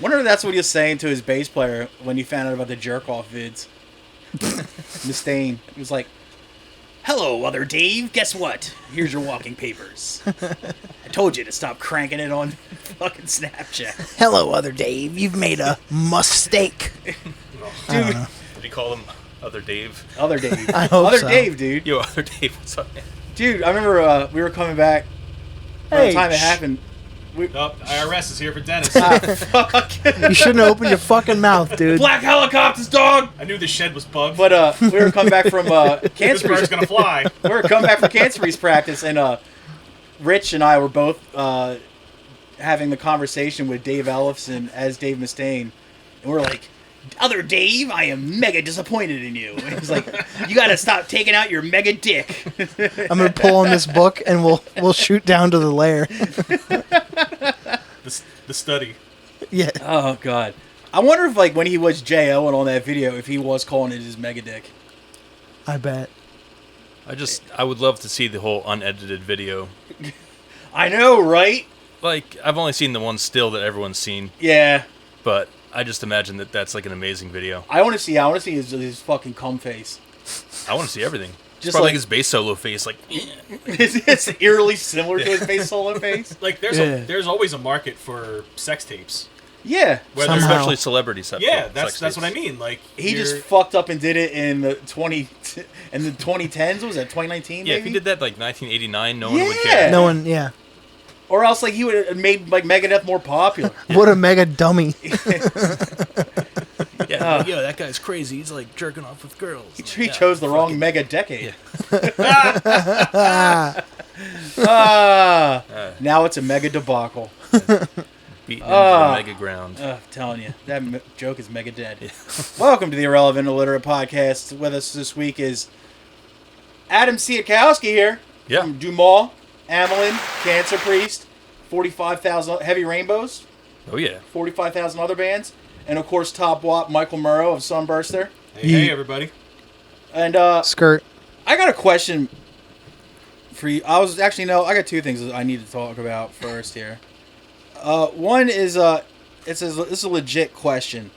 Wonder if that's what he was saying to his bass player when he found out about the jerk-off vids. Mustaine. He was like, "Hello, other Dave. Guess what? Here's your walking papers. I told you to stop cranking it on fucking Snapchat." Hello, other Dave. You've made a mistake. Dude. Did he call him Other Dave? Other Dave. I hope Other so. Dave, dude. Yo, Other Dave, what's up, man? Dude, I remember we were coming back by the time it happened. Nope, IRS is here for Dennis. Fuck. You shouldn't have opened your fucking mouth, dude. Black helicopters, dog! I knew the shed was bugged. But we were coming back from this cancer. bird's gonna fly. We were coming back from cancer practice, and Rich and I were both having the conversation with Dave Ellefson as Dave Mustaine, and we're like, "Other Dave, I am mega disappointed in you." And he's like, "You gotta stop taking out your mega dick." I'm gonna pull on this book and we'll shoot down to the lair. The study. Yeah. Oh god, I wonder if like when he was J.O. and on that video, if he was calling it his mega dick. I bet. I would love to see the whole unedited video. I know, right? Like, I've only seen the one still that everyone's seen, Yeah. but I just imagine that that's like an amazing video. I want to see his fucking cum face. I want to see everything. Just Probably like his bass solo face, like, it's eerily similar to his bass solo face. Like there's always a market for sex tapes. Yeah. Whether Somehow. especially celebrity stuff. Yeah, that's what I mean. Like He just you're- fucked up and did it in the 2010s. What was that 2019? Yeah, maybe? if he did that like 1989, no one would Yeah. care. No one. Yeah. Or else like he would have made like Megadeth more popular. What a mega dummy. Yeah, yo, that guy's crazy. He's like jerking off with girls. He chose the wrong mega decade. Now it's a mega debacle. Beating into the mega ground. I'm telling you, that joke is mega dead. Yeah. Welcome to the Irrelevant Illiterate Podcast. With us this week is Adam Siakowski here. Yeah. From Dumas, Amelin, Cancer Priest, 45,000 Heavy Rainbows, Oh yeah. 45,000 other bands, and of course Top Wop Michael Murrow of Sunburster. Hey, everybody. And Skirt. I got a question for you. I got two things that I need to talk about first here. One is this is a legit question.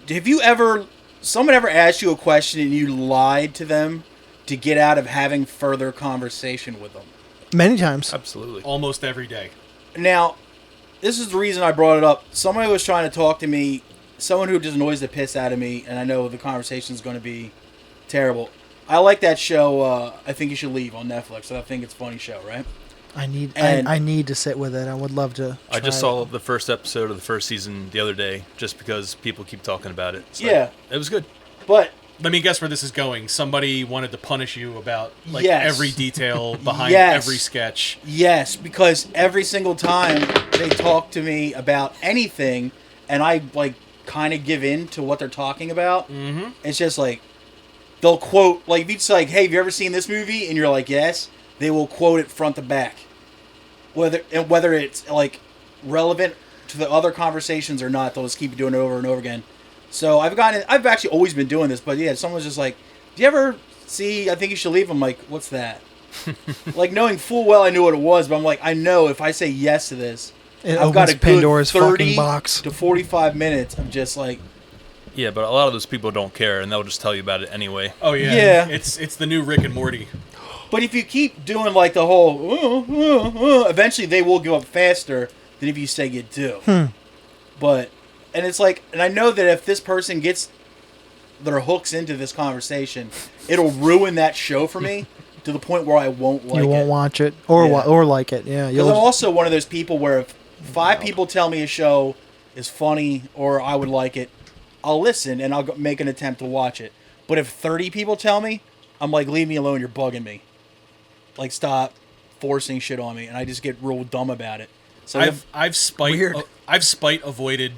Have someone ever asked you a question and you lied to them to get out of having further conversation with them? Many times. Absolutely. Almost every day. Now, this is the reason I brought it up. Somebody was trying to talk to me, someone who just annoys the piss out of me, and I know the conversation is going to be terrible. I like that show, I Think You Should Leave on Netflix. I think it's a funny show, right? I need to sit with it. I would love to. I just try saw the first episode of the first season the other day, just because people keep talking about it. So Yeah. it was good. But Let me guess where this is going. Somebody wanted to punish you about like Yes. every detail behind Yes. every sketch. yes, because every single time they talk to me about anything, and I like kind of give in to what they're talking about, it's just like they'll quote, like if you say like, "Hey, have you ever seen this movie?" and you're like, "Yes," they will quote it front to back, whether it's like relevant to the other conversations or not. They'll just keep doing it over and over again. So I've actually always been doing this, but yeah, someone's just like, "Do you ever see I Think You Should Leave?" I'm like, "What's that?" Like knowing full well I knew what it was, but I'm like, I know if I say yes to this, It I've got a opens Pandora's good 30 fucking box. to 45 minutes of just like, Yeah, but a lot of those people don't care, and they'll just tell you about it anyway. Oh yeah. Yeah. It's the new Rick and Morty. but if you keep doing like the whole, eventually they will give up faster than if you say you do. But, and it's like, and I know that if this person gets their hooks into this conversation, it'll ruin that show for me to the point where I won't like it. You won't watch it or Yeah. or like it. Yeah. Because I'm also one of those people where if 5 people tell me a show is funny or I would like it, I'll listen and I'll make an attempt to watch it. But if 30 people tell me, I'm like, leave me alone, you're bugging me. Like, stop forcing shit on me. And I just get real dumb about it. So I've spite avoided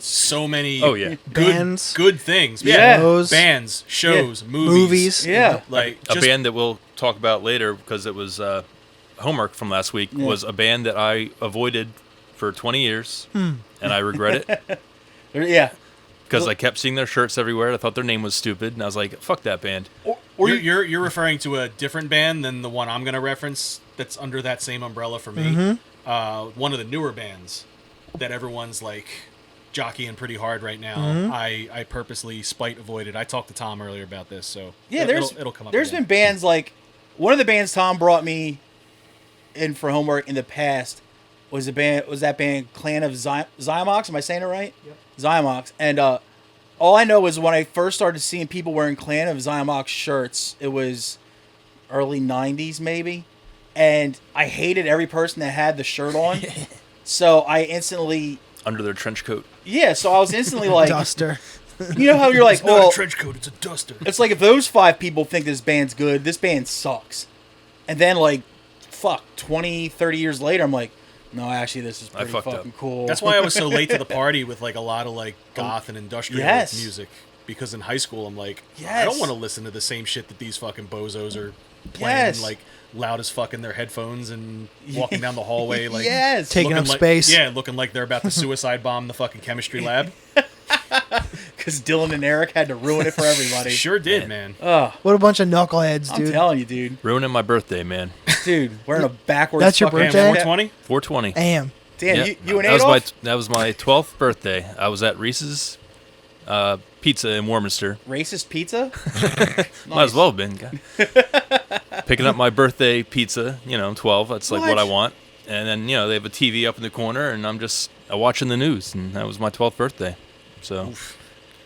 so many Bands. good things. Yeah. Shows. Bands, shows, Movies. yeah. Like A just band that we'll talk about later, because it was homework from last week, was a band that I avoided for 20 years, and I regret it. Yeah. Because I kept seeing their shirts everywhere. I thought their name was stupid, and I was like, fuck that band. Or you're referring to a different band than the one I'm going to reference that's under that same umbrella for me. One of the newer bands. that everyone's like jockeying pretty hard right now, I purposely spite avoided. I talked to Tom earlier about this, so Yeah, it'll come up. There's again. been bands like one of the bands Tom brought me in for homework in the past was that band Clan of Zymox. Am I saying it right? Yep. Zymox. And all I know is when I first started seeing people wearing Clan of Zymox shirts, it was early 90s maybe, and I hated every person that had the shirt on. So I instantly Under their trench coat. Yeah, so I was instantly like, Duster. you know how you're like, It's not well, a trench coat, it's a duster. it's like if those 5 people think this band's good, this band sucks. And then like, 20, 30 years later, I'm like, no, actually, this is pretty fucked up. fucking cool. That's why I was so late to the party with like a lot of like goth and industrial Yes. music. Because in high school, I'm like, I Yes. don't want to listen to the same shit that these fucking bozos are playing, Yes. like loud as fuck in their headphones and walking down the hallway, like yes. Taking looking up like, space. Yeah, looking like they're about to suicide bomb the fucking chemistry lab. Because Dylan and Eric had to ruin it for everybody. Sure did, man. What a bunch of knuckleheads, I'm dude. telling you, dude. Ruining my birthday, man. Dude, wearing a backwards That's your fucking birthday? Damn, cap. 420? 420. Damn. Damn, Yeah. you and that was Adolf? that was my 12th birthday. I was at Reese's Pizza in Warminster. Racist pizza? Might as well have been. God. Picking up my birthday pizza. I'm 12. That's like what I What? want. And then they have a TV up in the corner, and I'm just watching the news, and that was my 12th birthday. So.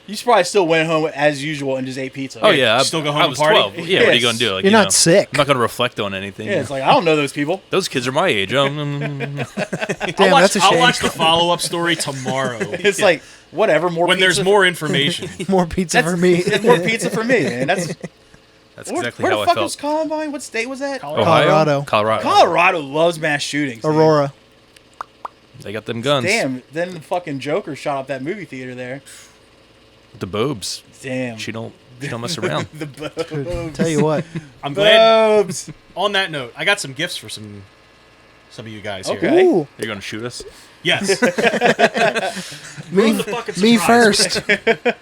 You probably still went home as usual and just ate pizza. Oh yeah, Still go home I and was party? 12. Yeah, what are you Yes. gonna do? Like, You're not sick. I'm not gonna reflect on anything. Yeah, it's like, I don't know those people. Those kids are my age. Damn, that's a I'll shame. watch the follow-up story tomorrow. It's like, whatever, more when pizza. there's more information. More pizza for me. It's more pizza for me, man. That's exactly where how the I fuck felt. was Columbine? What state was that? Colorado. Colorado loves mass shootings. dude. Aurora. They got them guns. Damn, then the fucking Joker shot up that movie theater there. The Bobes. Damn. She don't mess around. The boobs. Tell you what. I'm glad. Boobs. On that note, I got some gifts for some of you guys here. Okay. Ooh, You're gonna shoot us? Yes. me, the fucking me surprise. first.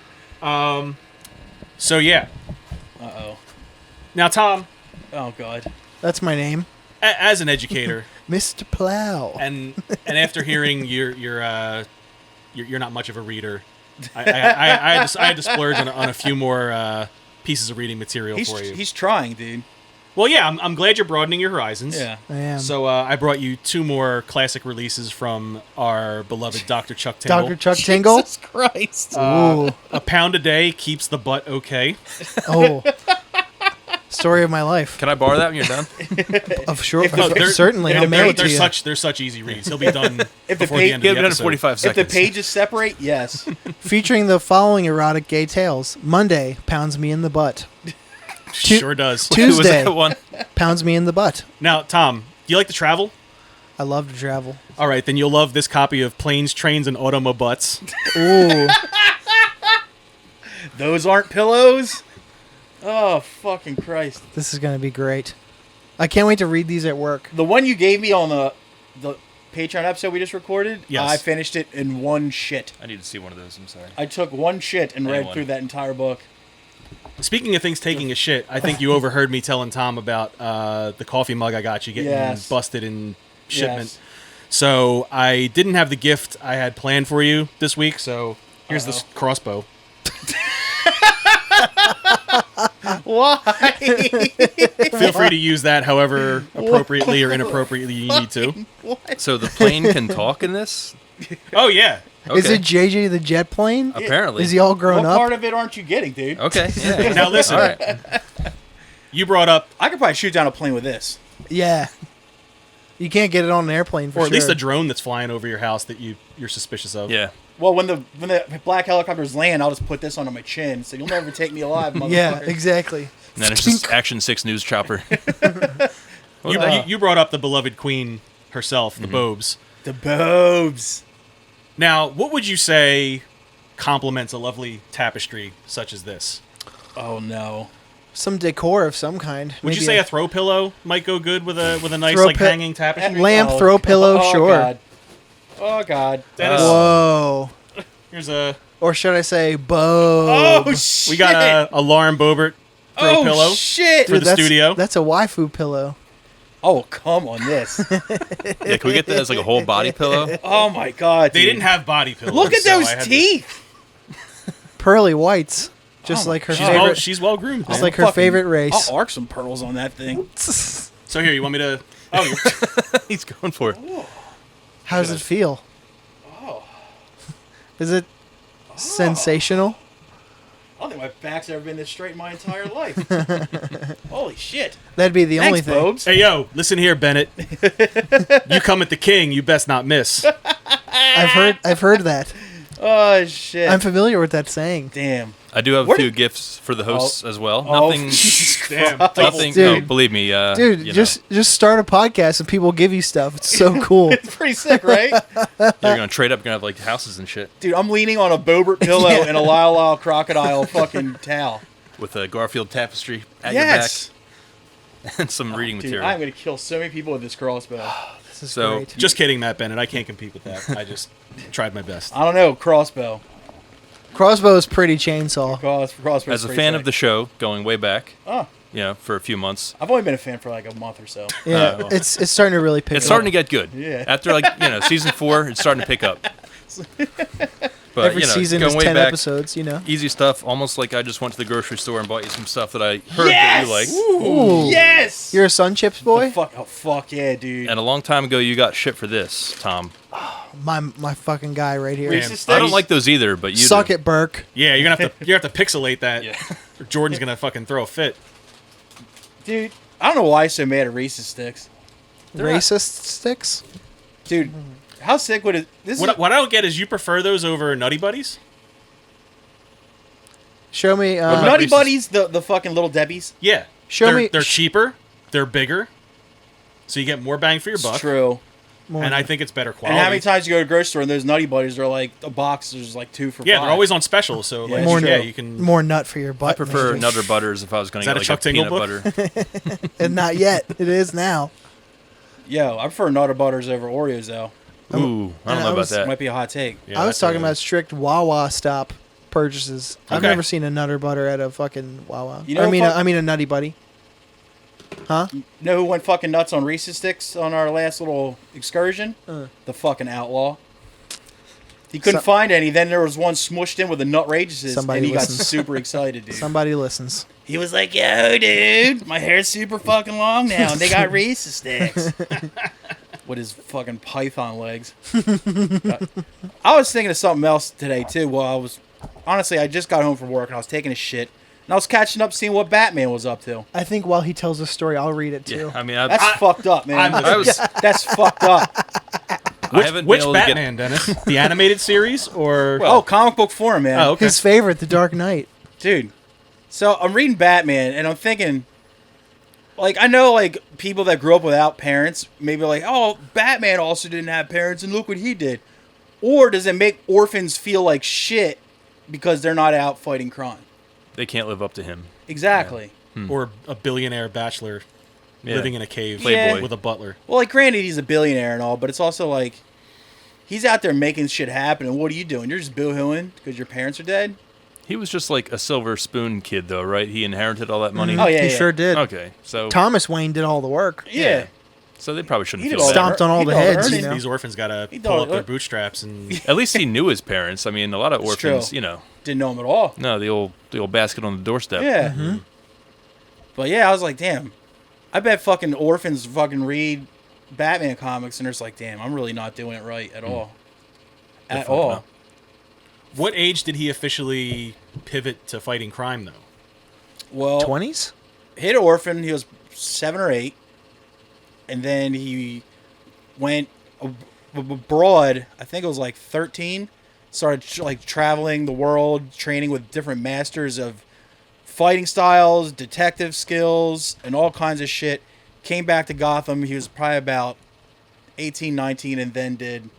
So yeah. Uh-oh. Now, Tom, Oh, God. That's my name, as an educator, Mr. Plow. and after hearing you're not much of a reader, I had to splurge on a few more pieces of reading material for you. He's trying, dude. Well, yeah, I'm glad you're broadening your horizons. Yeah. I am. So I brought you 2 more classic releases from our beloved Dr. Chuck Tingle. Dr. Chuck Tingle. Jesus Christ. Ooh. A pound a day keeps the butt okay. Oh. Story of my life. Can I borrow that when you're done? Sure. if the- Certainly. I'll mail it to They're you. they're such easy reads. He'll be done If the before page- the end Get of it the done in episode. 45 If seconds. the pages separate, yes. Featuring the following erotic gay tales. Monday, pounds me in the butt. Sure does. Who was Tuesday, that one? pounds me in the butt. Now, Tom, do you like to travel? I love to travel. All right, then you'll love this copy of Planes, Trains, and Automobuts. Ooh. Those aren't pillows? Oh, fucking Christ. This is going to be great. I can't wait to read these at work. The one you gave me on the Patreon episode we just recorded, Yes. I finished it in one shit. I need to see one of those. I'm sorry. I took one shit and read Anyone. through that entire book. Speaking of things taking a shit, I think you overheard me telling Tom about the coffee mug I got you getting Yes. busted in shipment. Yes. So I didn't have the gift I had planned for you this week, so here's this crossbow. Why? Feel free to use that however appropriately or inappropriately you need to. So the plane can talk in this? Oh, yeah. Is Okay. it JJ the jet plane? Apparently. Is he all grown What up? part of it aren't you getting, dude? Okay. Yeah. Now listen, All right. you brought up, I could probably shoot down a plane with this. Yeah. You can't get it on an airplane for or sure. at least a drone that's flying over your house that you're suspicious of. Yeah. Well, when the black helicopters land, I'll just put this under my chin, so you'll never take me alive, motherfucker. Yeah, exactly. And then it's just Action 6 News Chopper. You brought up the beloved queen herself, the Bobes. The boobs. Now, what would you say complements a lovely tapestry such as this? Oh no. Some decor of some kind. Would you Maybe say a throw pillow might go good with a nice Throw like pi- hanging tapestry? lamp, throw pillow, oh, sure. God. Oh God. Dennis, Whoa. here's a Or should I say Bo? Oh shit. we got a Lauren Boebert throw oh pillow. shit. for the studio. That's a waifu pillow. Oh, come on this. Yeah, can we get that as like a whole body pillow? Oh my god, They dude. didn't have body pillows. Look at so those I had to- teeth. Pearly whites, just like her favorite. She's well groomed. Just man. like her Fucking- favorite race. I'll arc some pearls on that thing. So here, you want me to? Oh, He's going for it. How does it feel? Oh. Is it sensational? I don't think my back's ever been this straight in my entire life. Holy shit. That'd be the only Thanks, thing. Bobes. hey yo, listen here, Bennett. You come at the king, you best not miss. I've heard that. Oh shit. I'm familiar with that saying. Damn. I do have a Where few did- gifts for the hosts as well. Oh, Nothing. Jesus Damn, Christ. Nothing. Dude. No, believe me. Dude, you know, just start a podcast and people give you stuff. It's so cool. It's pretty sick, right? you're gonna trade up. You're gonna have like houses and shit Dude, I'm leaning on a Bobert pillow Yeah. and a Lyle Lyle crocodile fucking towel. with a Garfield tapestry at Yes. your back and some reading Dude, material. I'm going to kill so many people with this crossbow. This is So- great. Just kidding, Matt Bennett. I can't compete with that. I just tried my best. I don't know, crossbow. Crossbow is pretty chainsaw. Crossbow. As a fan of the show, going way back, Oh, for a few months, I've only been a fan for like a month or so. Yeah, well. it's starting to really pick it's up. starting to get good. Yeah. After season 4, it's starting to pick up. But Every season going is way 10 back, episodes, you know. easy stuff. Almost like I just went to the grocery store and bought you some stuff that I heard that you like. Ooh. Yes! You're a Sun Chips boy? Fuck yeah, dude. And a long time ago, you got shit for this, Tom. My fucking guy right here. Reese's Man, Sticks. I don't like those either, but you Suck do. it, Burke. Yeah, you're gonna have to pixelate that. Yeah. Or Jordan's gonna fucking throw a fit. Dude, I don't know why I'm so mad at Reese's Sticks. They're not- Racist sticks? Dude, how sick would it... This is... What I don't get is you prefer those over Nutty Buddies? Show me. about Nutty Reese's? Buddies, the fucking Little Debbies. Yeah. Show me- They're cheaper. They're bigger. So you get more bang for your It's buck. true. more And I think it's better And quality. how many times you go to the grocery store and those Nutty Buddies are like, a box is like 2 for $5. Yeah, they're always on special. So Yeah, like, more, yeah, you can. more nut for your butt. I prefer maybe. Nutter Butters if I was going Is to that get a like Chuck a peanut Tingle butter. And not yet. It is now. Yo, I prefer Nutter Butters over Oreos, though. Ooh, I don't I know about was- that. Might be a hot take. Yeah, I was that's talking a- about strict Wawa stop purchases. I've Okay. never seen a Nutter Butter at a fucking Wawa. You know I mean a Nutty Buddy. Huh? You know who went fucking nuts on Reese's Sticks on our last little excursion? The fucking outlaw. He couldn't So- find any. Then there was one smushed in with the Nutrageouses, Somebody and he got listens. super excited, dude. Somebody listens. He was like, "Yo, dude, my hair's super fucking long now, and they got Reese's Sticks." With his fucking python legs. I was thinking of something else today too. Well, I just got home from work and I was taking a shit, and I was catching up, seeing what Batman was up to. I think while he tells a story, I'll read it too. Yeah, I mean, That's fucked up, man. I was. That's fucked up. I haven't Which been able to get. Batman, Dennis? The animated series or? Oh, comic book form, man. Oh, okay. His favorite, The Dark Knight. Dude. So I'm reading Batman, and I'm thinking, like, I know, like, people that grew up without parents, maybe like, oh, Batman also didn't have parents, and look what he did. Or does it make orphans feel like shit because they're not out fighting crime? They can't live up to him. Exactly. Or a billionaire bachelor Yeah. living in a cave Playboy. with a butler. Well, like, granted, he's a billionaire and all, but it's also like, he's out there making shit happen, and what are you doing? You're just boo-hooing because your parents are dead? He was just like a silver spoon kid, though, right? He inherited all that money. Oh, yeah, he yeah. sure did. Okay, so Thomas Wayne did all the work. Yeah. so they probably shouldn't He feel did all bad. that. Stomped on all He the did all the heads, you earnings. know. These orphans gotta He pull up don't- their bootstraps and At least he knew his parents. I mean, a lot of It's orphans, true. you know, Didn't know him at all. no, the old basket on the doorstep. Yeah. But yeah, I was like, damn. I bet fucking orphans fucking read Batman comics and they're just like, damn, I'm really not doing it right at all. At Definitely all. not. what age did he officially pivot to fighting crime though? Well, 20s? hit orphan, he was 7 or 8. And then he went abroad, I think it was like 13. Started like traveling the world, training with different masters of fighting styles, detective skills, and all kinds of shit. Came back to Gotham. He was probably about 18, 19, and then did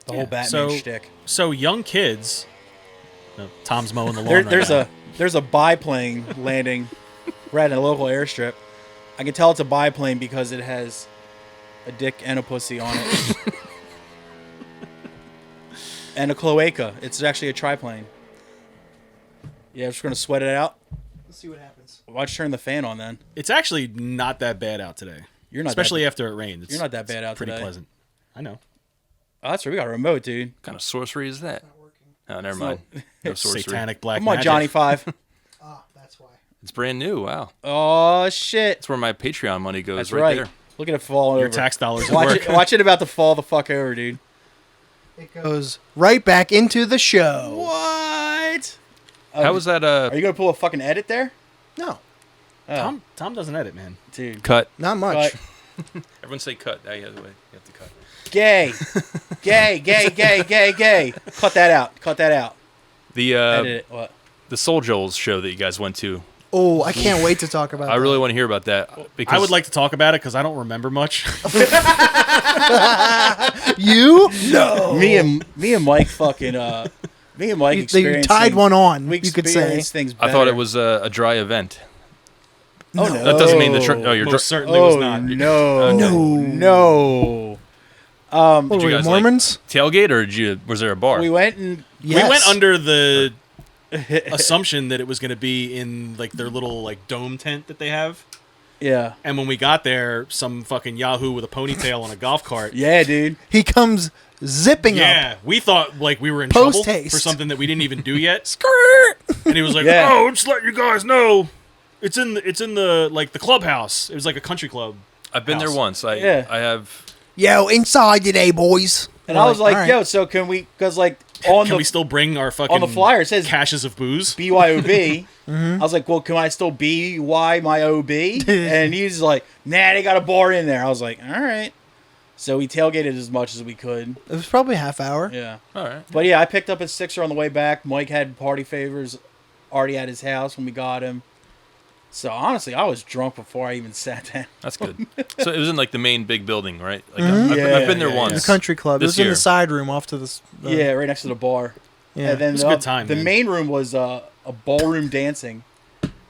the whole Batman shtick. So young kids. Tom's mowing the lawn. There's a biplane landing right in a local airstrip. I can tell it's a biplane because it has a dick and a pussy on it. And a cloaca. It's actually a triplane. Yeah, I'm just going to sweat it out. Let's see what happens. Why don't you turn the fan on then? It's actually not that bad out today. You're not especially after it rained. You're not that bad out pretty today. pleasant. I know. Oh, that's right. We got a remote, dude. What kind of sorcery is that? Oh, never mind. No sorcery. Satanic black Come on, magic. Johnny 5. Ah, that's why. It's brand new. Wow. Oh shit. That's where my Patreon money goes. That's right right. there. Look at it falling Your over. tax dollars at Watch work. it. Watch it about to fall the fuck over, dude. It goes right back into the show. What? How was that? Are you gonna pull a fucking edit there? No, Oh, Tom doesn't edit, man. dude. cut. not much. Cut. Everyone say cut. Now you have to cut. Gay. Gay. Cut that out. Cut that out. The Edit it. What? the Soul Joel's show that you guys went to. Oh, I can't wait to talk about I that. really want to hear about that because I would like to talk about it because I don't remember much. You? No. Me and Mike fucking me and Mike You experienced tied things- one on, We you could say. experienced things I thought better. it was a dry event. Oh no. That doesn't mean the you're Most certainly was not. No. No. No. What you were we, guys, Mormons? tailgate or was there a bar? We went and Yes. We went under the assumption that it was going to be in like their little like dome tent that they have. yeah. And when we got there, some fucking Yahoo with a ponytail on a golf cart. Yeah, dude. He comes zipping up. Yeah, we thought like we were in trouble Post-haste. for something that we didn't even do yet. Skirt. And he was like, Yeah. "Oh, just let you guys know, it's in the like the clubhouse. It was like a country club." I've been there house. once. I have. Yo, inside today, boys. And We're I was like, all right. yo, so can we? Because like on Can the we still bring our fucking on the flyer it says caches of booze? BYOB. I was like, well, can I still BY my OB? And he's like, nah, they got a bar in there. I was like, all right. So we tailgated as much as we could. It was probably a half hour. Yeah. All right. But yeah, I picked up a sixer on the way back. Mike had party favors already at his house when we got him. So honestly, I was drunk before I even sat down. That's good. So it was in like the main big building, right? Like Yeah, I've been there yeah, once. yeah. The country club. It This was in year. the side room off to this. Yeah, right next to the bar. Yeah. And then It was a good time, The man. main room was a ballroom dancing,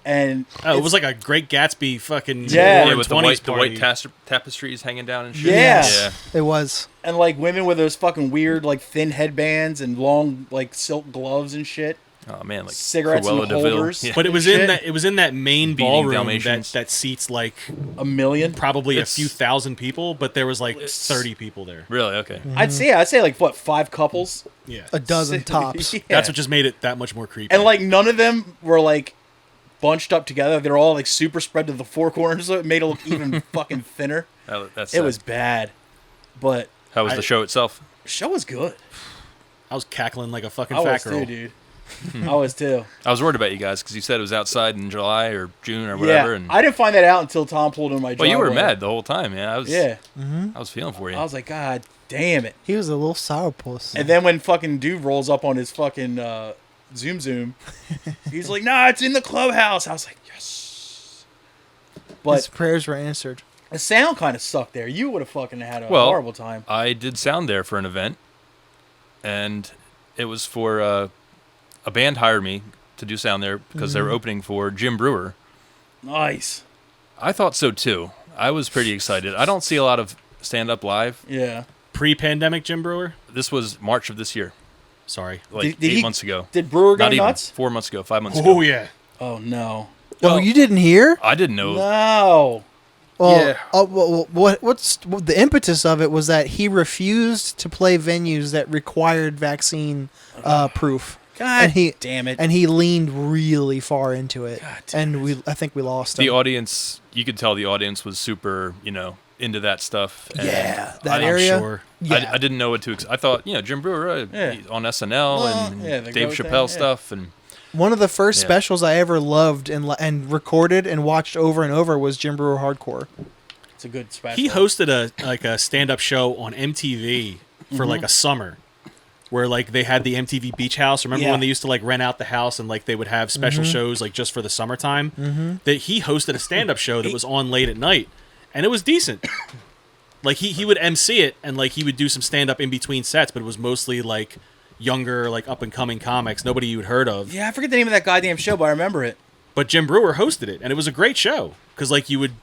and Oh, it was like a Great Gatsby fucking Yeah. Yeah, roaring with the 20s white party. tapestries hanging down and shit. Yeah. Yeah. It was. and like women with those fucking weird like thin headbands and long like silk gloves and shit. Oh man, like Cigarettes Cruella and de Vil. holders. Yeah. But it was Shit. in that main Beating ballroom Dalmatians. that seats like A million. probably It's- a few thousand people, but there was like It's- 30 people there. Really? Okay. I'd say like what 5 couples. Yeah. A dozen tops. Yeah. That's what just made it that much more creepy. And like none of them were like bunched up together. They're all like super spread to the four corners, so it made it look even fucking thinner. That's It was bad, but How was I- the show itself? the show was good. I was cackling like a fucking I fat was girl. too, dude. I was too. I was worried about you guys because you said it was outside in July or June or whatever. Yeah, And I didn't find that out until Tom pulled in my driveway. well, you were mad the whole time, man. I was. Yeah, I was feeling for you. I was like, God damn it. He was a little sourpuss. And then when fucking dude rolls up on his fucking Zoom, he's like, nah, it's in the clubhouse. I was like, yes. His But prayers were answered. the sound kind of sucked there. You would have fucking had a Well, horrible time. I did sound there for an event, and it was for a band hired me to do sound there because they were opening for Jim Brewer. Nice. I thought so too. I was pretty excited. I don't see a lot of stand-up live. Yeah. Pre-pandemic Jim Brewer? This was March of this year, Sorry. like Did 8 he- months ago. Did Brewer go Not even nuts? 4 months ago, 5 months Oh ago. yeah. Oh, no. Oh, you didn't hear? I didn't know. No. Well, Yeah. what's the impetus of it was that he refused to play venues that required vaccine proof. God And he- damn it. And he leaned really far into it. God damn And I think we lost The him. audience, you could tell the audience was super, into that stuff. And Yeah, that I- area. Sure. Yeah. I didn't know what to. I thought, Jim Brewer Yeah. he's on SNL Well, and yeah, the Dave Go Chappelle thing, yeah. stuff, and One of the first Yeah. specials I ever loved and recorded and watched over and over was Jim Brewer Hardcore. It's a good special. He hosted a stand-up show on MTV for like a summer, where like they had the MTV Beach House. Remember Yeah. when they used to like rent out the house and like they would have special shows like just for the summertime? That he hosted a stand-up show that was on late at night, and it was decent. Like he would MC it and like he would do some stand-up in between sets, but it was mostly like younger, like up and coming comics, nobody you'd heard of. Yeah, I forget the name of that goddamn show, but I remember it. But Jim Brewer hosted it, and it was a great show because like you would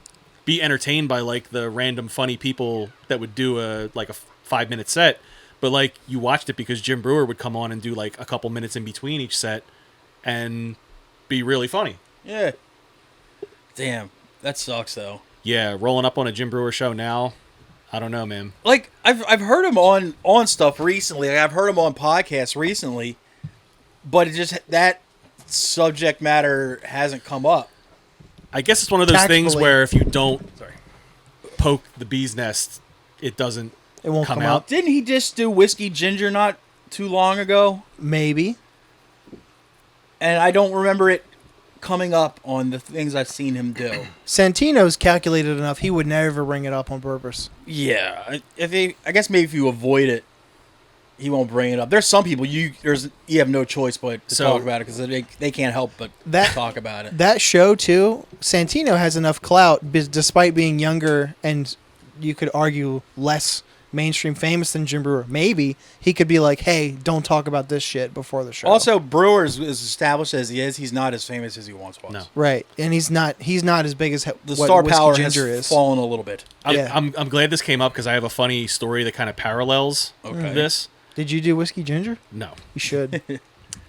be entertained by like the random funny people that would do a 5-minute set, but like you watched it because Jim Brewer would come on and do like a couple minutes in between each set and be really funny. Yeah. Damn. That sucks, though. Yeah, rolling up on a Jim Brewer show now. I don't know, man. Like I've heard him on stuff recently. Like, I've heard him on podcasts recently, but it just that subject matter hasn't come up. I guess it's one of those things Tactfully. where if you don't poke the bee's nest, it won't come out. out. Didn't he just do Whiskey Ginger not too long ago? Maybe. And I don't remember it coming up on the things I've seen him do. Santino's calculated enough. He would never bring it up on purpose. Yeah, I guess maybe if you avoid it, he won't bring it up. There's some people you have no choice but to talk about it because they can't help but talk about it. That show too, Santino has enough clout, despite being younger and you could argue less mainstream famous than Jim Brewer. Maybe he could be like, "Hey, don't talk about this shit before the show." Also, Brewer is established as he is. He's not as famous as he once was. No. right, and he's not as big as The what star Whiskey power Ginger has is. fallen a little bit. I'm glad this came up because I have a funny story that kind of parallels this. Did you do Whiskey Ginger? No. You should.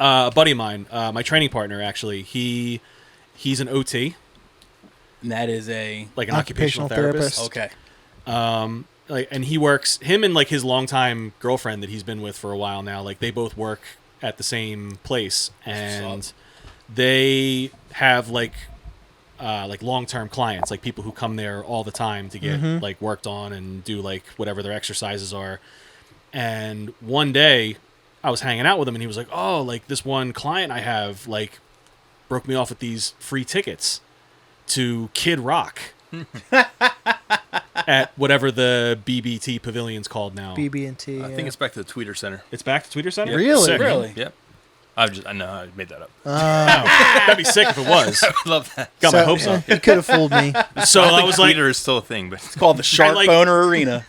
A buddy of mine, my training partner, actually, he's an OT, And that is like an occupational therapist. okay. And he works, him and like his longtime girlfriend that he's been with for a while now, like they both work at the same place, and they have like long-term clients, like people who come there all the time to get like worked on and do like whatever their exercises are. And one day I was hanging out with him and he was like, "Oh, like this one client I have like broke me off with these free tickets to Kid Rock." At whatever the BBT Pavilion's called now. BB&T. I think it's back to the Tweeter Center. It's back to Tweeter Center? Really? Sick. Really? Yep. I know I made that up. That'd be sick if it was. I would love that. Got my hopes up. He could have fooled me. So I think was like, Tweeter is still a thing, but It's called the Shark like- Boner Arena.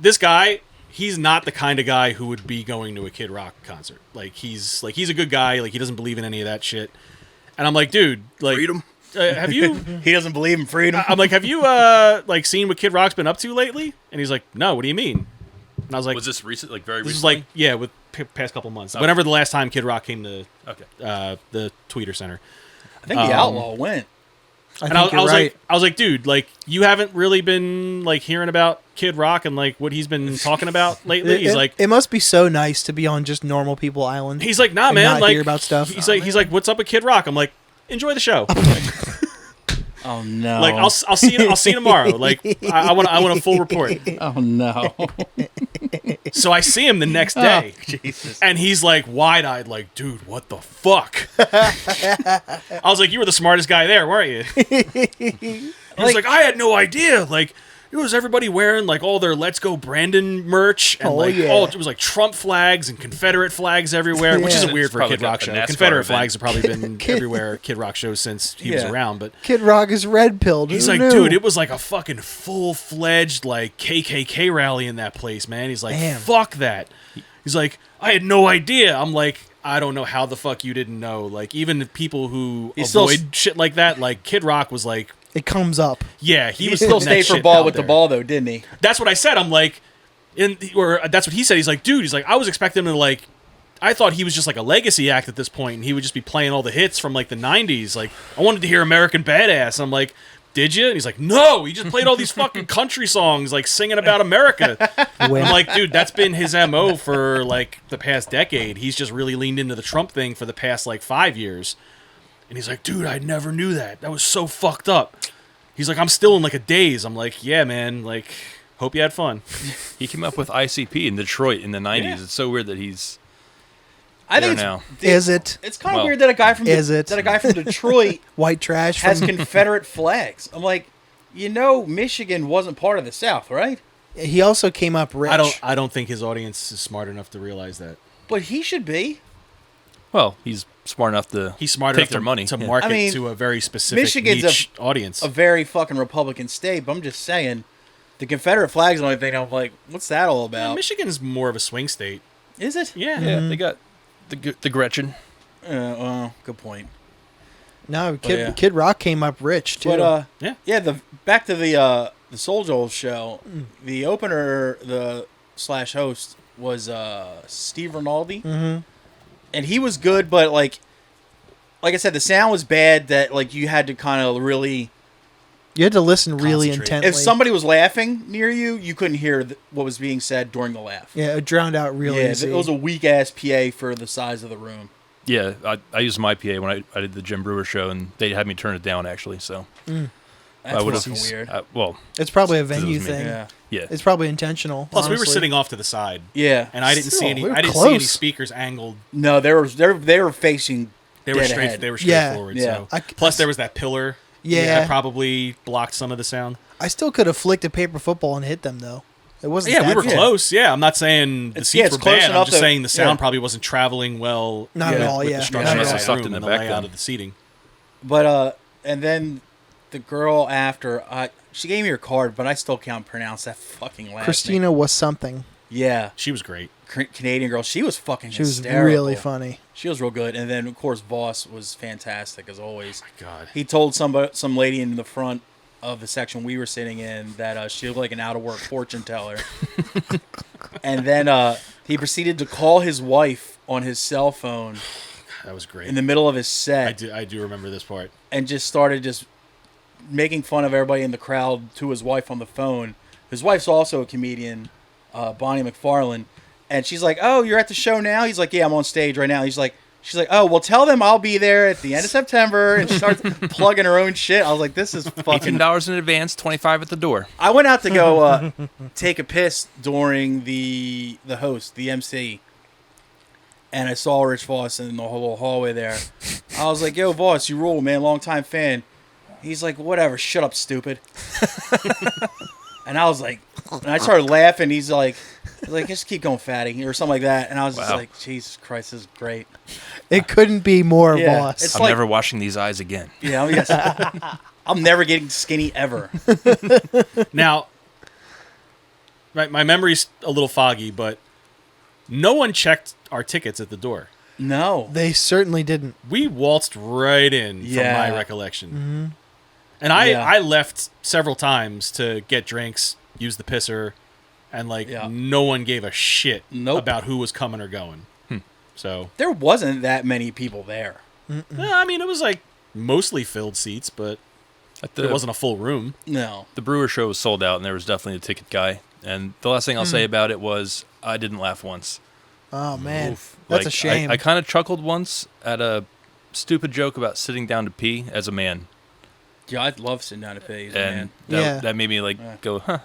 this guy, he's not the kind of guy who would be going to a Kid Rock concert. He's a good guy. Like, he doesn't believe in any of that shit. And I'm like, dude, like, freedom. Have you? He doesn't believe in freedom. I'm like, have you like seen what Kid Rock's been up to lately? And he's like, no. What do you mean? And I was like, Was this recent? Like very this is recently? like, yeah, with past couple months. Whenever the last time Kid Rock came to the Tweeter Center. I think the Outlaw went. I And I think you're was right. like, dude, like, you haven't really been like hearing about Kid Rock and like what he's been talking about lately. He's like, it must be so nice to be on just normal people island. he's like, nah, and man, not like, hear about stuff. He's like, what's up with Kid Rock? I'm like, enjoy the show. Oh no! Like, I'll see you tomorrow. Like, I want a full report. Oh no! So I see him the next day, Jesus. and he's like wide-eyed, like, dude, what the fuck? I was like, you were the smartest guy there, weren't you? He was like, I had no idea. Like, it was everybody wearing like all their "Let's Go Brandon" merch, and it was like Trump flags and Confederate flags everywhere, which isn't weird for a probably Kid Rock a show. NASCAR Confederate event. flags have probably been everywhere at Kid Rock shows since he was around, but. Kid Rock is red pilled. He's like, dude, it was like a fucking full-fledged like KKK rally in that place, man. He's like, Damn. fuck that. He's like, I had no idea. I'm like, I don't know how the fuck you didn't know. Like, even people who avoid shit like that, like Kid Rock was like, it comes up. yeah, He was still putting that stayed for shit ball out with there. the ball though, didn't he? That's what I said. I'm like, or that's what he said. He's like, dude, he's like, I was expecting him to like, I thought he was just like a legacy act at this point, and he would just be playing all the hits from like the '90s. Like, I wanted to hear American Badass. I'm like, did you? And he's like, no, he just played all these fucking country songs, like singing about America. I'm like, dude, that's been his MO for like the past decade. He's just really leaned into the Trump thing for the past like 5 years. And he's like, dude, I never knew that. That was so fucked up. He's like, I'm still in like a daze. I'm like, yeah, man, like, hope you had fun. He came up with ICP in Detroit in the 90s. Yeah. It's so weird that he's I there think now. Is it it's kind of Well, weird that a guy from is it? that a guy from Detroit white trash? has From, Confederate flags. I'm like, Michigan wasn't part of the South, right? he also came up rich. I don't think his audience is smart enough to realize that. But he should be. Well, he's smart enough to He's smart take enough their money to Yeah. market I mean, to a very specific Michigan's niche audience. A very fucking Republican state, but I'm just saying, the Confederate flag's the only thing I'm like, what's that all Yeah, about? Michigan's more of a swing state. Is it? Yeah. Yeah, they got the Gretchen. Well, good point. No, yeah. Kid Rock came up rich too. But Yeah. The back to the Soul Joel show. The opener, the / host was Steve Rinaldi, and he was good, but like I said, the sound was bad. That like you had to kind of really You had to listen really Concentrate. intently. If somebody was laughing near you, you couldn't hear what was being said during the laugh. Yeah, it drowned out really Yeah, easy. it was a weak ass PA for the size of the room. Yeah, I used my PA when I did the Jim Brewer show, and they had me turn it down actually. So That's would've- fucking weird. well, It's probably a This venue was me. thing. Yeah. yeah. It's probably intentional. Plus, we were honestly. sitting off to the side, Yeah. and I didn't see Still, any. we were I didn't see any close. speakers angled. No, they were facing. They were Dead straight. ahead. They were straight Yeah. forward. Yeah. So. I- Plus, there was that pillar. Yeah. That probably blocked some of the sound. I still could have flicked a paper football and hit them though. It wasn't. Yeah, we that were bad. close. Yeah, I'm not saying the It's- seats yeah, it's were close bad. I'm enough just to- saying the sound yeah. probably wasn't traveling well. Not at all. With Yeah. the structure Not of at must that have all. sucked room in the and the back layout then. of the seating. But and then the girl after she gave me her card, but I still can't pronounce that fucking last name. Christina was something. Yeah, She was great. Canadian girl. She was fucking. She was hysterical. really funny. She was real good, and then of course Voss was fantastic as always. God. He told some lady in the front of the section we were sitting in that she looked like an out of work fortune teller, and then he proceeded to call his wife on his cell phone That was great. in the middle of his set, I do remember this part. and just started just making fun of everybody in the crowd to his wife on the phone. His wife's also a comedian, Bonnie McFarlane, and she's like, "Oh, you're at the show now?" He's like, "Yeah, I'm on stage right now." She's like, "Oh, well, tell them I'll be there at the end of September," and she starts plugging her own shit. I was like, "This is fucking." $18 in advance, 25 at the door. I went out to go take a piss during the host, the MC, and I saw Rich Voss in the whole hallway there. I was like, "Yo, Voss, you rule, man, long time fan." He's like, "Whatever, shut up, stupid." And I was like, and I started laughing. He's like, "Just keep going, fatty," or something like that. And I was just Wow. like, "Jesus Christ, this is great." It couldn't be more Yeah, boss. it's I'm like- never washing these eyes again. Yeah, yes. I'm never getting skinny ever. Now, my memory's a little foggy, but no one checked our tickets at the door. No. They certainly didn't. We waltzed right in, Yeah. from my recollection. And I left several times to get drinks, use the pisser, and no one gave a shit Nope. about who was coming or going. So, There wasn't that many people there. I mean, it was mostly filled seats, but At it wasn't a full room. No. The Brewer show was sold out, and there was definitely a ticket guy. And the last thing I'll say about it was I didn't laugh once. Oh man, Oof. that's Like, a shame. I kind of chuckled once at a stupid joke about sitting down to pee as a man, Yeah, I'd love sitting down to pay, and man. Yeah. that made me go, huh.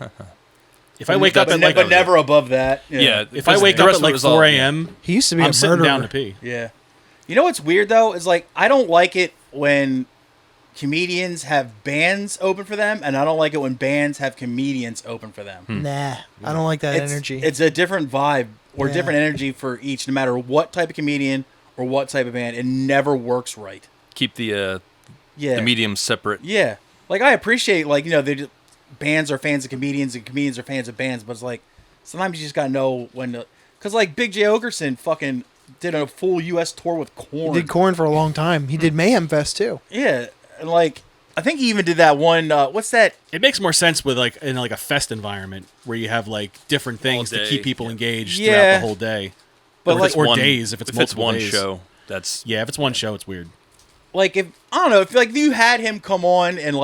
If I wake up at But never above that. Yeah. if I because wake the up rest at of it was 4 all- a.m., he used to be I'm a sitting murderer. down to pee. Yeah. You know what's weird though is I don't like it when comedians have bands open for them, and I don't like it when bands have comedians open for them. Nah, I don't like that energy. It's a different vibe or Yeah. different energy for each, no matter what type of comedian or what type of band. It never works right. Keep the Yeah. mediums separate. Yeah. Like I appreciate bands are fans of comedians and comedians are fans of bands, but it's sometimes you just gotta know when to, because Big J Okerson fucking did a full U.S. tour with he Korn. did Korn for a long time. He did Mayhem Fest too. Yeah, and I think he even did that one. What's that? It makes more sense with in a fest environment where you have different things to day. keep people engaged Yeah. throughout the whole day. But Or like, it's or days if it's multiple one days. show. That's Yeah, if it's one show, it's weird. if I don't know, if you had him come on and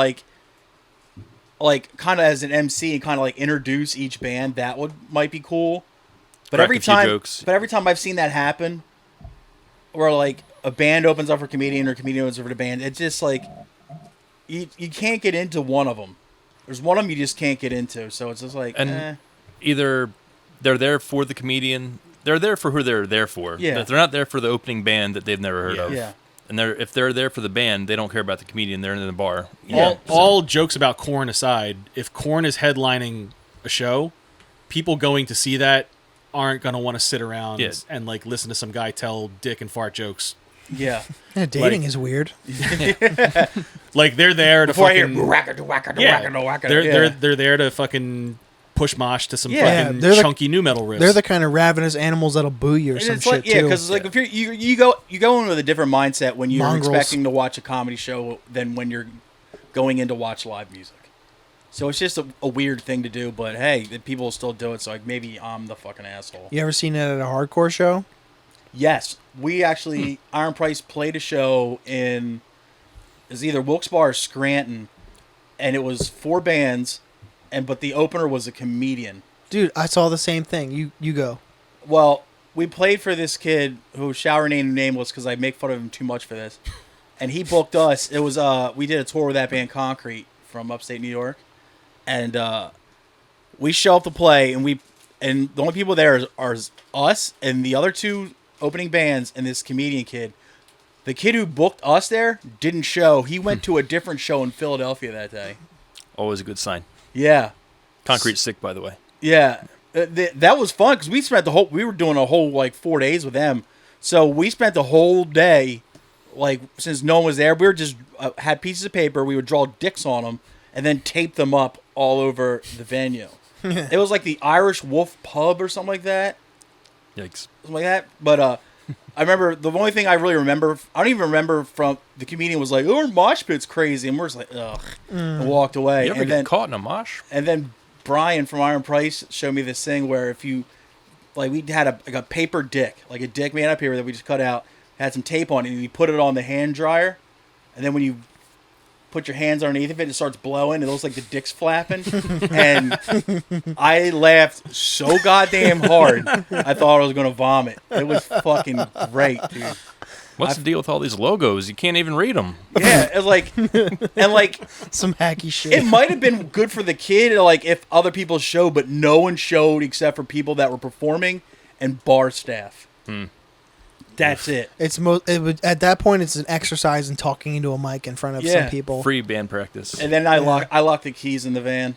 kind of as an MC and kind of introduce each band, that might be cool. But Crack every a few time, jokes. I've seen that happen, where a band opens up for a comedian or a comedian opens up for the band, it's just you can't get into one of them. There's one of them you just can't get into, so it's just And- either they're there for the comedian, they're there for who they're there for. Yeah. They're not there for the opening band that they've never heard Yeah. of. Yeah. And if they're there for the band, they don't care about the comedian. They're in the bar. Yeah. All jokes about Korn aside, if Korn is headlining a show, people going to see that aren't going to want to sit around Yeah. and listen to some guy tell dick and fart jokes. yeah. Yeah, dating is weird. They're there to Before I fucking hear they're there to fucking push mosh to some Yeah. fucking They're the- chunky new metal riffs. They're the kind of ravenous animals that'll boo you or And some it's shit yeah, too. because if you go in with a different mindset when you're Mongrels. expecting to watch a comedy show than when you're going in to watch live music. So it's just a weird thing to do, but hey, people still do it. So maybe I'm the fucking asshole. You ever seen it at a hardcore show? Yes, we actually Iron Price played a show in is either Wilkes-Barre or Scranton, and it was 4 bands, but the opener was a comedian. Dude, I saw the same thing. You go. Well, we played for this kid who shall remain nameless because I make fun of him too much for this, and he booked us. It was we did a tour with that band Concrete from upstate New York, and we show up to play, and the only people there are us and the other 2 opening bands and this comedian kid. The kid who booked us there didn't show. He went to a different show in Philadelphia that day. Always a good sign. Yeah. Concrete's sick, by the way. Yeah. That was fun because we were doing a whole like 4 days with them. So we spent the whole day, like, since no one was there, we were just had pieces of paper. We would draw dicks on them and then tape them up all over the venue. It was like the Irish Wolf Pub or something like that. Yikes. Something like that. But I remember the only thing I really remember, I don't even remember from the comedian was like, "Oh, mosh pit's crazy," and we're just like, "Ugh," and walked away. You ever and get then caught in a mosh? And then Brian from Iron Price showed me this thing where if you, like, we had a paper dick, like a dick made out of paper that we just cut out, had some tape on it, and you put it on the hand dryer, and then when you put your hands underneath of it, it starts blowing. It looks like the dick's flapping. And I laughed so goddamn hard, I thought I was going to vomit. It was fucking great, dude. What's the deal with all these logos? You can't even read them. Yeah, it's like, and like, Some hacky shit. it might have been good for the kid, like, if other people showed, but no one showed except for people that were performing and bar staff. That's it. At that point, it's an exercise in talking into a mic in front of some people. Free band practice. And then I lock the keys in the van.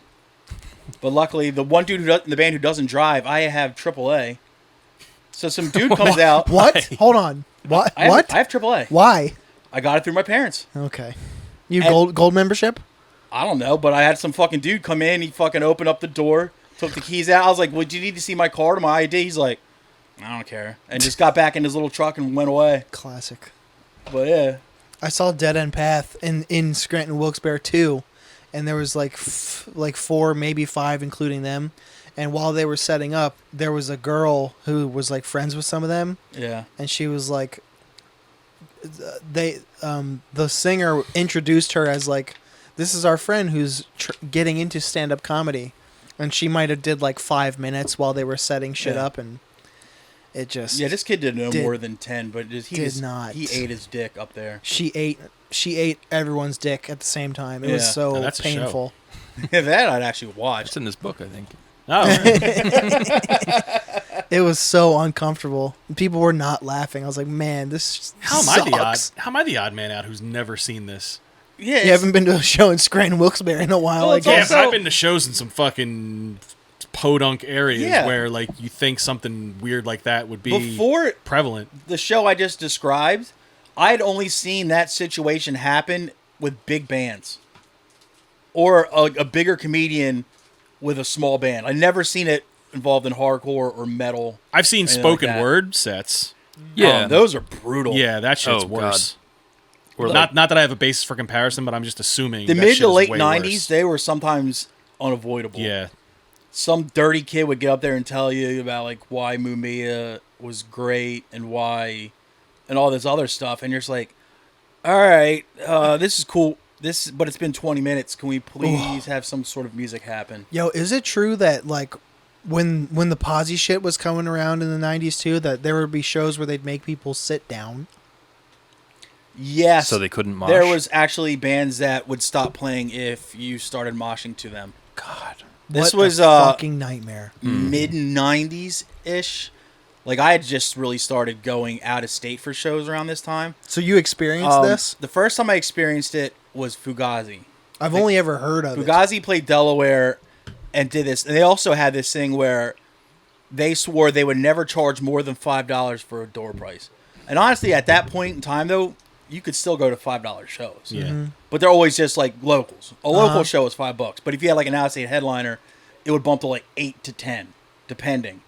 But luckily, the one dude in the band who doesn't drive, I have AAA. So some dude comes out. What? Hold on. What? I What? have AAA. Why? I got it through my parents. Okay. You gold membership? I don't know, but I had some fucking dude come in. He fucking opened up the door, took the keys out. I was like, "Well, do you need to see my card or my ID?" He's like, "I don't care," and just got back in his little truck and went away. Classic. But yeah, I saw Dead End Path in Scranton Wilkes-Barre too, and there was like 4, maybe 5, including them. And while they were setting up, there was a girl who was like friends with some of them. yeah. And she was like, the singer introduced her as like, "This is our friend who's getting into stand-up comedy," and she might have did like 5 minutes while they were setting shit up, and it just This kid did no more than 10, but he ate his dick up there. She ate everyone's dick at the same time. It was Yeah. so that's a show. painful. That I'd actually watch. It's in this book, I think. Oh, It was so uncomfortable. People were not laughing. I was like, man, this how am sucks. I the odd man out who's never seen this? Yeah, You haven't been to a show in Scranton Wilkes-Barre in a while, Well, I it's guess. Yeah, Also- but I've been to shows in some fucking podunk areas Yeah. where like you think something weird like that would be before prevalent. the show I just described, I'd only seen that situation happen with big bands or a bigger comedian with a small band. I'd never seen it involved in hardcore or metal. I've seen Anything spoken like that. word sets. Yeah. Those are brutal. Yeah, that shit's Oh, worse. Or Not that I have a basis for comparison, but I'm just assuming The that mid shit to is late way 90s, worse. they were sometimes unavoidable. Yeah, Some dirty kid would get up there and tell you about like why Mumia was great and why and all this other stuff, and you're just like, all right, this is cool. But it's been 20 minutes. Can we please have some sort of music happen? Yo, is it true that like when the posse shit was coming around in the 90s too, that there would be shows where they'd make people sit down? Yes. So they couldn't mosh? There was actually bands that would stop playing if you started moshing to them. God. This What was a fucking nightmare. mid 90s ish. Like I had just really started going out of state for shows around this time. So you experienced this? The first time I experienced it was Fugazi. I've only ever heard of it. Fugazi played Delaware and did this. And they also had this thing where they swore they would never charge more than $5 for a door price. And honestly, at that point in time, though, you could still go to $5 shows. yeah. But they're always just like locals. A local show is $5. But if you had like an out-of-state headliner, it would bump to like 8 to 10, depending.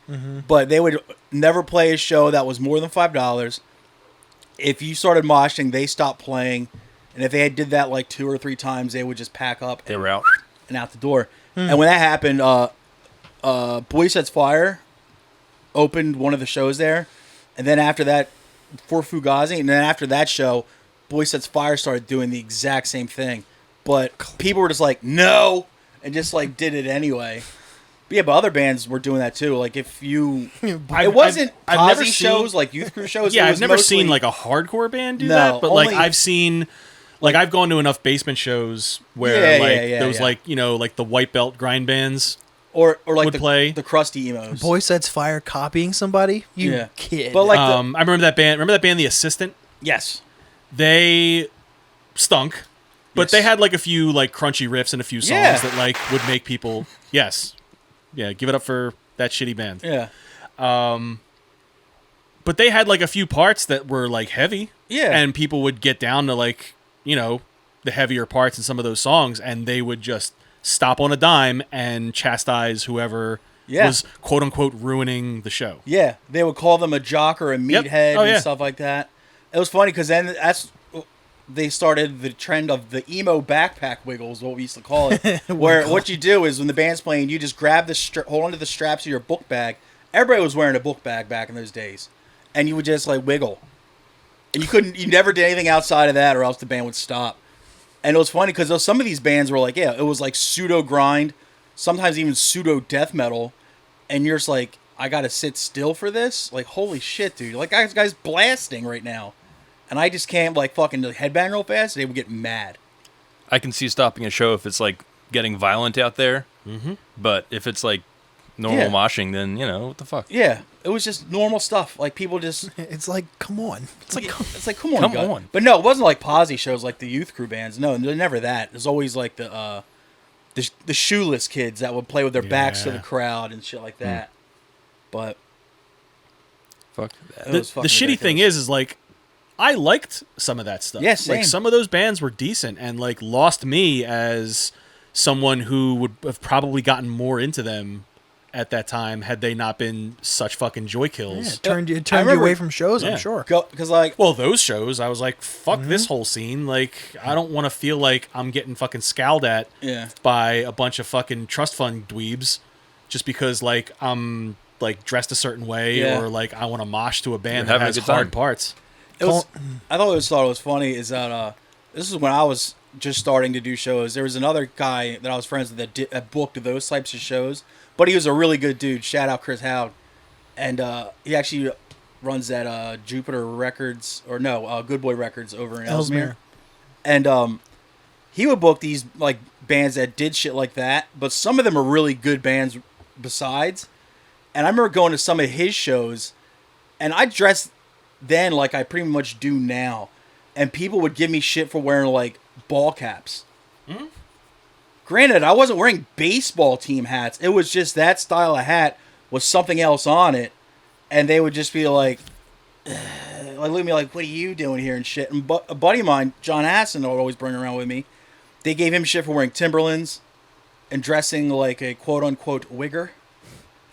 But they would never play a show that was more than $5. If you started moshing, they stopped playing. And if they did that like 2 or 3 times, they would just pack up They were out. and out the door. And when that happened, Boy Sets Fire opened one of the shows there. And then after that, for Fugazi, and then after that show, Boy Sets Fire started doing the exact same thing. but people were just like, no, and just like did it anyway. But yeah, but other bands were doing that too. Like if you, it wasn't I've never posse shows like youth crew shows. Yeah, it I've was never mostly, seen like a hardcore band do No, that, but like only- I've seen, like I've gone to enough basement shows where those like you know like the white belt grind bands. or like would play. the crusty emos. Boy Sets Fire copying somebody. You Yeah. kid. But like I remember that band. Remember that band, The Assistant? yes, They stunk, but Yes. they had like a few like crunchy riffs and a few songs Yeah. that like would make people yeah, give it up for that shitty band. yeah, But they had like a few parts that were like heavy, Yeah. and people would get down to like you know the heavier parts in some of those songs, and they would just stop on a dime and chastise whoever Yeah. was quote unquote ruining the show. yeah. They would call them a jock or a Yep. meathead Oh, yeah. and stuff like that. It was funny because then they started the trend of the emo backpack wiggles, what we used to call it. Where what you do is when the band's playing, you just grab the hold onto the straps of your book bag. Everybody was wearing a book bag back in those days, and you would just like wiggle, and you never did anything outside of that, or else the band would stop. And it was funny because some of these bands were like, yeah, it was like pseudo grind, sometimes even pseudo death metal, and you're just like, I gotta sit still for this. Like, holy shit, dude! Like, guy's blasting right now. And I just can't, like, fucking headbang real fast. They would get mad. I can see stopping a show if it's like getting violent out there. Mm-hmm. But if it's like normal Yeah. moshing, then you know what the fuck. Yeah, it was just normal stuff. Like, people just... it's like, come on. It's like, It's like, come on, Come guy. on. But no, it wasn't like posse shows like the youth crew bands. No, they're never that. It was always like the shoeless kids that would play with their backs to the Yeah. crowd and shit like that. But Fuck that. it The, was the fucking shitty thing ridiculous. is like I liked some of that stuff. Yeah, same. Like some of those bands were decent and like lost me as someone who would have probably gotten more into them at that time had they not been such fucking joy kills. yeah, it turned you remember- away from shows, Yeah. I'm sure. Because, like... Well, those shows, I was like, fuck Mm-hmm. this whole scene. Like, I don't want to feel like I'm getting fucking scowled at Yeah. by a bunch of fucking trust fund dweebs just because, like, I'm, like, dressed a certain way Yeah. or, like, I want to mosh to a band You're that having a has good hard time. parts. It was, I thought it was funny is that this is when I was just starting to do shows. There was another guy that I was friends with that booked those types of shows, but he was a really good dude. Shout out Chris Howd, and he actually runs that Jupiter Records Good Boy Records over in Ellesmere. And he would book these like bands that did shit like that, but some of them are really good bands besides. And I remember going to some of his shows, and I dressed then like I pretty much do now, and people would give me shit for wearing like ball caps. Granted, I wasn't wearing baseball team hats. It was just that style of hat with something else on it, and they would just be like look at me like, what are you doing here and shit. And a buddy of mine, John Hassan, I would always bring around with me. They gave him shit for wearing Timberlands and dressing like a quote unquote wigger.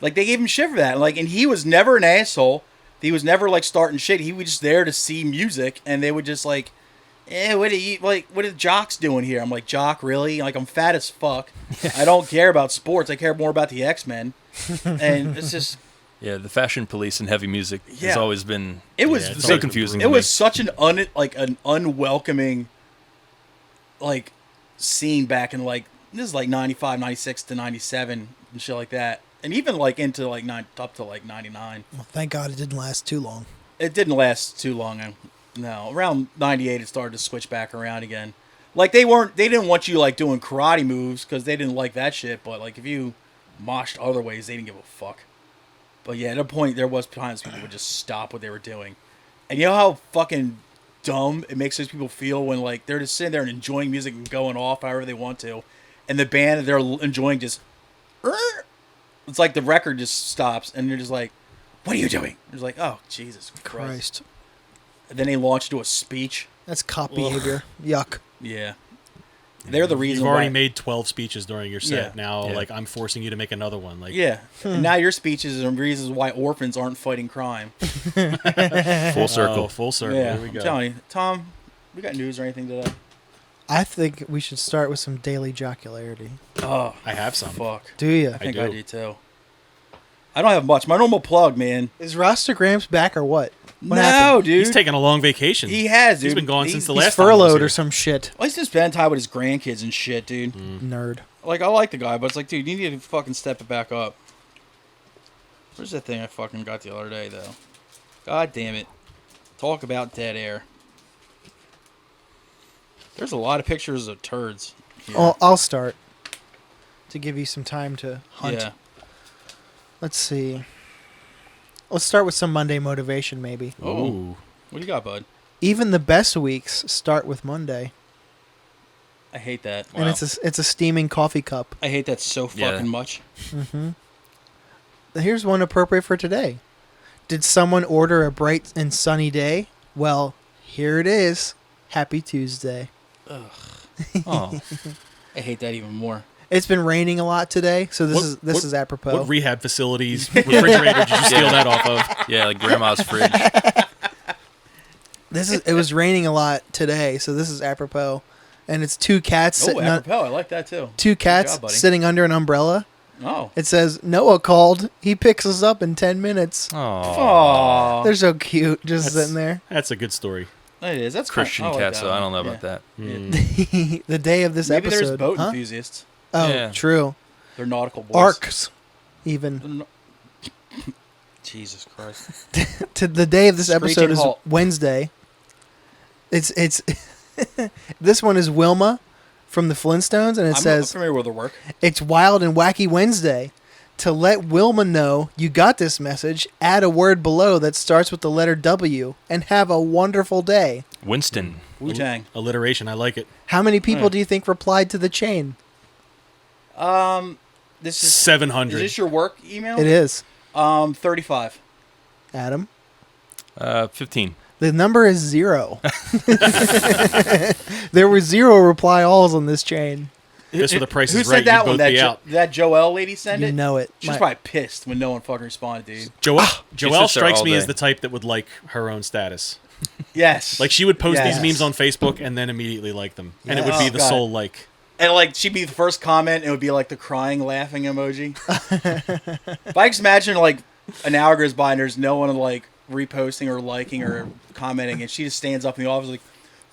Like they gave him shit for that. Like, and he was never an asshole. He was never like starting shit. He was just there to see music, and they would just like, what are the jocks doing here? I'm like, jock, really? Like, I'm fat as fuck. I don't care about sports. I care more about the X-Men. And it's just, Yeah, the fashion police and heavy music has Yeah. always been it was it's so always confusing. it to me. was such an unwelcoming like scene back in like, this is like 95, 96 to 97 and shit like that. And even like into like up to like 99. Well, thank God it didn't last too long. It didn't last too long. No, around 98 it started to switch back around again. Like they didn't want you like doing karate moves because they didn't like that shit. But like if you moshed other ways, they didn't give a fuck. But yeah, at a point there was times people would just stop what they were doing. And you know how fucking dumb it makes those people feel when like they're just sitting there and enjoying music and going off however they want to, and the band that they're enjoying just, it's like the record just stops and they're just like, what are you doing? It's like, oh Jesus Christ. Christ. And then they launch into a speech. That's cop behavior. Yuck. Yeah. They're the reason You've already why. made 12 speeches during your set. Yeah. Now, Yeah. like, I'm forcing you to make another one. Like, Yeah. And now your speeches are reasons why orphans aren't fighting crime. full circle. Oh, full circle. Yeah. Here we I'm go. telling you. Tom, we got news or anything today? I think we should start with some daily jocularity. Oh, I have some. fuck. Do you? I think I do. do too. I don't have much. My normal plug, man. Is Roster Gramps back or what? What No, happened? dude. He's taking a long vacation. He has, dude. He's been gone since the He's last time he was furloughed here. or some shit. Well, he's just spending time with his grandkids and shit, dude. Nerd. Like, I like the guy, but it's like, dude, you need to fucking step it back up. Where's that thing I fucking got the other day, though? God damn it. Talk about dead air. There's a lot of pictures of turds here. I'll start to give you some time to hunt. Yeah. Let's see. Let's start with some Monday motivation, maybe. Oh. Ooh. What do you got, bud? Even the best weeks start with Monday, I hate that. and it's a steaming coffee cup. I hate that so fucking much. Here's one appropriate for today. Did someone order a bright and sunny day? Well, here it is. Happy Tuesday. Oh, I hate that even more. It's been raining a lot today, so this What- is apropos. What rehab facilities, refrigerator did you steal that off of? yeah, like grandma's fridge. It was raining a lot today, so this is apropos. And it's two cats Oh, sitting apropos. I like that, too. two cats job, buddy. sitting under an umbrella. Oh. It says, Noah called. He picks us up in 10 minutes. Oh, Aww. They're so cute, just sitting there. That's a good story. It is. That's Christian I like cat, that so I one. don't know Yeah. about that. The day of this Maybe episode. there's boat huh? enthusiasts. Oh, Yeah. true. They're nautical boys. Arcs, even. They're Jesus Christ. To the day of this Screeching episode is halt. Wednesday. It's this one is Wilma from the Flintstones, and it I'm says familiar with her work. it's Wild and Wacky Wednesday. To let Wilma know you got this message, add a word below that starts with the letter W, and have a wonderful day. Winston. Wu-Tang. Alliteration, I like it. How many people Yeah. do you think replied to the chain? This is 700. Is this your work email? It is 35. Adam. 15. The number is 0. There were 0 reply alls on this chain. This for the price Who is sent right. that You'd one? both That be out. that Joelle lady send You it? know it. She was My- probably pissed when no one fucking responded, dude. Joelle sits there strikes all me as day. the type that would like her own status. Yes. Like she would post Yes. these memes on Facebook and then immediately like them, and it would Yes. be Oh, the God. sole like. And like she'd be the first comment, it would be like the crying, laughing emoji. If I just imagine like an hour goes by and there's no one like reposting or liking or commenting, and she just stands up in the office like,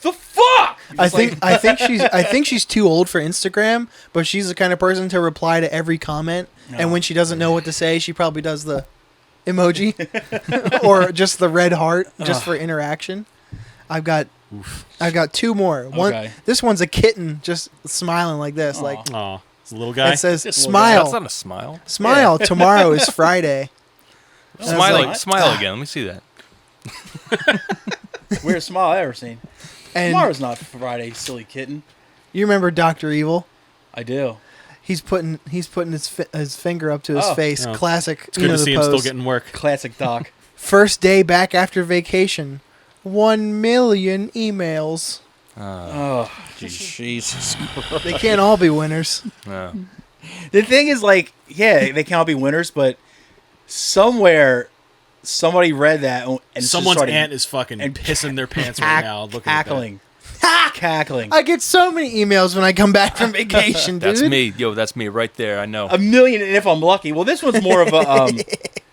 "The fuck!" I Just like- I think she's too old for Instagram, but she's the kind of person to reply to every comment. And when she doesn't know what to say, she probably does the emoji or just the red heart just for interaction. I've got 2 more. One, Okay. this one's a kitten just smiling like this, like Aw, it's a little guy. it says, Just a little guy. "Smile, That's not a smile. smile. Tomorrow is Friday." And I was Smile, like, smile again. Let me see that. weirdest smile I ever seen. and Tomorrow's not Friday, silly kitten. you remember Dr. Evil? I do. He's putting his finger up to his Oh. face. Oh. Classic. It's good to see him still getting work. Classic Doc. First day back after vacation. 1 million emails. Oh, Jesus. They can't all be winners. No. The thing is, like, yeah, they can't all be winners, but somewhere somebody read that and just Someone's started aunt is fucking and pissing their pants right now. Looking cackling. Cackling. I get so many emails when I come back from vacation, dude. That's me. Yo, that's me right there. I know. A million, and if I'm lucky. Well, this one's more of a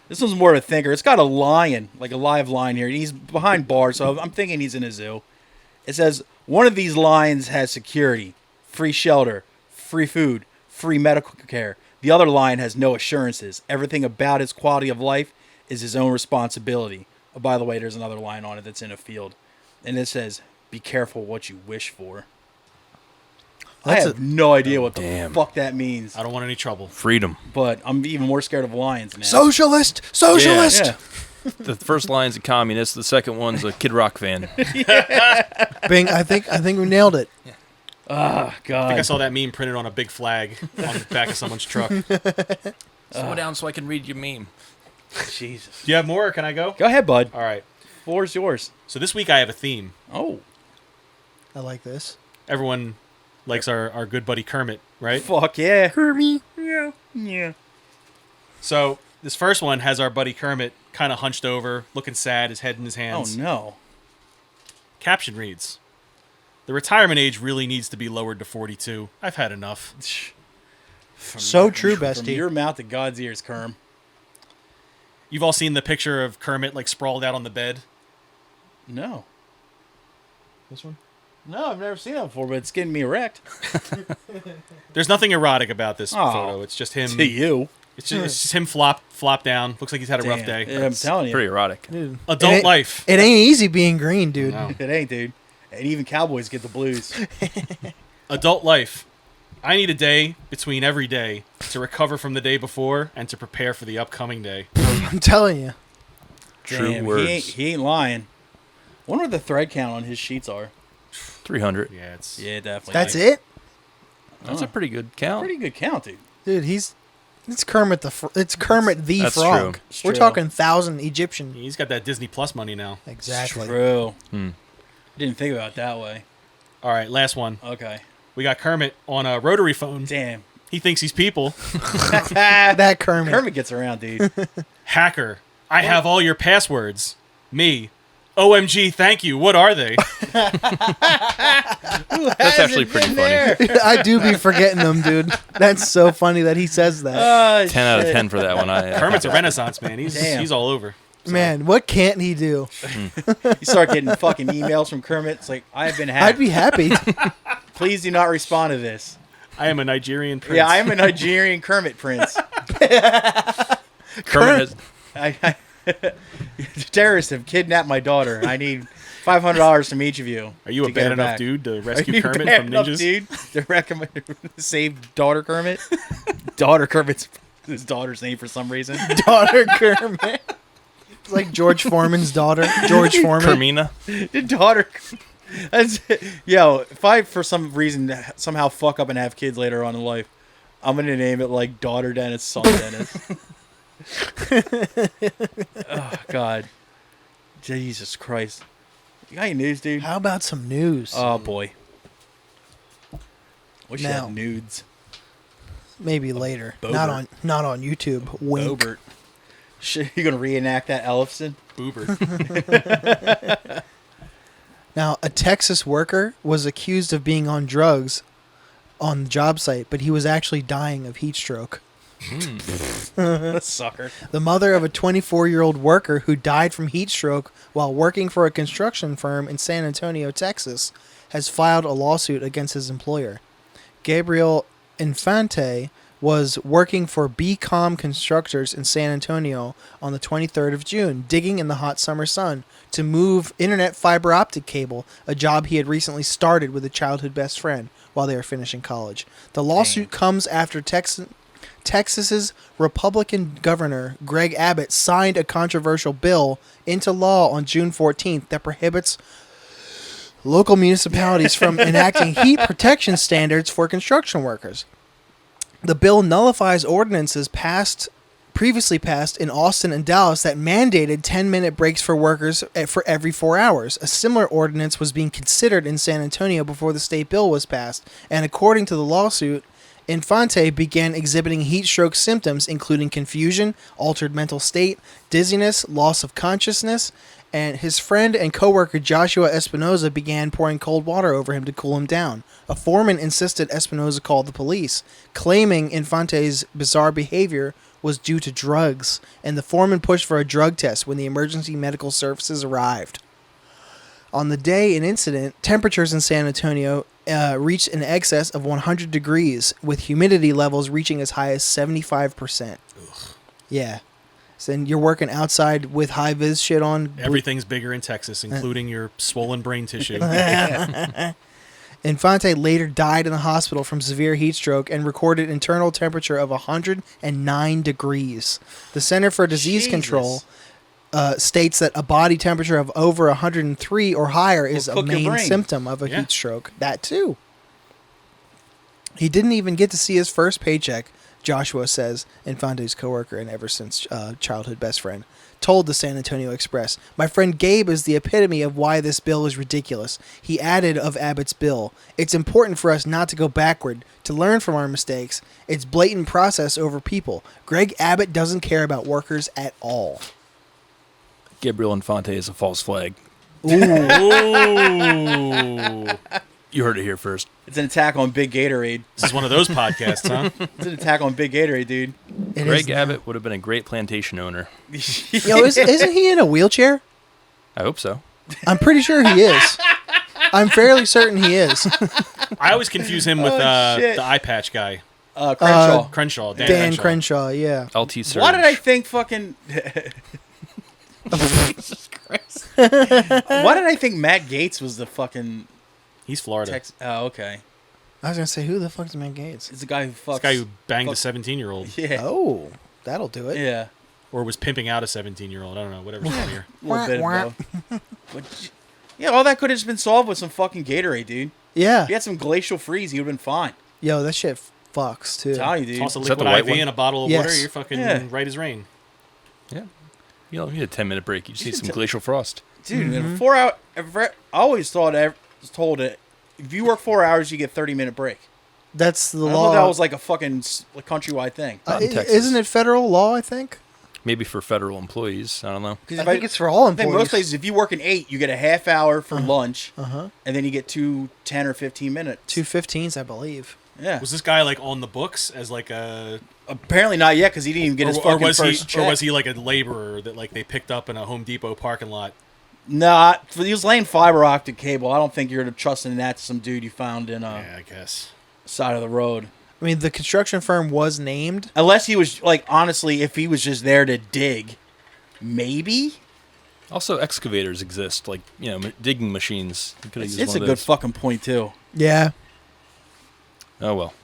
this one's more of a thinker. It's got a lion, like a live lion here. He's behind bars, so I'm thinking he's in a zoo. It says one of these lions has security, free shelter, free food, free medical care. The other lion has no assurances. Everything about his quality of life is his own responsibility. Oh, by the way, there's another lion on it that's in a field, and it says, "Be careful what you wish for." I That's have no idea what the Damn. fuck that means. I don't want any trouble. Freedom. But I'm even more scared of lions, man. Socialist! yeah. The first line's a communist. The second one's a Kid Rock fan. Bing, I think we nailed it. Oh, God. I think I saw that meme printed on a big flag on the back of someone's truck. Do Slow down so I can read your meme. Jesus. you have more, or can I go? Go ahead, bud. All right. Floor's yours. So this week I have a theme. Oh, I like this. Everyone likes our good buddy Kermit, right? fuck yeah. Kirby. Yeah. So this first one has our buddy Kermit kind of hunched over, looking sad, his head in his Oh, hands. no. Caption reads, "The retirement age really needs to be lowered to 42. I've had enough." So true, From bestie. your mouth to God's ears, Kerm. You've all seen the picture of Kermit like sprawled out on the bed. No. This one. No, I've never seen that before, but it's getting me erect. There's nothing erotic about this Aw. photo. It's just him. To you. It's just him flop down. Looks like he's had a rough day. Yeah, I'm telling you. Pretty erotic. Dude. Adult It ain't- life. It ain't easy being green, dude. No. It ain't, dude. And even cowboys get the blues. Adult life. I need a day between every day to recover from the day before and to prepare for the upcoming day. I'm telling you. True Damn, words. He ain't lying. Wonder what the thread count on his sheets are. 300. Yeah, it's Yeah, definitely. That's it, That's a pretty good count. Pretty good count, dude. dude. It's Kermit it's Kermit the That's Frog. true. It's We're true. talking 1,000 Egyptian. He's got that Disney Plus money now. Exactly. True. Hmm. Didn't think about it that way. All right, last one. Okay. We got Kermit on a rotary phone. Damn. He thinks he's people. That Kermit. Kermit gets around, dude. Hacker, I have all your passwords. Me. OMG, thank you. What are they? That's actually pretty funny. I do be forgetting them, dude. That's so funny that he says that. 10 out of 10 for that one. Kermit's a renaissance man. Damn. He's all over. So, Man, what can't he do? You start getting fucking emails from Kermit. It's like, I've been hacked. I'd be happy. Please do not respond to this. I am a Nigerian prince. Yeah, I am a Nigerian Kermit prince. Kermit has, Terrorists have kidnapped my daughter. I need $500 from each of you. Are you a to get bad her enough back. dude to Are rescue you Kermit bad from enough, ninjas? dude, to recommend save daughter Kermit? Daughter Kermit's his daughter's name for some reason. Daughter Kermit. It's like George Foreman's daughter. George Foreman. Kermina. The daughter. That's, yo, if I for some reason somehow fuck up and have kids later on in life, I'm gonna name it like daughter Dennis, son Dennis. Oh God, Jesus Christ! You got any news, dude? How about some news? Oh boy. Wish you Now. had nudes. Maybe later. Bobert. Not on YouTube. Wink. Bobert. Shit, you gonna reenact that Ellefson? Boober. Now, a Texas worker was accused of being on drugs on the job site, but he was actually dying of heat stroke. Sucker. The mother of a 24-year-old worker who died from heat stroke while working for a construction firm in San Antonio, Texas, has filed a lawsuit against his employer. Gabriel Infante was working for BCom Constructors in San Antonio on the 23rd of June, digging in the hot summer sun to move internet fiber optic cable, a job he had recently started with a childhood best friend while they were finishing college. The lawsuit comes after Texas's Republican governor, Greg Abbott, signed a controversial bill into law on June 14th that prohibits local municipalities from enacting heat protection standards for construction workers. The bill nullifies ordinances previously passed in Austin and Dallas that mandated 10-minute breaks for workers for every 4 hours. A similar ordinance was being considered in San Antonio before the state bill was passed, and according to the lawsuit, Infante began exhibiting heat stroke symptoms, including confusion, altered mental state, dizziness, loss of consciousness, and his friend and coworker Joshua Espinoza began pouring cold water over him to cool him down. A foreman insisted Espinoza called the police, claiming Infante's bizarre behavior was due to drugs, and the foreman pushed for a drug test when the emergency medical services arrived. On the day in incident, temperatures in San Antonio reached in excess of 100 degrees, with humidity levels reaching as high as 75%. Ugh. Yeah. So then you're working outside with high-vis shit on. Everything's bigger in Texas, including your swollen brain tissue. Infante later died in the hospital from severe heat stroke and recorded internal temperature of 109 degrees. The Center for Disease Jesus. Control states that a body temperature of over 103 or higher is a cook your main brain. symptom of a Yeah. heat stroke. That too. He didn't even get to see his first paycheck, Joshua says, Infante's coworker and ever since childhood best friend, told the San Antonio Express. My friend Gabe is the epitome of why this bill is ridiculous. He added of Abbott's bill, it's important for us not to go backward, to learn from our mistakes. It's blatant process over people. Greg Abbott doesn't care about workers at all. Gabriel Infante is a false flag. Ooh. You heard it here first. It's an attack on Big Gatorade. This is one of those podcasts, huh? It's an attack on Big Gatorade, dude. It Greg is Abbott would have been a great plantation owner. Yo, isn't he in a wheelchair? I hope so. I'm pretty sure he is. I'm fairly certain he is. I always confuse him with shit. the eye patch guy. Crenshaw. Crenshaw. Dan Crenshaw, yeah. LT Surge. Why did I think fucking... Jesus Christ. Why did I think Matt Gaetz was the fucking... He's Florida. Oh, okay. I was going to say, who the fuck is Matt Gaetz? It's the guy who fucks... This guy who banged a 17-year-old. Yeah. Oh, that'll do it. Yeah. Or was pimping out a 17-year-old. I don't know. Whatever's funnier. A little bit of both. But, yeah, all that could have just been solved with some fucking Gatorade, dude. Yeah. If you had some glacial freeze, he would have been fine. Yo, that shit fucks, too. I'm telling you, dude. Toss a Is that the liquid white IV one? in a bottle of Yes. water, you're fucking Yeah. right as rain. Yeah. You need a 10-minute break. You just need some glacial frost. Dude, in a 4 hour... I always thought... I was told that if you work 4 hours, you get 30-minute break. That's the I law. thought that was like a fucking countrywide thing. Not in Texas. Isn't it federal law, I think? Maybe for federal employees. I don't know. Because I think it's for all I think employees. most places, if you work an 8, you get a half hour for lunch, Uh-huh. and then you get 2 10 or 15 minutes. 2 15s, I believe. Yeah. Was this guy like on the books as like a... Apparently not yet, because he didn't even get his fucking first check. Or was he like a laborer that like they picked up in a Home Depot parking lot? Nah, he was laying fiber optic cable. I don't think you're trusting that to some dude you found in Yeah, I guess. side of the road. I mean, the construction firm was named. Unless he was, like, honestly, if he was just there to dig, maybe? Also, excavators exist, like, digging machines. You could have used It's a one of good those. fucking point, too. Yeah. Oh, well.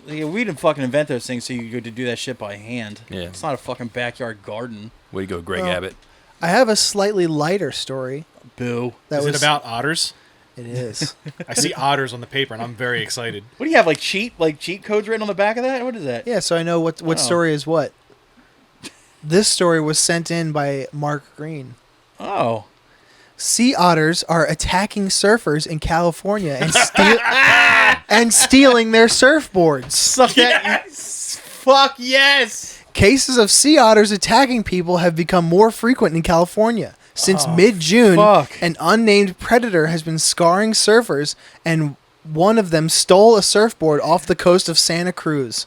Yeah, we didn't fucking invent those things so you could do that shit by hand. Yeah. It's not a fucking backyard garden. Way to go, Greg Oh. Abbott. I have a slightly lighter story. Boo. That Is it about otters? It is. I see otters on the paper and I'm very excited. What do you have, like cheat codes written on the back of that? What is that? Yeah, so I know what Oh. story is what. This story was sent in by Mark Green. Oh. Sea otters are attacking surfers in California and stealing their surfboards. Suck that. Fuck yes. Cases of sea otters attacking people have become more frequent in California. Since mid-June, fuck. an unnamed predator has been scarring surfers, and one of them stole a surfboard off the coast of Santa Cruz.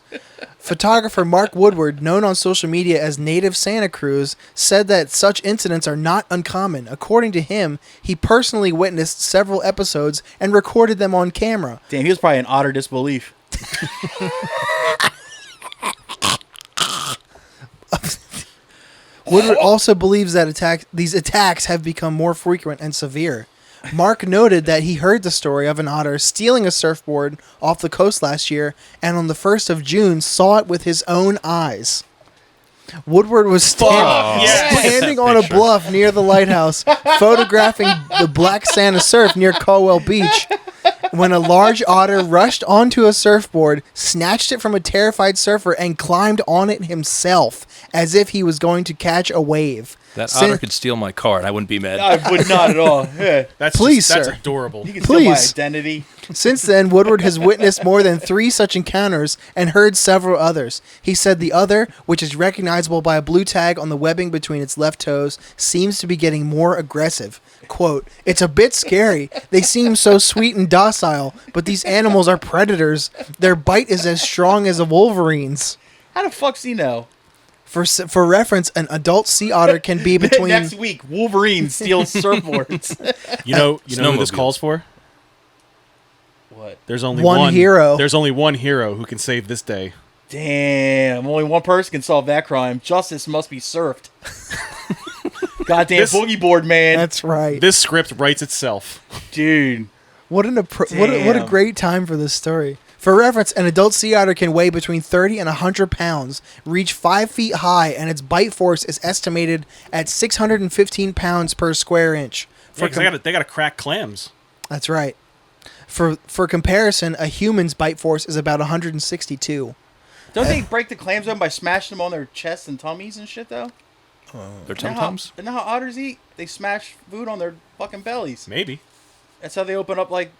Photographer Mark Woodward, known on social media as Native Santa Cruz, said that such incidents are not uncommon. According to him, he personally witnessed several episodes and recorded them on camera. Damn, he was probably in otter disbelief. Woodward also believes that these attacks have become more frequent and severe. Mark noted that he heard the story of an otter stealing a surfboard off the coast last year, and on the 1st of June saw it with his own eyes. Woodward was standing on a bluff near the lighthouse, photographing the Black Santa surf near Caldwell Beach, when a large otter rushed onto a surfboard, snatched it from a terrified surfer, and climbed on it himself, as if he was going to catch a wave. That otter could steal my car, and I wouldn't be mad. I would not at all. Yeah. That's Please, that's sir. adorable. You can steal my Please. identity. Since then, Woodward has witnessed more than 3 such encounters and heard several others. He said the other, which is recognizable by a blue tag on the webbing between its left toes, seems to be getting more aggressive. Quote, "It's a bit scary. They seem so sweet and docile, but these animals are predators. Their bite is as strong as a wolverine's." How the fuck's he know? For reference, an adult sea otter can be between... Next week, Wolverine steals surfboards. You know who this Snowmobile. calls for? What? There's only One hero. There's only one hero who can save this day. Damn, only one person can solve that crime. Justice must be served. Goddamn boogie board, man. That's right. This script writes itself. Dude. What a great time for this story. For reference, an adult sea otter can weigh between 30 and 100 pounds, reach 5 feet high, and its bite force is estimated at 615 pounds per square inch. Yeah, 'cause they gotta crack clams. That's right. For comparison, a human's bite force is about 162. Don't they break the clams open by smashing them on their chests and tummies and shit, though? Their Isn't that tum-tums? Isn't that how otters eat? They smash food on their fucking bellies. Maybe. That's how they open up, like,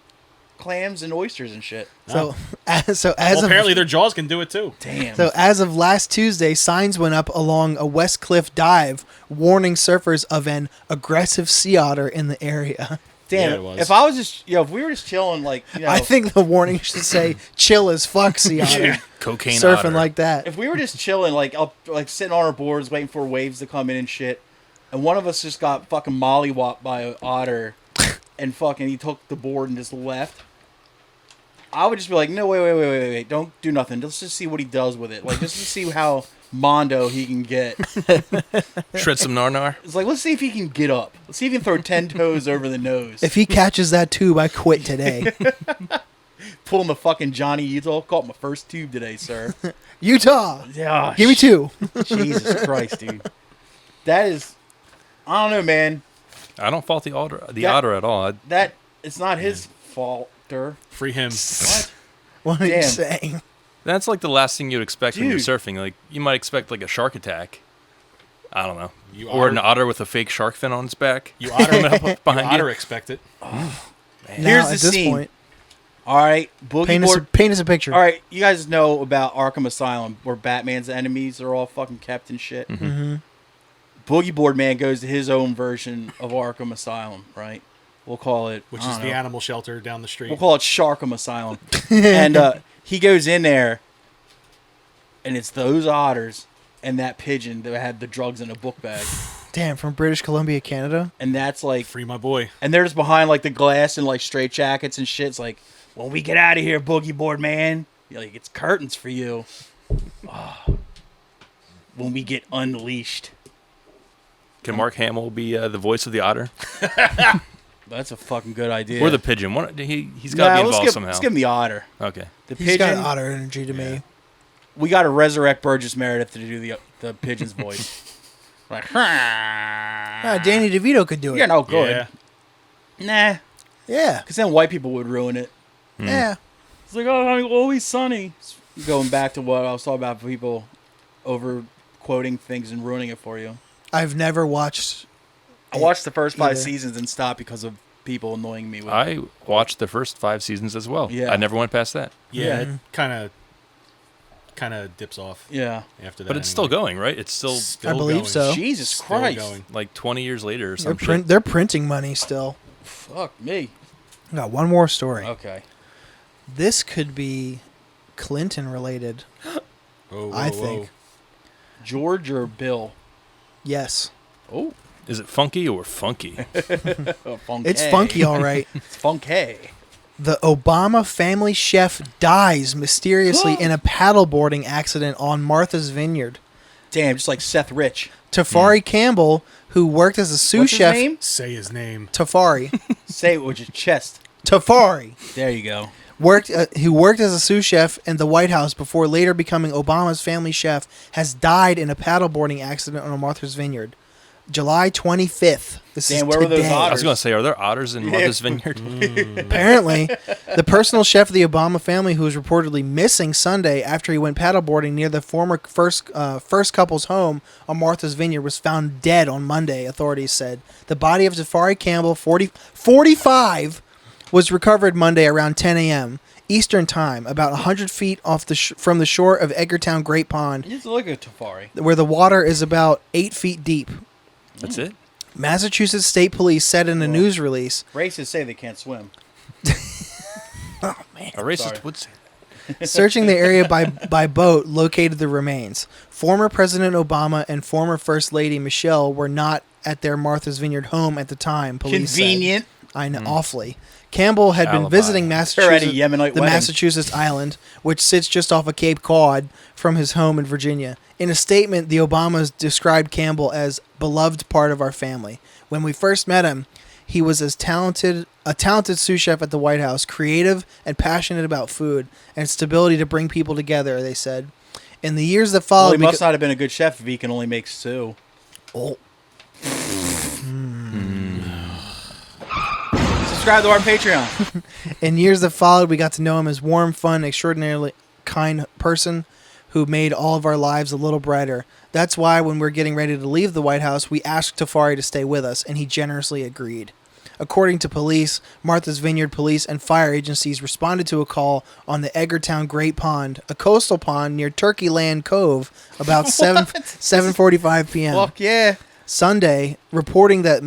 clams and oysters and shit. So, Well, apparently their jaws can do it too. Damn. So as of last Tuesday, signs went up along a West Cliff dive warning surfers of an aggressive sea otter in the area. Damn, Yeah, it was. if I was just, if we were just chilling, like, I think the warning should say "chill as fuck." See otter Cocaine surfing otter. like that. if we were just chilling, like, up, like sitting on our boards waiting for waves to come in and shit, and one of us just got fucking mollywopped by an otter, and fucking he took the board and just left, I would just be like, no, wait, don't do nothing. Let's just see what he does with it. Like, just to see how mondo he can get. Shred some nar. It's like, let's see if he can get up. Let's see if he can throw 10 toes over the nose. If he catches that tube, I quit today. Pulling the fucking Johnny Utah. Caught my first tube today, sir. Utah, Yeah, give me 2. Jesus Christ, dude. That is, I don't know, man. I don't fault the otter at all. That it's not his fault. Free him. What? What are you Damn. saying? That's like the last thing you'd expect when you're Dude. surfing. Like you might expect like a shark attack. I don't know. You Or otter- an otter with a fake shark fin on its back. You otter, Behind you. expect it. Now, Here's at the this scene. point, All right, Boogie Board. paint us a picture. All right, you guys know about Arkham Asylum, where Batman's enemies are all fucking kept and shit. Mm-hmm. Boogie Board Man goes to his own version of Arkham Asylum, right? We'll call it, Which I is don't the know. animal shelter down the street. We'll call it Sharkham Asylum. And he goes in there, and it's those otters and that pigeon that had the drugs in a book bag. Damn, from British Columbia, Canada. And that's like, Free my boy. and they're just behind like the glass and like straight jackets and shit. It's like, when we get out of here, Boogie Board Man, you're like, it's curtains for you. Ah. When we get unleashed. Can Mark Hamill be the voice of the otter That's a fucking good idea. or the pigeon? He's got to be involved somehow. Let's give him the otter. Okay. The He's pigeon. got otter energy to me. We got to resurrect Burgess Meredith to do the pigeon's voice. Like, Danny DeVito could do it. you're no good. Yeah. Nah, Yeah. because then white people would ruin it. Yeah. It's like, oh, I'm always sunny. Going back to what I was talking about, people over quoting things and ruining it for you. I've never watched. I watched the first 5 Either. seasons and stopped because of people annoying me with it. I watched the first 5 seasons as well. Yeah. I never went past that. Yeah, Mhm. it kind of dips off Yeah. after that. But it's still going, right? It's still I believe going. so. Jesus Still Christ. going. like 20 years later or They're, something. they're printing money still. Fuck me. I got one more story. Okay. This could be Clinton related. Oh, I whoa, think. George or Bill? Yes. Oh, Is it funky or funky? funky. It's funky, all right. It's funky. The Obama family chef dies mysteriously in a paddleboarding accident on Martha's Vineyard. Damn, just like Seth Rich. Tafari Campbell, who worked as a sous What's chef. his name? Say his name. Tafari. Say it with your chest. Tafari. There you go. Who worked as a sous chef in the White House before later becoming Obama's family chef, has died in a paddleboarding accident on Martha's Vineyard. July 25th. This Damn, is where were those today. I was otters? going to say, are there otters in Martha's Vineyard? Apparently, the personal chef of the Obama family, who was reportedly missing Sunday after he went paddleboarding near the former first couple's home on Martha's Vineyard, was found dead on Monday, authorities said. The body of Tafari Campbell, 45, was recovered Monday around 10 a.m. Eastern Time, about 100 feet off from the shore of Edgartown Great Pond, It's like a Tafari. where the water is about 8 feet deep. That's it? Massachusetts State Police said in a news release. Racists say they can't swim. Oh, man. A racist Sorry. would say Searching the area by boat located the remains. Former President Obama and former First Lady Michelle were not at their Martha's Vineyard home at the time, police Convenient. said. I know, awfully. Campbell had been Alibi. visiting They're at a Massachusetts, Yemenite the wedding. Massachusetts island, which sits just off of Cape Cod from his home in Virginia. In a statement, the Obamas described Campbell as beloved part of our family. When we first met him, he was a talented sous chef at the White House, creative and passionate about food and its ability to bring people together, they said. In the years that Well, followed, he must not have been a good chef if he can only make stew. Oh. Subscribe to our Patreon. In years that followed, we got to know him as warm, fun, extraordinarily kind person who made all of our lives a little brighter. That's why when we're getting ready to leave the White House, we asked Tafari to stay with us, and he generously agreed. According to police, Martha's Vineyard police and fire agencies responded to a call on the Edgartown Great Pond, a coastal pond near Turkey Land Cove, about 7:45 p.m. Fuck yeah. Sunday, reporting that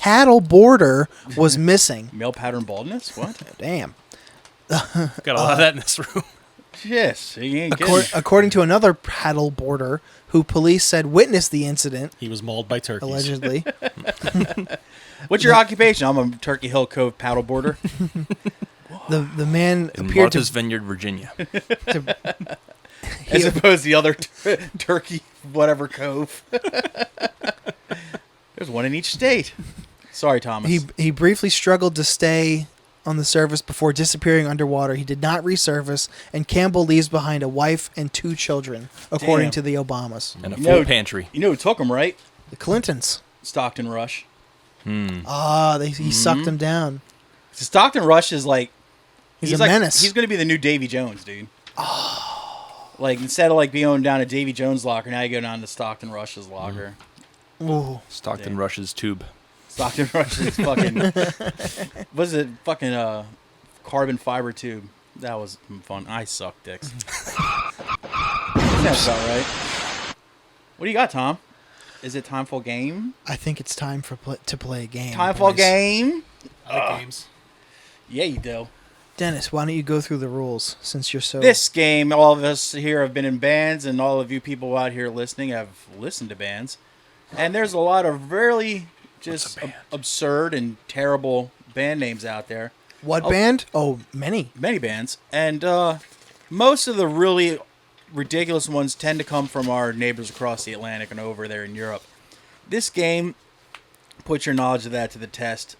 paddle border was missing. Male pattern baldness? What? Damn. Got a lot of that in this room. Yes. You ain't kidding. According to another paddle boarder who police said witnessed the incident, He was mauled by turkeys. allegedly. What's your occupation? I'm a Turkey Hill Cove paddle boarder. The man In appeared Martha's to, Vineyard, Virginia. As opposed to the other Turkey whatever cove. There's one in each state. Sorry, Thomas. he briefly struggled to stay on the surface before disappearing underwater. He did not resurface, and Campbell leaves behind a wife and 2 children, according Damn. to the Obamas. And a You full know- pantry. You know who took him, right? The Clintons. Stockton Rush. He sucked them down. So Stockton Rush is like... He's a like, menace. He's going to be the new Davy Jones, dude. Like, instead of like being down at Davy Jones' locker, now you go down to Stockton Rush's locker. Ooh. Stockton Damn. Rush's tube. Stockton Rush is fucking... what is it? Fucking carbon fiber tube. That was fun. I suck dicks. That's about right. What do you got, Tom? Is it time for game? I think it's time to play a game. Time for boys. game? I like games. Yeah, you do. Dennis, why don't you go through the rules since you're so... This game, all of us here have been in bands, and all of you people out here listening have listened to bands. And there's a lot of really just absurd and terrible band names out there. What band? Oh, many. Many bands. And most of the really ridiculous ones tend to come from our neighbors across the Atlantic and over there in Europe. This game puts your knowledge of that to the test.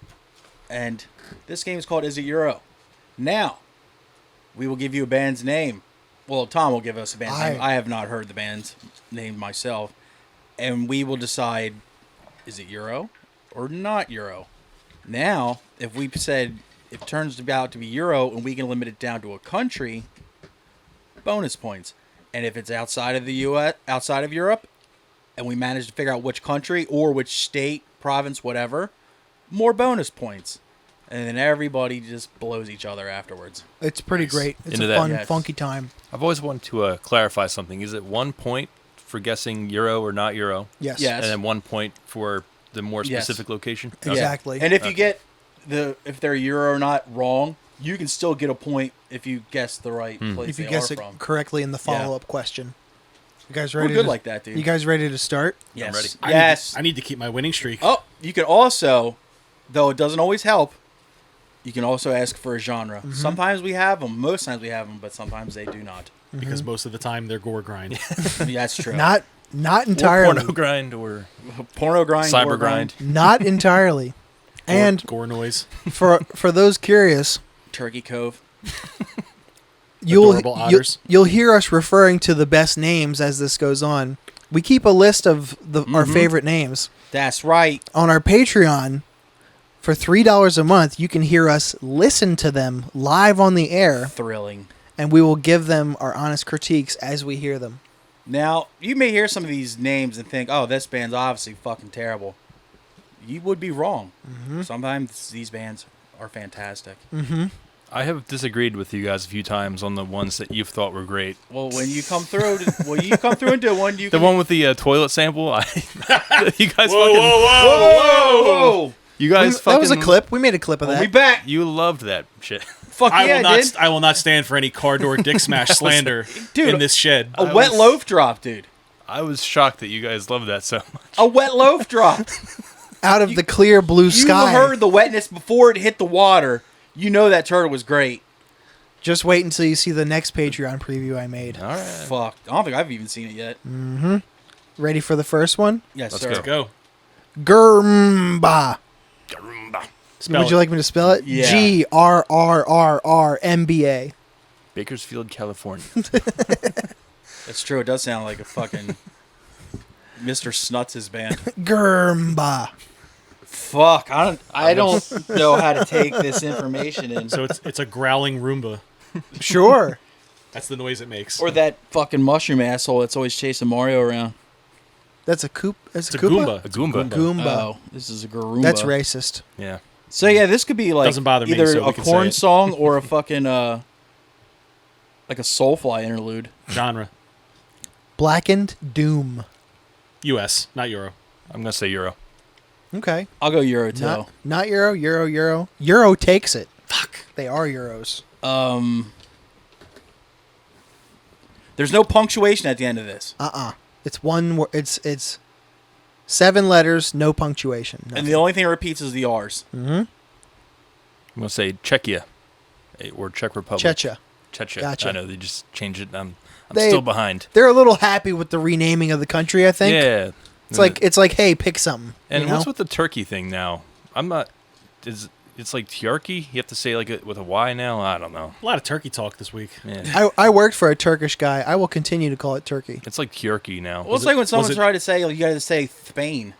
And this game is called Is It Euro? Now, we will give you a band's name. Well, Tom will give us a band's name. I have not heard the band's name myself. And we will decide, is it Euro or not Euro? Now, if we said it turns out to be Euro and we can limit it down to a country, bonus points. And if it's outside of the US, outside of Europe, and we manage to figure out which country or which state, province, whatever, more bonus points. And then everybody just blows each other afterwards. It's pretty great. It's Into a that. fun, Yes. funky time. I've always wanted to clarify something. Is it 1 point for guessing Euro or not Euro? Yes. Yes. And then 1 point for the more Yes. specific location? Yeah. Exactly. And if you get if they're Euro or not wrong, you can still get a point if you guess the right place If you they guess are it from. correctly in the follow-up question. You guys ready? We're good to, like that, dude. You guys ready to start? Yes. ready. Yes. I need to keep my winning streak. Oh, you can also, though it doesn't always help, you can also ask for a genre. Sometimes we have them. Most times we have them, but sometimes they do not. Because most of the time they're gore grind. Yeah, that's true. Not Or entirely. porno grind or Porno grind, cyber gore grind. Not entirely. And gore noise. for those curious, Turkey Cove. Adorable otters. you'll hear us referring to the best names as this goes on. We keep a list of our favorite names. That's right. On our Patreon, for $3 a month, you can hear us listen to them live on the air, Thrilling. and we will give them our honest critiques as we hear them. Now, you may hear some of these names and think, oh, this band's obviously fucking terrible. You would be wrong. Sometimes these bands are fantastic. I have disagreed with you guys a few times on the ones that you've thought were great. Well, when you come through, and do one, you The can... one with the toilet sample, you guys Whoa! you guys That was a fucking- clip. We made a clip of We'll that. be back. You loved that shit. Fuck I yeah, will not. dude. I will not stand for any car door dick smash slander Dude, in this shed. A wet loaf drop, dude. I was shocked that you guys loved that so much. A wet loaf drop. Out of the clear blue You sky. heard the wetness before it hit the water. You know that turtle was great. Just wait until you see the next Patreon preview I made. All right. Fuck. I don't think I've even seen it yet. Ready for the first one? Yes, Let's sir. Let's go. Germba. Spell Would you it. like me to spell it? Yeah. GRRRRMBA. Bakersfield, California. That's true. It does sound like a fucking Mr. Snuts' band. Germba. Fuck. I don't know how to take this information in. So it's a growling Roomba. Sure. That's the noise it makes. Or that fucking mushroom asshole that's always chasing Mario around. That's a coop. That's It's a a Koopa? A Goomba. Goomba. Oh, this is a Garoomba. That's racist. Yeah. So yeah, this could be like Doesn't bother me, either so we a can say corn it. song or a fucking like a Soulfly interlude. Genre. Blackened Doom. U.S., not Euro. I'm going to say Euro. Okay. I'll go Euro too. Not Euro. Euro. Euro takes it. Fuck. They are Euros. There's no punctuation at the end of this. It's one word. It's 7 letters, no punctuation. And Nothing. the only thing it repeats is the R's. Mm-hmm. I'm gonna say Czechia, or Czech Republic. Czechia. Gotcha. I know they just changed it. I'm They- still behind. They're a little happy with the renaming of the country, I think. Yeah. It's like, hey, pick something. And you know? what's with the turkey thing now? I'm not. It's like Tjarki? You have to say like it with a Y now. I don't know. A lot of turkey talk this week. Yeah. I worked for a Turkish guy. I will continue to call it turkey. It's like Tjarki now. Well, it's like when someone was it- tried to say, like, you got to say Spain.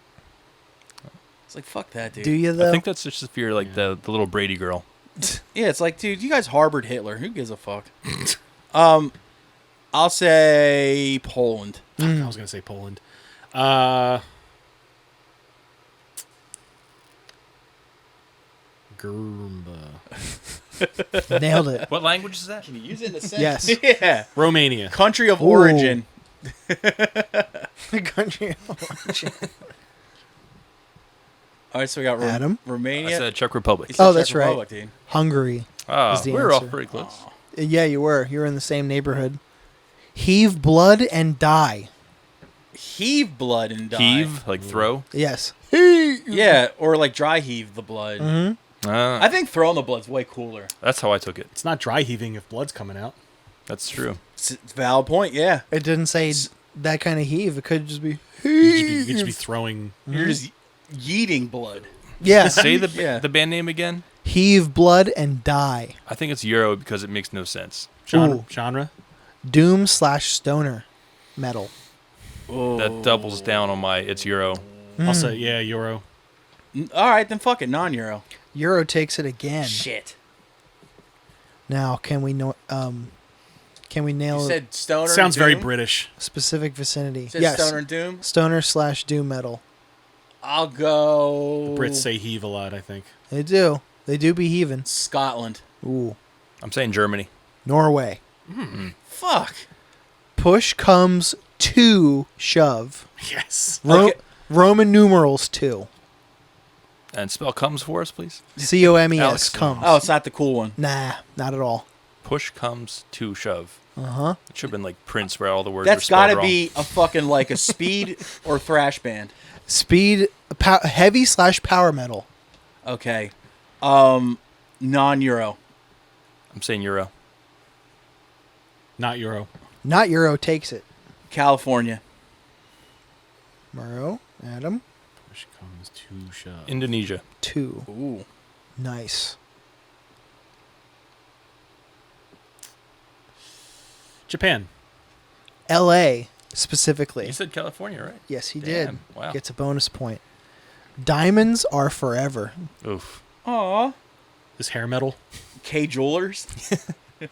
It's like, fuck that, dude. Do you, though? I think that's just if you're like the little Brady girl. Yeah, it's like, dude, you guys harbored Hitler. Who gives a fuck? I'll say Poland. I was gonna say Poland. Gurumba. Nailed it. What language is that? Can you use it in a sentence? Yes. Yeah. Romania. Country of Ooh. origin. The country. All right, so we got Adam? I Romania. said Czech Republic. He said Oh, Czech that's right. Republic, dude. Hungary. Ah, is the we were all answer. pretty close. Yeah, you were. You were in the same neighborhood. Heave blood and die. Heave blood and die. Heave, like throw. Yes. Yeah, or like dry heave the blood. Mm-hmm. I think throwing the blood's way cooler. That's how I took it. It's not dry heaving if blood's coming out. That's true. It's a valid point, yeah. It didn't say that kind of heave. It could just be. You'd just be throwing. You're just yeeting blood. Yeah. Say the Yeah. the band name again. Heave blood and die. I think it's Euro because it makes no sense. Genre? Doom/stoner metal. Oh. That doubles down on my. It's Euro. I'll say, yeah, Euro. All right, then fuck it, non-Euro. Euro takes it again. Shit. Now, can we nail You said stoner. Sounds and very Doom? British. specific vicinity? You said Yes. stoner and doom. Stoner/doom metal. I'll go. Brits say heave a lot, I think. They do. They do be heaving. Scotland. Ooh. I'm saying Germany. Norway. Fuck. Push comes to shove. Yes. Okay. Roman numerals 2. And spell comes for us, please. COMES Alex. comes. Oh, it's not the cool one. Nah, not at all. Push comes to shove. Uh-huh. It should have been like Prince, where all the words were That's spelled got to wrong. be a fucking like a speed or thrash band. Speed, heavy/power metal. Okay. Non-Euro. I'm saying Euro. Not Euro. Not Euro takes it. California. Murrow, Adam, Push comes to shove. Indonesia. 2. Ooh. Nice. Japan. LA specifically. You said California, right? Yes, he Damn, did. wow. Gets a bonus point. Diamonds are forever. Oof. Aw. This hair metal. K Jewelers.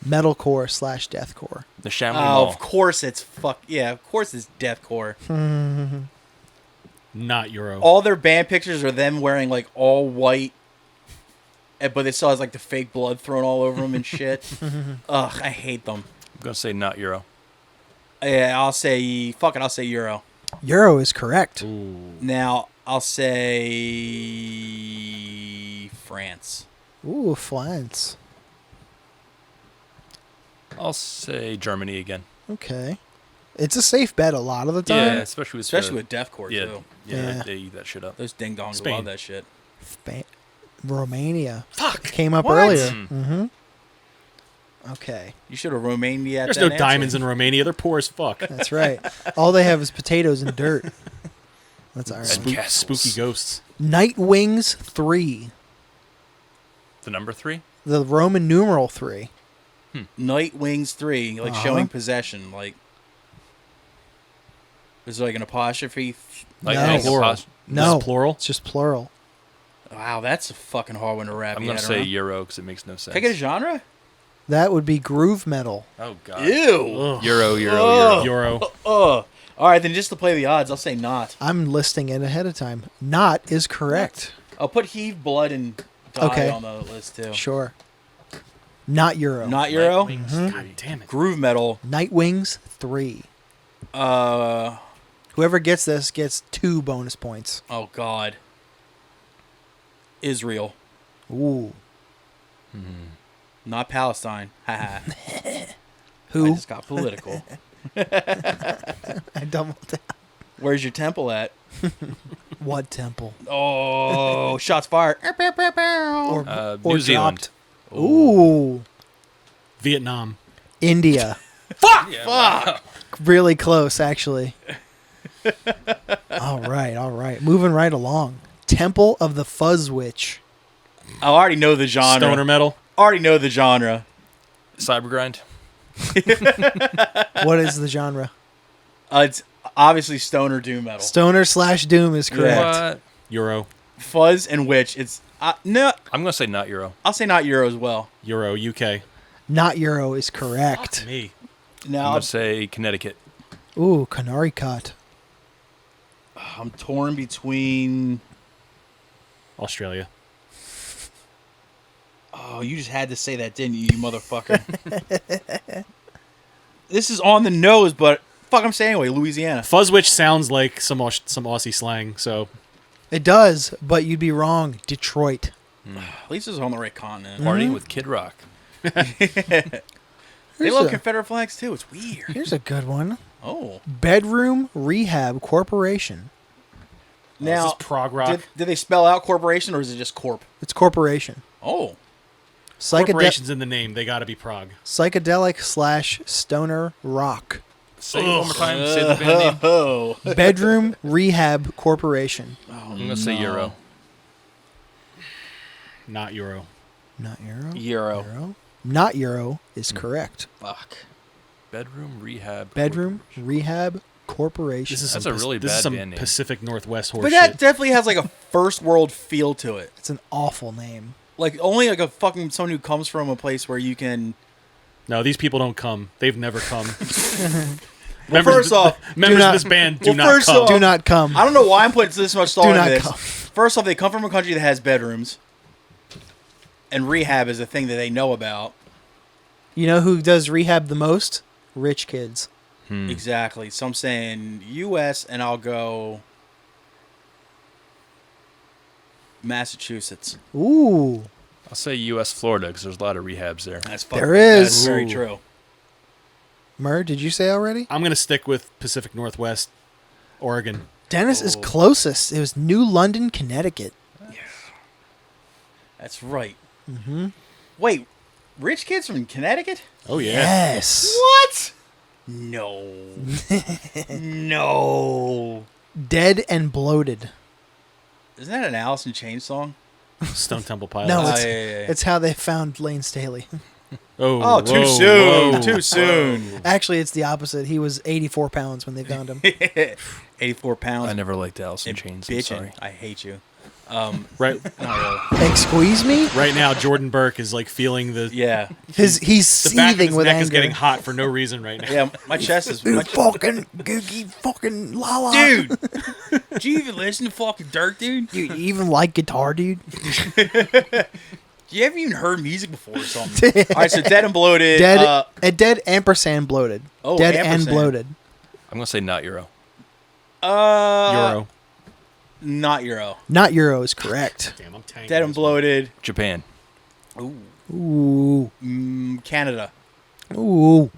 Metalcore/deathcore. The Chamonix Oh, Mall. of course it's fuck. Yeah, of course it's deathcore. Not Euro. All their band pictures are them wearing like all white, but it still has like the fake blood thrown all over them and shit. Ugh, I hate them. I'm gonna say not Euro. Yeah, I'll say fuck it. I'll say Euro. Euro is correct. Ooh. Now I'll say France. Ooh, France. I'll say Germany again. Okay. It's a safe bet a lot of the time. Yeah, especially with deathcore yeah, too. Yeah. They eat that shit up. Those ding dongs Spain. love that shit. Romania. Fuck. Came up What? earlier. Mm. Mm-hmm. Okay. You should have Romania. There's no diamonds in Romania. They're poor as fuck. That's right. All they have is potatoes and dirt. That's all right. Spook- castles. Spooky ghosts. Night Wings 3. The number 3? The Roman numeral 3. Night Wings 3, like Uh-huh. showing possession. Like, is there like an apostrophe? Like No. like a Plural. pos- No. This is plural. It's just plural. Wow, that's a fucking hard one to wrap. I'm your gonna head say around. Euro because it makes no sense. Can I get a genre? That would be groove metal. Oh god. Ew. Ugh. Euro. Euro. Ugh. All right, then just to play the odds, I'll say not. I'm listing it ahead of time. Not is correct. I'll put heave blood and die Okay. on the list too. Sure. Not Euro. Not Euro. God damn it. Groove metal. Night Wings 3. Oh Whoever gets this gets 2 bonus points. God. Israel. Ooh. Not Palestine. Haha. Who? I just got political. I doubled down. Where's your temple at? What temple? Oh, shots fired. Or New Zealand. dropped. Ooh. Vietnam. India. Fuck! Yeah, Fuck! Really close, actually. All right. Moving right along. Temple of the Fuzz Witch. I already know the genre. Stoner metal. Already know the genre. Cybergrind. What is the genre? It's obviously stoner doom metal. Stoner / Doom is correct. What? Euro. Fuzz and Witch. It's no. I'm gonna say not Euro. I'll say not Euro as well. Euro. UK. Not Euro is correct. Me. I'm Now gonna say Connecticut. Ooh, Canary Cut. I'm torn between. Australia. Oh, you just had to say that, didn't you, you motherfucker? This is on the nose, but fuck, I'm saying anyway. Louisiana. Fuzzwitch sounds like some Aussie slang, so It does, but you'd be wrong. Detroit. At least it's on the right continent. Partying with Kid Rock. They Here's love a- Confederate flags too. It's weird. Here's a good one. Oh, Bedroom Rehab Corporation. now this is prog rock. did they spell out corporation or is it just corp? It's corporation. Oh, Corporations in the name. They got to be prog. Psychedelic / stoner rock. Say it one more time. Say the band name. oh, Bedroom Rehab Corporation. I'm gonna say Euro. Not Euro. Not Euro. Euro. Not Euro is correct. Fuck. Bedroom Rehab. Bedroom Rehab Corporation. This is That's some a really this is bad some band name. Pacific Northwest horse But that shit. definitely has like a first world feel to it. It's an awful name. Like only like a fucking someone who comes from a place where you can. No, these people don't come. They've never come. Well, first off, members not- of this band do well, not first come. off- Do not come. I don't know why I'm putting this much thought Do into not this. come. First off, they come from a country that has bedrooms, and rehab is a thing that they know about. You know who does rehab the most? Rich kids. Exactly. So I'm saying U.S. and I'll go Massachusetts. Ooh. I'll say U.S. Florida because there's a lot of rehabs there. That's fucking, There is. That's very Ooh. true. Murr, did you say already? I'm gonna stick with Pacific Northwest, Oregon. Dennis is closest. It was New London, Connecticut. That's right. Mm-hmm. Wait, rich kids from Connecticut? Oh yeah. Yes. What? No. No. Dead and Bloated. Isn't that an Alice in Chains song? Stone Temple Pilots. No, Oh, it's, yeah. it's how they found Lane Staley. Oh, too whoa, soon. whoa. Too soon. Actually, it's the opposite. He was 84 pounds when they found him. 84 pounds. I never liked Alice in and Chains. I'm bitching. sorry. I hate you. Right, Not really. Excuse me? right now, Jordan Burke is like feeling the Yeah. He's the back of seething his with neck anger. is getting hot for no reason right now. Yeah, my chest is... You My fucking googie fucking la. dude! Do you even listen to fucking Dirt, dude? You even like guitar, dude? You haven't even heard music before or something. All right, so Dead and Bloated. Dead ampersand bloated. Oh, Dead ampersand. and bloated. I'm gonna say not Euro. Euro. Not Euro. Not Euro is correct. Damn, I'm tanking. Dead and this one. Bloated. Japan. Ooh. Canada. Ooh.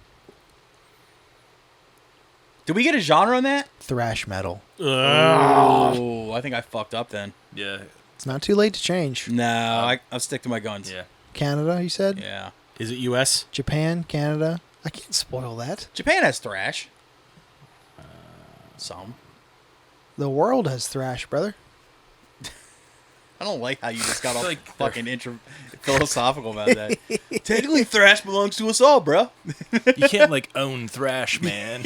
Did we get a genre on that? Thrash metal. Ugh. Oh, I think I fucked up then. Yeah. It's not too late to change. No, I'll stick to my guns. Yeah. Canada, you said? Yeah. Is it U.S.? Japan, Canada. I can't spoil that. Japan has thrash. Some. The world has thrash, brother. I don't like how you just got all like fucking philosophical about that. Technically, thrash belongs to us all, bro. You can't like own thrash, man.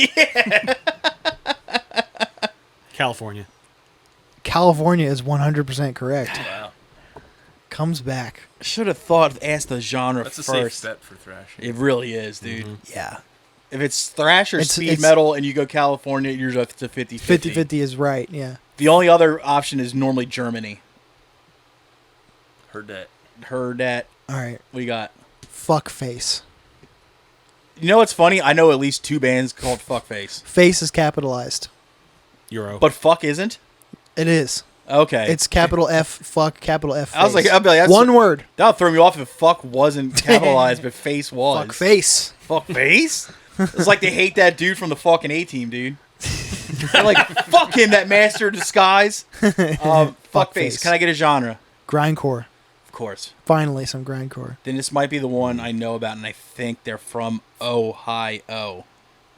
California. California is 100% correct. Wow. Comes back. Should have asked the genre That's a first. safe bet for thrash. It really is, dude. Yeah. If it's thrash or It's- speed it's- metal and you go California, you're up to 50-50. 50-50 is right, yeah. The only other option is normally Germany. Heard that. Heard that. All right. What you got? Fuckface. You know what's funny? I know at least 2 bands called Fuckface. Face is capitalized. Euro. But fuck isn't? It is. Okay. It's capital F, fuck, capital F. I was like, face. I'll be like, that's one word. That'll throw me off if fuck wasn't capitalized, but face was. Fuck face. Fuck face? It's like they hate that dude from the fucking A-Team, dude. They're like, fuck him, that master of disguise. Fuck face. Can I get a genre? Grindcore. Of course. Finally, some grindcore. Then this might be the one I know about, and I think they're from Ohio.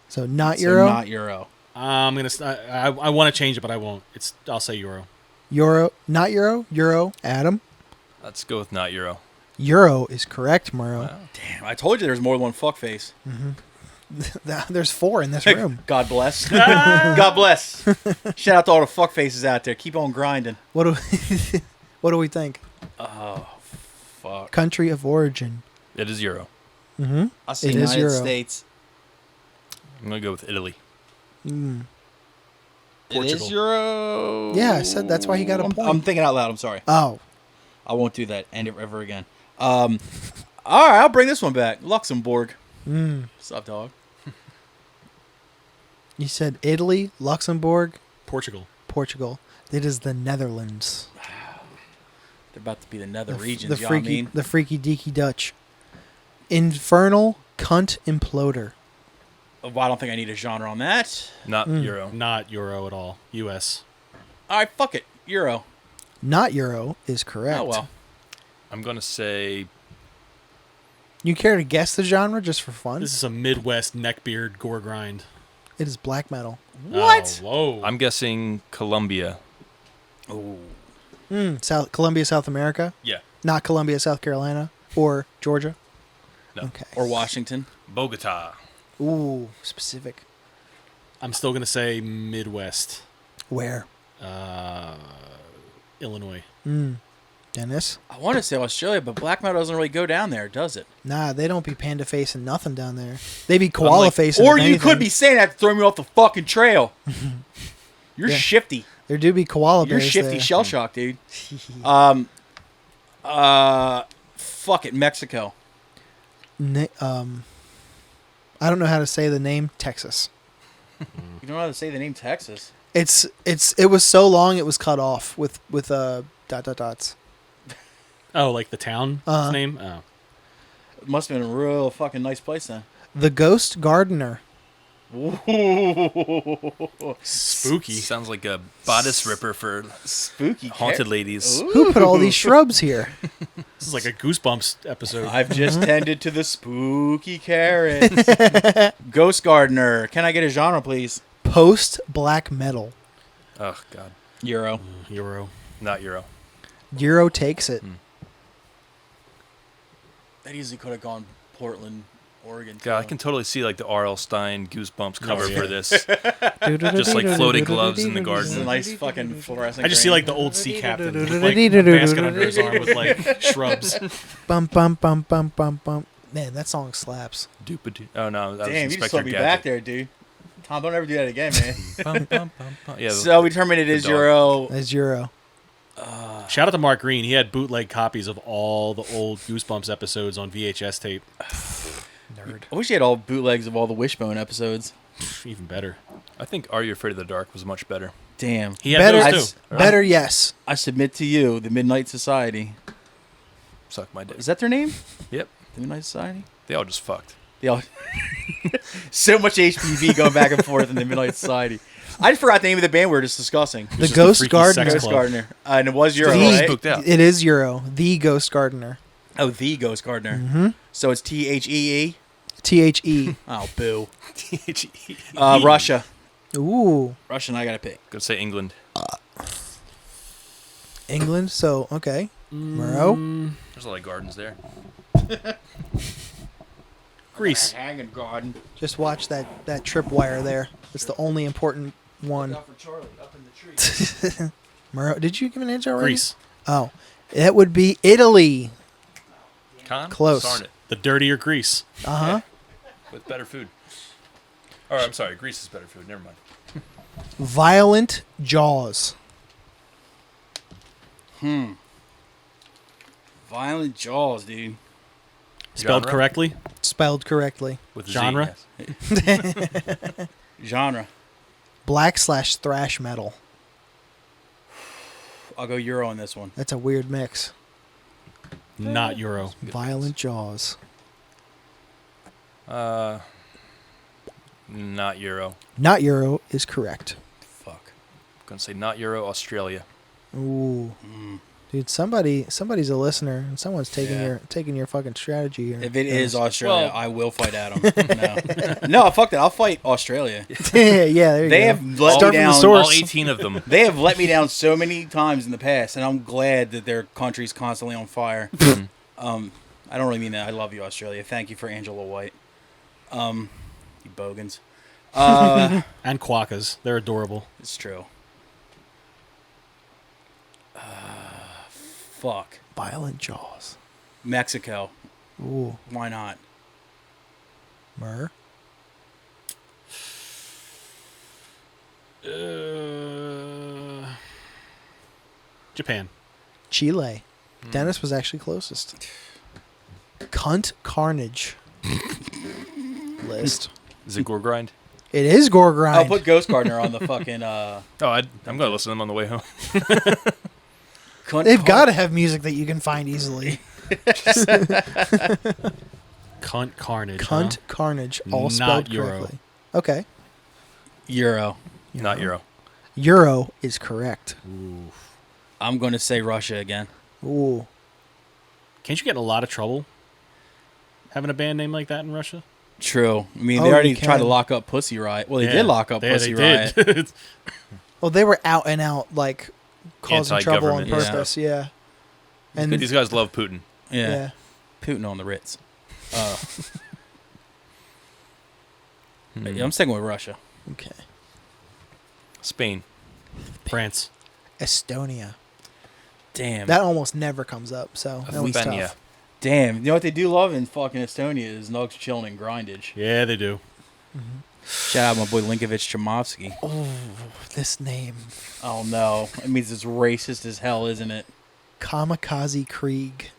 So not Euro. Not Euro. I'm gonna. I want to change it, but I won't. I'll say Euro. Euro. Not Euro. Euro. Adam. Let's go with not Euro. Euro is correct, Murrow. Wow. Damn, I told you there's more than one fuckface. There's 4 in this room. God bless. God bless. Shout out to all the fuckfaces out there. Keep on grinding. What do what do we think? Oh, fuck. Country of origin. It is Euro. Mm-hmm. I say It is United Euro. States. I'm gonna go with Italy. Mm. It is Euro. Yeah, I said that's why he got a point. I'm thinking out loud. I'm sorry. Oh, I won't do that ever again. All right, I'll bring this one back. Luxembourg. What's up, dog? you said Italy, Luxembourg, Portugal. Portugal. It is the Netherlands. They're about to be the nether The regions, you know what I freaky, mean? the freaky deaky Dutch. Infernal cunt imploder. Well, I don't think I need a genre on that. Not Euro. Not Euro at all. U.S. All right, fuck it. Euro. Not Euro is correct. Oh, well. I'm gonna say You care to guess the genre just for fun? This is a Midwest neckbeard gore grind. It is black metal. What? Oh, whoa. I'm guessing Colombia. Oh. South Columbia, South America. Yeah. Not Columbia, South Carolina, or Georgia. No. Okay. Or Washington. Bogota. Ooh, specific. I'm still gonna say Midwest. Where? Illinois. Dennis? I want to say Australia, but black metal doesn't really go down there, does it? Nah, they don't be panda facing nothing down there. They be koala facing. Or if you anything. could be saying that to throw me off the fucking trail. You're Yeah. shifty. There do be koala You're bears shifty there. shell shock, dude. Fuck it, Mexico. I don't know how to say the name Texas. You don't know how to say the name Texas. It was so long it was cut off with dots. Oh, like the town name? Oh. It must have been a real fucking nice place then. The Ghost Gardener. Spooky. Sounds like a bodice ripper for Spooky. haunted ladies. Ooh. Who put all these shrubs here? This is like a Goosebumps episode. I've just tended to the spooky carrots. Ghost Gardener. Can I get a genre, please? Post black metal. Oh God. Euro. Euro. Not Euro. Euro takes it. That easily could have gone Portland, Oregon. God, I can totally see like the R.L. Stein Goosebumps cover yeah. for this. Just like floating gloves in the This is a garden. nice fucking fluorescent. I just see green. like the old sea captain with like a basket under his arm with like shrubs. Bum bum bum bum bum bum. Man, that song slaps. Doop-a-doo. Oh no, that Damn, was you just Inspector put me Gadget. back there, dude. Tom, don't ever do that again, man. Bum, bum, bum, bum. Yeah, So we determined it is dog. Euro. That's Euro. Shout out to Mark Green. He had bootleg copies of all the old Goosebumps episodes on VHS tape. Nerd. I wish he had all bootlegs of all the Wishbone episodes. Even better. I think Are You Afraid of the Dark was much better. Damn. He had Better- those too. Better, yes. I submit to you, the Midnight Society. Suck my dick. Is that their name? Yep. The Midnight Society? They all just fucked. They all so much HPV going back and forth in the Midnight Society. I just forgot the name of the band we were just discussing. The just Ghost freaky Gardener. sex Ghost club. Gardener. And it was Euro, The- right? spooked out. It is Euro. The Ghost Gardener. Oh, the Ghost Gardener. So it's THEE? THE. Oh, boo. T-H-E. Russia. Ooh. Russian, I gotta pick. Go say England. England. So, okay. Murrow. There's a lot of gardens there. Greece. Hanging garden. Just watch that tripwire there. It's the only important one. for Charlie, up in the tree. Murrow, did you give an answer already? Greece. Oh. It would be Italy. Con? Close. Darn it. The dirtier Greece. Uh-huh. With better food. Or I'm sorry, Greece is better food. Never mind. Violent Jaws. Violent Jaws, dude. Spelled Genre? correctly. Spelled correctly. With a Z, Genre? yes. Genre. Black/thrash metal. I'll go Euro on this one. That's a weird mix. Not Euro. Violent Jaws. Not Euro. Not Euro is correct. Fuck. I'm gonna say not Euro. Australia. Ooh. Dude, somebody's a listener, and someone's taking your fucking strategy here. If it is Australia, Well- I will fight Adam. No, fuck that. I'll fight Australia. yeah, there you They go. have let Start me from the down. source. All 18 of them. They have let me down so many times in the past, and I'm glad that their country's constantly on fire. I don't really mean that. I love you, Australia. Thank you for Angela White. You bogans. And quokkas. They're adorable. It's true. Fuck. Violent Jaws. Mexico. Ooh. Why not? Myrrh. Japan. Chile. Dennis was actually closest. Cunt Carnage. List. Is it Gore Grind? It is Gore Grind. I'll put Ghost Gardener on the fucking. Oh, I'm gonna listen to them on the way home. They've got to have music that you can find easily. Cunt Carnage. Cunt huh? Carnage. All Not spelled Euro. correctly. Okay. Euro. Not Euro. Euro is correct. I'm going to say Russia again. Ooh. Can't you get in a lot of trouble having a band name like that in Russia? True. I mean, Oh, they already you tried to can. lock up Pussy Riot. Well, they Yeah. did lock up Yeah, Pussy they Riot. did. Well, they were out and out, like, causing trouble on Anti-government, purpose. Yeah. And These guys love Putin. Yeah. Putin on the Ritz. Yeah, I'm sticking with Russia. Okay. Spain. France. Estonia. Damn. That almost never comes up, so that one's Albania. tough. Damn. You know what they do love in fucking Estonia is Nugs chilling and grindage. Yeah, they do. Shout out my boy Linkovich Chomovsky. Oh, this name. Oh no. It means it's racist as hell, isn't it? Kamikaze Krieg.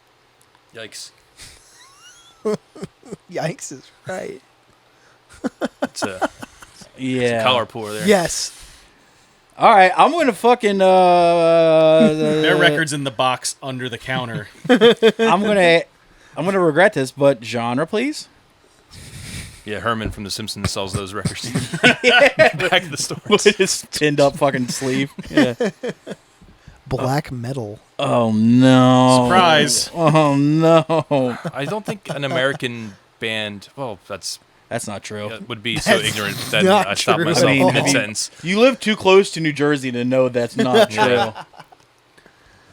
Yikes. Yikes is right. It's a Yeah. collar pour there. Yes. All right, I'm gonna fucking Their record's in the box under the counter. I'm gonna regret this, but genre, please. Yeah, Herman from The Simpsons sells those records. Back to the store. With his pinned up fucking sleeve. Yeah. Black metal. Oh no! Surprise. Oh no! I don't think an American band. Well, that's not true. would be so ignorant that not I stopped true. myself I mean, mid-sentence. You live too close to New Jersey to know that's not true. Yeah.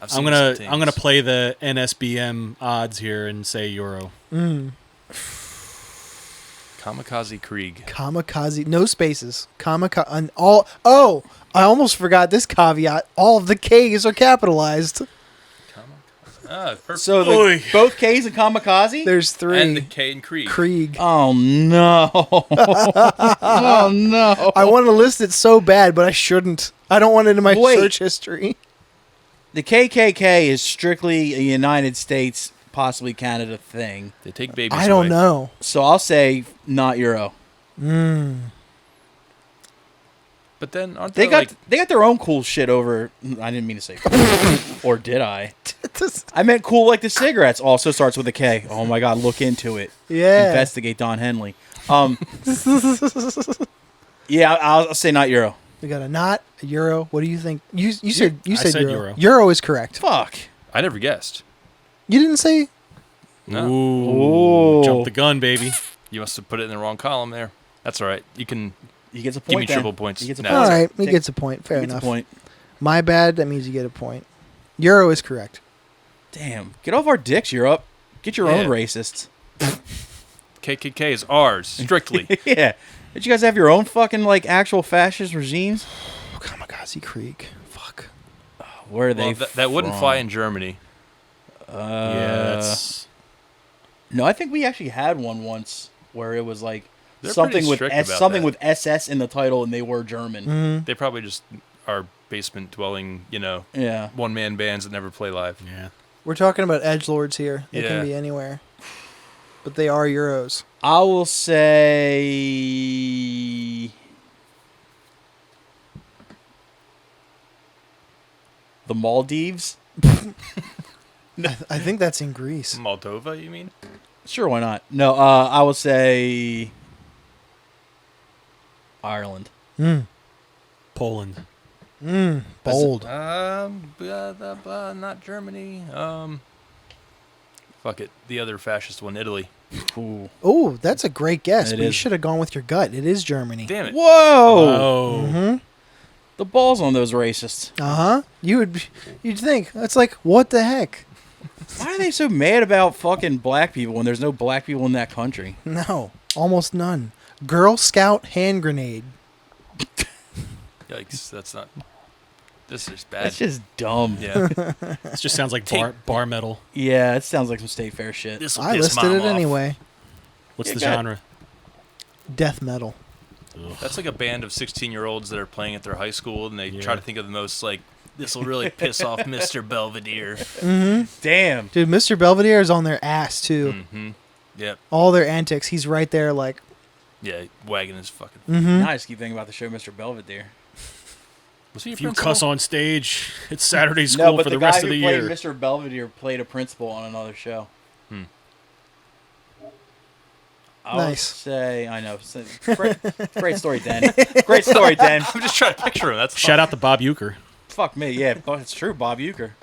I've I'm seen gonna some I'm gonna things. play the NSBM odds here and say Euro. Kamikaze Krieg. Kamikaze. No spaces. Kamikaze. All. Oh, I almost forgot this caveat. All of the K's are capitalized. Perfect. So Oy. both K's and Kamikaze. There's three. and the K in Krieg. Krieg. Oh no! Oh no! I want to list it so bad, but I shouldn't. I don't want it in my Wait. search history. The KKK is strictly a United States, possibly Canada thing. They take babies I don't away. know. So I'll say not Euro. But then aren't They they got their own cool shit over. I didn't mean to say, or did I? I meant cool like the cigarettes. Also starts with a K. Oh my god, look into it. Yeah. Investigate Don Henley. Yeah, I'll say not Euro. We got a not, a Euro. What do you think? You said I said Euro. Euro. Euro is correct. Fuck. I never guessed. You didn't say. No. Ooh. Jump the gun, baby. You must have put it in the wrong column there. That's all right. You can He gets a point. give me then. triple points. He gets a No, point. All that's right, he Take- gets a point. Fair he gets enough. a point. My bad. That means you get a point. Euro is correct. Damn. Get off our dicks, Europe. Get your own Yeah. racists. KKK is ours, strictly. Yeah. Did you guys have your own fucking like actual fascist regimes? Kamikaze Krieg. Fuck. Where are they? Well, that wouldn't from? fly in Germany. Yeah, that's No, I think we actually had one once where it was like They're something pretty with strict S, about something that. with SS in the title, and they were German. They probably just are basement dwelling, Yeah. one man bands that never play live. yeah. We're talking about edgelords here. They Yeah. can be anywhere, but they are Euros. I will say. The Maldives? I think that's in Greece. Moldova, you mean? Sure, why not? No, I will say Ireland. Poland. Bold. Not Germany. Fuck it. The other fascist one, Italy. Ooh. Oh, that's a great guess, It but you is. should have gone with your gut. It is Germany. Damn it. Whoa! Oh. The balls on those racists. You'd think that's like, what the heck? Why are they so mad about fucking black people when there's no black people in that country? No, almost none. Girl Scout hand grenade. Yikes. That's not. This is bad. That's just dumb. Yeah. This just sounds like Take- bar metal. Yeah, it sounds like some state fair shit. This will I piss listed Mom it off. anyway. What's Yeah, the go ahead. genre? Death metal. That's like a band of 16-year-olds that are playing at their high school, and they try to think of the most, like, this will really piss off Mr. Belvedere. Damn. Dude, Mr. Belvedere is on their ass too. Mm-hmm. Yep. All their antics. He's right there, like. Yeah, wagging his fucking... Now I just keep thinking about the show Mr. Belvedere. Was he a If you principal? cuss on stage, it's Saturday school No, but for the guy rest who of the played year. Mr. Belvedere played a principal on another show. I would Nice. say, I know. Great story, Dan. Great story, Dan. I'm just trying to picture him. That's Shout out to Bob Euchre. Fuck me, yeah, but it's true, Bob Euchre.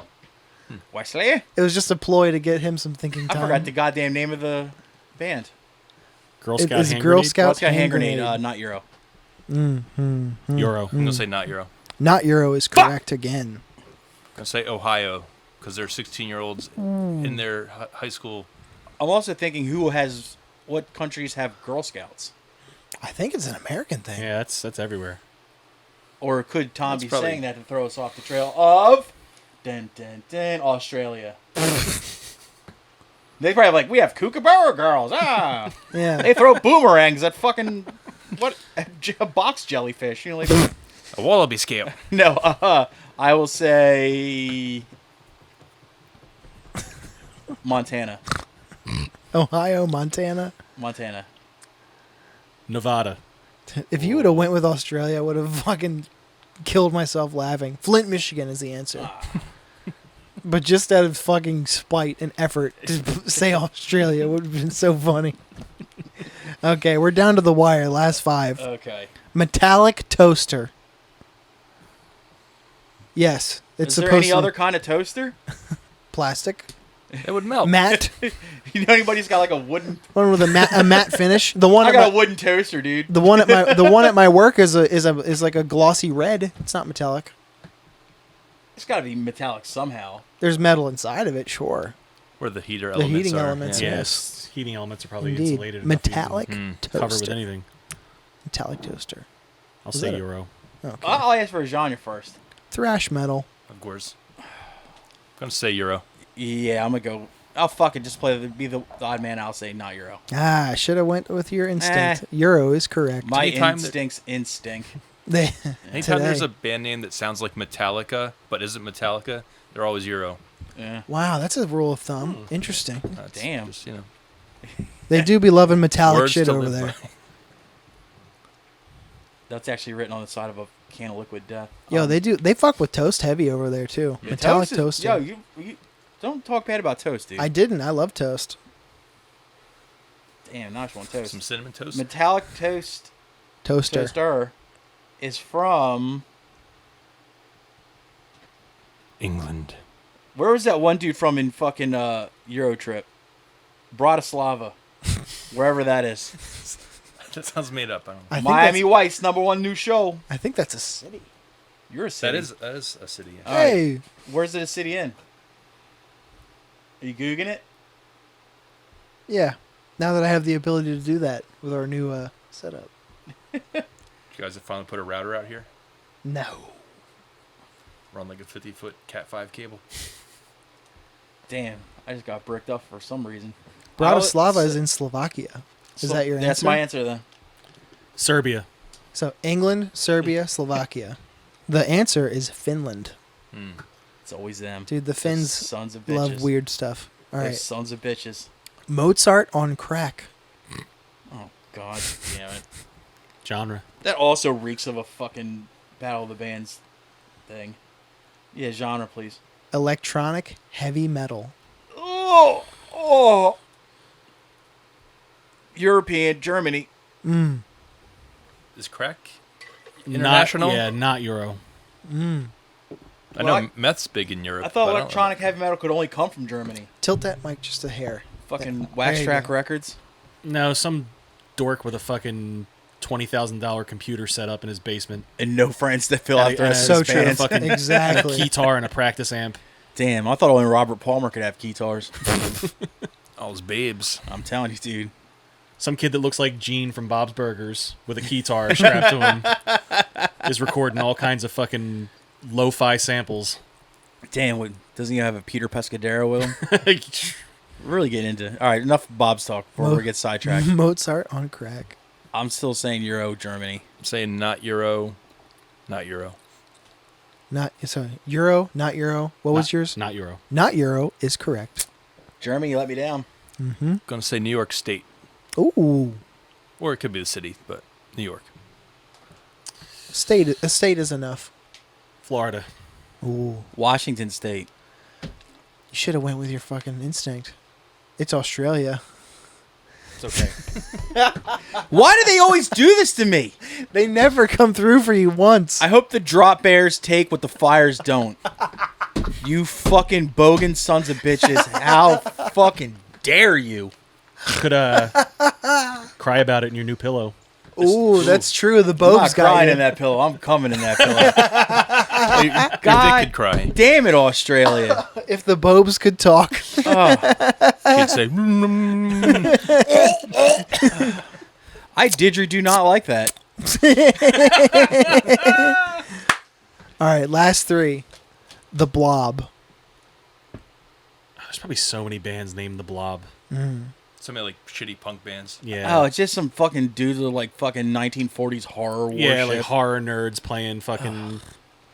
Wesley? It was just a ploy to get him some thinking I time. forgot the goddamn name of the band. Girl It Scout is hand Girl grenade? Scout Girl Scout hand hand grenade, grenade. not Euro. Euro. I'm going to say not Euro. Not Euro is correct again. I'm going to say Ohio, because they're 16-year-olds in their high school. I'm also thinking what countries have Girl Scouts? I think it's an American thing. Yeah, that's everywhere. Or could Tom That's be probably- saying that to throw us off the trail of Australia? They probably have we have Kookaburra girls. Ah, Yeah. they throw boomerangs at fucking a box jellyfish. Like A wallaby scale. no. I will say Montana. Ohio, Montana. Nevada. If you would have went with Australia, I would have fucking killed myself laughing. Flint, Michigan is the answer. But just out of fucking spite and effort to say Australia would have been so funny. Okay, we're down to the wire. Last 5. Okay. Metallic toaster. Yes, it's Is there supposed any to other kind of toaster? plastic. It would melt. Matte. You know anybody who's got like a wooden? One with a matte finish. The one I at got a my, wooden toaster, dude. the one at my work is like a glossy red. It's not metallic. It's got to be metallic somehow. There's metal inside of it, sure. Where the heater The elements heating are. elements, Yeah. yeah. Yes. Heating elements are probably Indeed. insulated. enough to Metallic even toaster. cover with anything. Metallic toaster. I'll Is say that a- Euro. Okay. I'll ask for a genre first. Thrash metal. Of course. I'm going to say Euro. Yeah, I'm gonna go. I'll fucking just be the odd man. I'll say not Euro. Ah, I should have went with your instinct. Euro is correct. My Anytime instincts instinct. They, Anytime there's today. a band name that sounds like Metallica, but isn't Metallica, they're always Euro. Yeah. Wow, that's a rule of thumb. Interesting. That's Damn. Just, They do be loving metallic words shit to over live there. by. That's actually written on the side of a can of liquid death. Yo, they do. They fuck with toast heavy over there too. Yeah, Metallic toast is- toaster. Yo, you don't talk bad about toast, dude. I didn't. I love toast. Damn, nice one toast. Some cinnamon toast. Metallic toast Toaster. is from England. where was that one dude from in fucking Euro Trip? Bratislava, wherever that is. That sounds made up. I don't know. I think Miami that's- Vice, #1 new show. I think that's a city. You're a city. That is a city. Yeah. All right. Hey, Where's it a city in? Are you googling it? yeah. Now that I have the ability to do that with our new setup. You guys have finally put a router out here. No. We're on like a 50-foot Cat 5 cable. Damn, I just got bricked up for some reason. Bratislava is in Slovakia. Is that your answer? That's my answer then. Serbia. So England, Serbia, Slovakia. The answer is Finland. It's always them. Dude, the Those Finns sons of bitches. love weird stuff. All Those right. sons of bitches. Mozart on crack. Oh god damn it. Genre. That also reeks of a fucking Battle of the Bands thing. Yeah, genre, please. Electronic heavy metal. Oh. European, Germany. Is crack international? Not Euro. I know meth's big in Europe. I thought but don't electronic know. heavy metal could only come from Germany. Tilt that mic just a hair. Fucking There Wax you Track go. Records. No, some dork with a fucking $20,000 computer set up in his basement. And no friends that fill out the rest So of his true. bands. Fucking Exactly. a guitar and a practice amp. Damn, I thought only Robert Palmer could have guitars. All his babes. I'm telling you, dude. Some kid that looks like Gene from Bob's Burgers with a guitar strapped to him is recording all kinds of fucking lo-fi samples. Damn, doesn't he have a Peter Pescadero with him? Really getting into. All right, enough Bob's talk before we get sidetracked. Mozart on crack. I'm still saying Euro, Germany. I'm saying not Euro. Not Euro. Euro, not Euro. What was yours? Not Euro. Not Euro is correct. Germany, you let me down. Gonna say New York State. Ooh, Or it could be the city, but New York. a state is enough. Florida. Ooh, Washington State. you should have went with your fucking instinct. It's Australia. It's okay. Why do they always do this to me? They never come through for you once. I hope the drop bears take what the flyers don't. You fucking bogan sons of bitches. How fucking dare you? You could cry about it in your new pillow. Ooh, that's true. The I'm Bobes not got crying you. in that pillow. I'm coming in that pillow. Your dick God could cry. damn it, Australia. If the Bobes could talk. Oh, He'd say, I do not like that. All right, last three. The Blob. There's probably so many bands named The Blob. so many like shitty punk bands. Yeah. Oh, it's just some fucking dudes with like fucking 1940s horror war yeah, shit. like horror nerds playing fucking.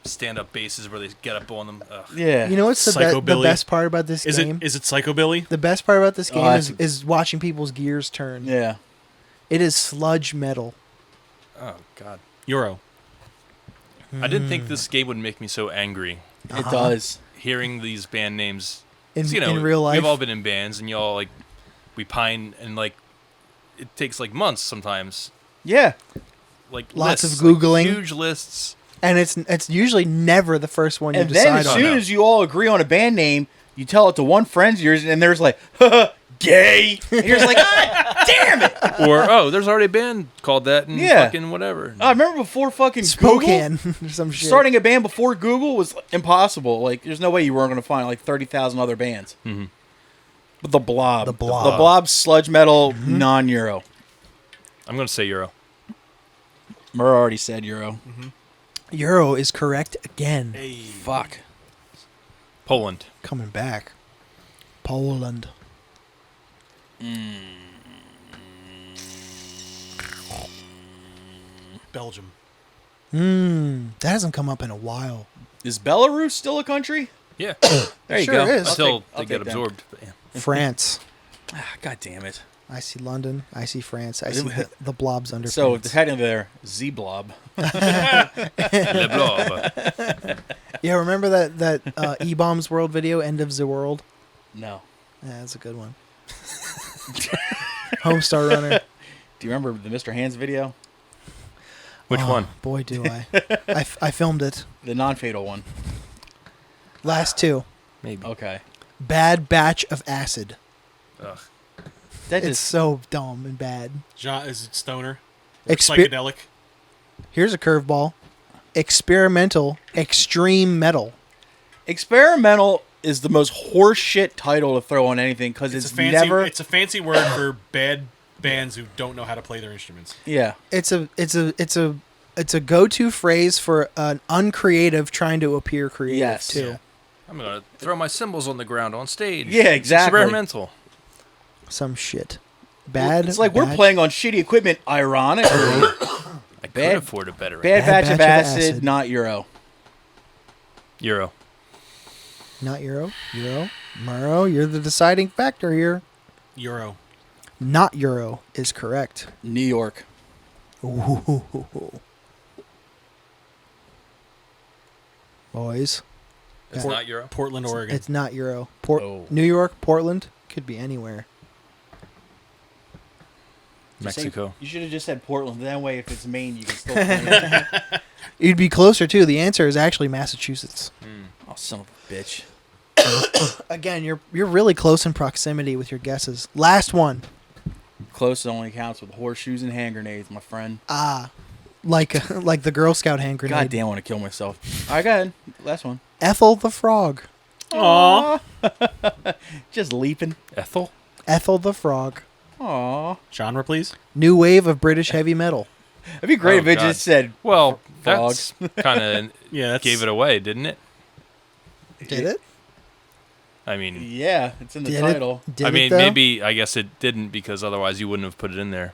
Stand-up basses where they get up on them. Ugh. Yeah. You know what's the Psychobilly. best part about this Is game? it Psychobilly? The best part about this Oh, game that's is watching people's gears turn. Yeah. It is sludge metal. Oh God. Euro. I didn't think this game would make me so angry. It does. Hearing these band names. In, 'Cause, you know, in real life. we've all been in bands, and y'all like we pine, and like it takes like months sometimes. Yeah. Like Lots lists, of Googling. like, huge lists. And it's usually never the first one you And then decide as on. soon no. as you all agree on a band name, you tell it to one friend of yours, and there's like, gay. And you're just like, God damn it. Or there's already a band called that, and Yeah. fucking whatever. I remember before fucking Google, Spokane or some shit. starting a band before Google was impossible. Like, there's no way you weren't going to find like 30,000 other bands. Mm-hmm. But the Blob. The Blob. The Blob sludge metal, non-Euro. I'm gonna say Euro. Murr already said Euro. Euro is correct again. Fuck. Poland. Coming back. Poland. Belgium. That hasn't come up in a while. Is Belarus still a country? Yeah. There you Sure go. is. Until I'll they get take that. absorbed. But, yeah. France. God damn it. I see London. I see France. I see the blobs under So France. technically they're Z-Blob. Le Blob. Yeah, remember that E-Bombs World video, End of the World? No. Yeah, that's a good one. Homestar Runner. Do you remember the Mr. Hands video? Which Oh, one? Boy, do I. I filmed it. The non-fatal one. Last two. Maybe. Okay. Bad Batch of Acid. Ugh. That It's just so dumb and bad. Is it stoner? Or Exper- psychedelic? Here's a curveball. Experimental extreme metal. experimental is the most horseshit title to throw on anything because it's It's a fancy word for bad bands who don't know how to play their instruments. Yeah. It's a go-to phrase for an uncreative trying to appear creative Yes. too. Yeah. I'm gonna throw my cymbals on the ground on stage. Yeah, exactly. Experimental. Some shit. Bad. It's like we're batch- playing on shitty equipment, ironically. I could Bad- afford a better Bad Bad batch of batch of acid, acid. not Euro. Euro. Not Euro. Euro. Muro, you're the deciding factor here. Euro. Not Euro is correct. New York. Boys, It's not Euro. Portland, Oregon. It's not Euro. Oh. New York, Portland, could be anywhere. Mexico. You should have just said Portland. That way, if it's Maine, you can still claim it. You'd be closer too. The answer is actually Massachusetts. Oh, son of a bitch. Again, you're really close in proximity with your guesses. Last one. Close only counts with horseshoes and hand grenades, my friend. Like the Girl Scout hand grenade. God damn, I want to kill myself. All right, go ahead. Last one. Ethel the Frog. Aw. Just leaping. Ethel? Ethel the Frog. Aw. Genre, please. New wave of British heavy metal. It'd be great Oh, if it God. just said, Well, Frog. that's kind of Yeah, that's gave it away, didn't it? Did it? I mean, yeah, it's in the Did title. it? Did I it, mean, though? maybe I guess it didn't because otherwise you wouldn't have put it in there.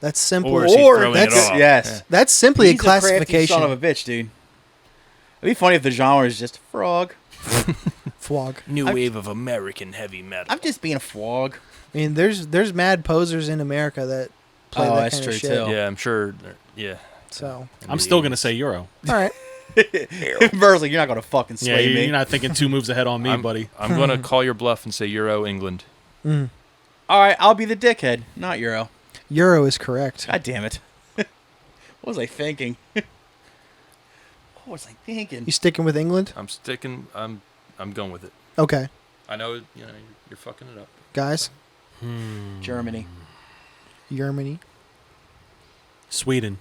That's simple. Or is he Or throwing it that's- off? Yes. That's simply He's a classification. crafty son of a bitch, dude. It'd be funny if the genre is just frog. Frog. New wave of American heavy metal. I'm just being a frog. I mean, there's mad posers in America that play Oh, that that's kind true, of shit. too. Yeah, I'm sure. Yeah. So, I'm still going to say Euro. all right. Burr's like, you're not going to fucking Yeah, sway you're me. not thinking 2 moves ahead on me, buddy. I'm going to call your bluff and say Euro, England. Mm. All right, I'll be the dickhead, not Euro. Euro is correct. God damn it. What was I thinking? What was I thinking? You sticking with England? I'm going with it. Okay, I know, you're fucking it up. guys. Germany. Germany. Sweden.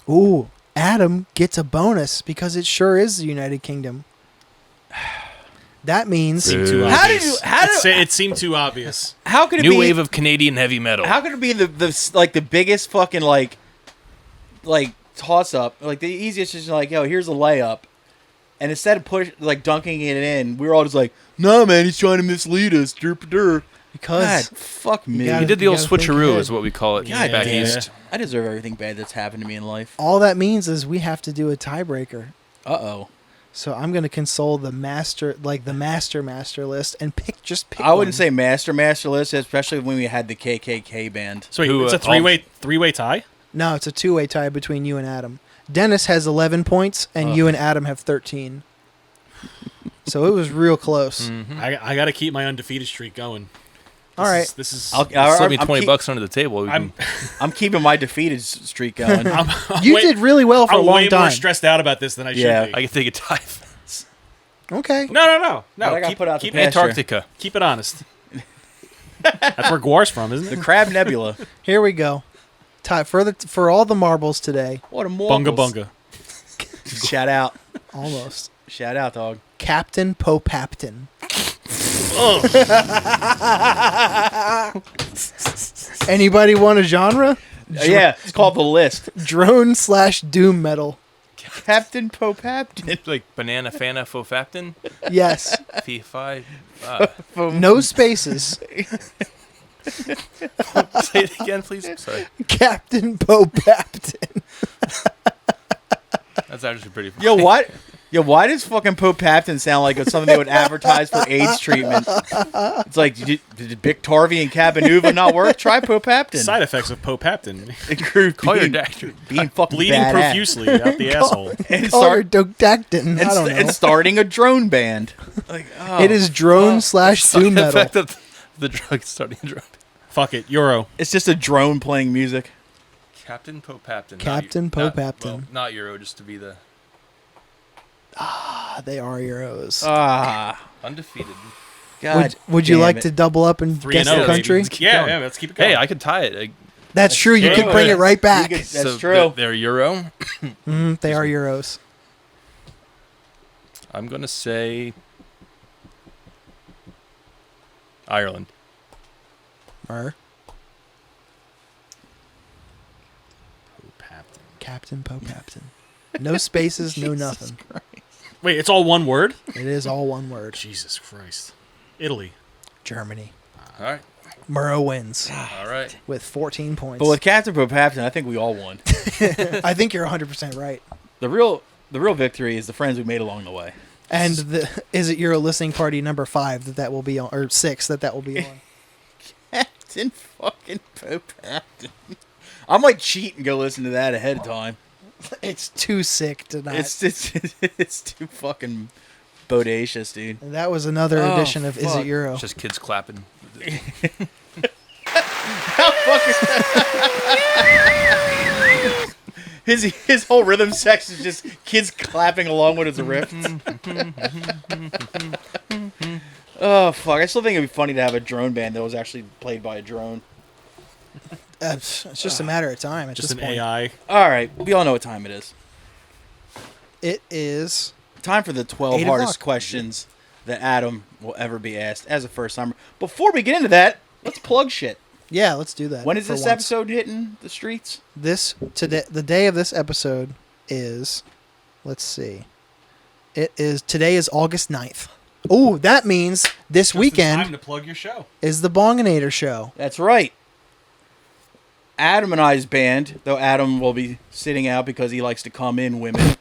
Ooh, Adam gets a bonus because it sure is the United Kingdom. That means Seemed too How obvious. It seemed too obvious. How could it New be wave of Canadian heavy metal. How could it be the biggest fucking like toss up? Like the easiest is like, yo, here's a layup. And instead of dunking it in, we were all just like, no, man, he's trying to mislead us. God, because fuck me. gotta- He did the old you gotta think switcheroo, ahead. is what we call it God back damn. east. I deserve everything bad that's happened to me in life. all that means is we have to do a tiebreaker. Uh-oh. So I'm gonna console the master list and pick I wouldn't one. say master list, especially when we had the KKK band. So wait, Who, it's a three-way tie? No, it's a 2-way tie between you and Adam. Dennis has 11 points, and you and Adam have 13. So it was real close. I got to keep my undefeated streak going. All right. This is. Slip me $20 under the table. I'm keeping my defeated streak going. You did really well for a I'm long way more time. stressed out about this than I should Yeah. be. I can take a dive. Okay. No. But I got Keep, put out the keep, pasture. Antarctica. keep it honest. That's where Guar's from, isn't The it? Crab Nebula. Here we go. For all the marbles today. What a Bunga marbles. bunga. Shout out. Almost. Shout out, dog. Captain Popapton. Anybody want a genre? Yeah, it's called The List. Drone/doom metal. Captain Popapton. Like banana fana fofaptin. Yes. P5. No spaces. Say it again, please. Sorry. Captain Popapton. That's actually pretty funny. Yo, what? Yo, why does fucking Popapton sound like it's something they would advertise for AIDS treatment? It's like, did Biktarvy and Cabenuva not work? Try Popapton. Side effects of Popapton. Call your being, doctor. being fucking Bleeding badass. profusely out the asshole. And, Call her start, Dogdactin. I don't know. and starting a drone band. Like, oh. It is drone/doom metal. Effect of the drug starting a drug. Fuck it. Euro. It's just a drone playing music. Captain Popapton. Captain Popapton. Not Euro, just to be the They are Euros. undefeated. God. Would you damn like it. to double up and 3-0, guess the baby. country? Keep Yeah, going. let's keep it going. Hey, I could tie it. That's true. You true. can bring it right back. You could- So That's true. They're Euro. They are Euros. I'm going to say Ireland. Are Popapton. Captain Popapton. No spaces, no nothing. Wait, it's all one word? It is all one word. Jesus Christ. Italy. Germany. All right. Murrow wins All right. with 14 points. But with Captain Popapton, I think we all won. I think you're 100% right. The real victory is the friends we made along the way. And is it your listening party number 5 that will be on, or 6 that will be on? Captain fucking Popapton. I might cheat and go listen to that ahead of time. It's too sick to not. It's too fucking bodacious, dude. That was another Oh, edition of Is fuck. It Euro? It's just kids clapping. His whole rhythm section is just kids clapping along with his riff. Oh fuck! I still think it'd be funny to have a drone band that was actually played by a drone. It's just a matter of time. At Just this an point. AI. All right, we all know what time it is. It is. Time for the 12 8 hardest o'clock. questions that Adam will ever be asked as a first timer. Before we get into that, let's plug shit. Yeah, let's do that. When is for this once. episode hitting the streets? Today, the day of this episode is. Let's see. Today is August 9th. Oh, that means this Just in weekend time to plug your show. is the Bonginator show. That's right. Adam and I's band, though Adam will be sitting out because he likes to come in women.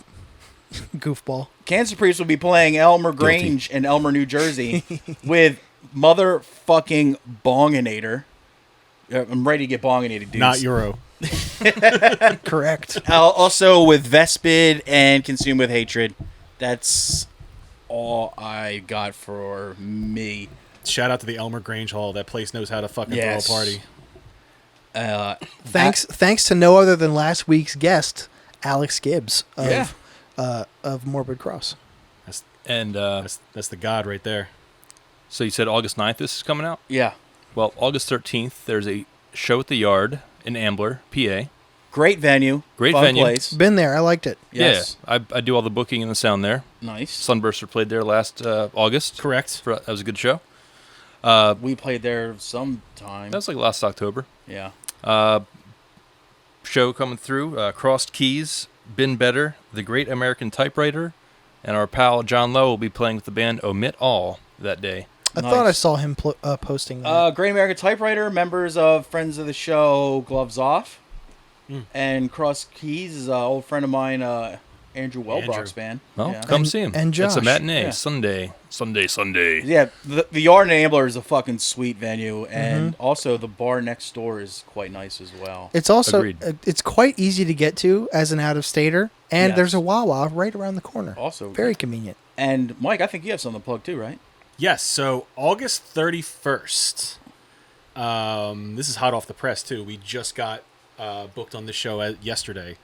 Goofball. Cancer Priest will be playing Elmer Grange in Elmer, New Jersey with motherfucking Bonginator. I'm ready to get bonginated, dudes. Not Euro. Correct. Also with Vespid and Consume with Hatred. That's all I got for me. Shout out to the Elmer Grange Hall. That place knows how to fucking Yes. throw a party. Thanks to no other than last week's guest, Alex Gibbs of Yeah. of Morbid Cross. And That's the god right there. so you said August 9th this is coming out? Yeah. Well, August 13th, there's a show at the Yard in Ambler, PA. Great venue. Great fun venue. place. Been there. I liked it. Yes. Yeah, I do all the booking and the sound there. Nice. Sunburster played there last August. Correct. That was a good show. We played there sometime. That was like last October. Yeah. Show coming through. Crossed Keys, beenbetter, The Great American Typewriter, and our pal John Lowe will be playing with the band Omit All that day. I Nice. thought I saw him posting that. Great American Typewriter, members of Friends of the Show, Gloves Off. And Cross Keys is an old friend of mine, Andrew Wellbrock's band. Well, Yeah. come see him. and It's a Josh. matinee. Yeah. Sunday. Yeah, the Yard in Ambler is a fucking sweet venue, and also the bar next door is quite nice as well. It's also Agreed. it's quite easy to get to as an out-of-stater, and Yes. there's a Wawa right around the corner. Also, Very convenient. And Mike, I think you have something to plug too, right? Yes, so August 31st. This is hot off the press, too. We just got booked on the show yesterday.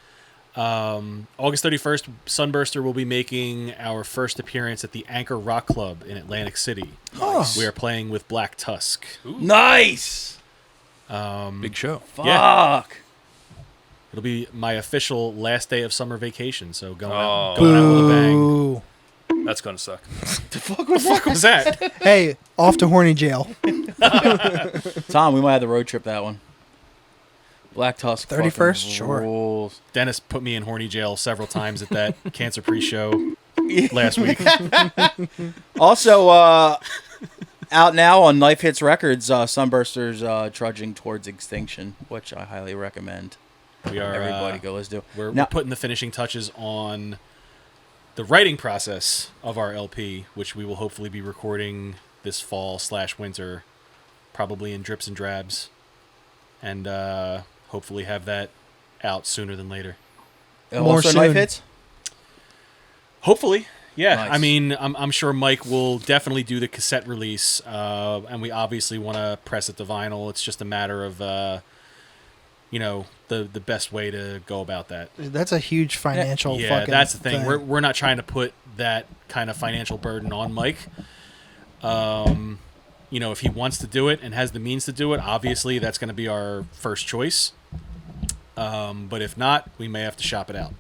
August 31st, Sunburster will be making our first appearance at the Anchor Rock Club in Atlantic City. Nice. We are playing with Black Tusk. Nice. Big show. Fuck. Yeah. It'll be my official last day of summer vacation, so going out Oh. with a bang. Ooh. That's going to suck. The fuck was What was that? Hey, off to horny jail. Tom, we might have to road trip that one. Black Tusk. 31st? fucking Sure. rules. Dennis put me in horny jail several times at that Cancer pre-show last week. Also, out now on Knife Hits Records, Sunburster's trudging towards Extinction, which I highly recommend. We are Everybody go let's do. We're Now- putting the finishing touches on the writing process of our LP, which we will hopefully be recording this fall/winter, probably in drips and drabs, and hopefully have that out sooner than later. More Also, soon. Knife Hits. Hopefully, yeah. Nice. I mean, I'm sure Mike will definitely do the cassette release, and we obviously want to press it to vinyl. It's just a matter of, the best way to go about that. That's a huge financial Yeah, fucking that's the thing. We're not trying to put that kind of financial burden on Mike. If he wants to do it and has the means to do it, obviously that's going to be our first choice. But if not, we may have to shop it out.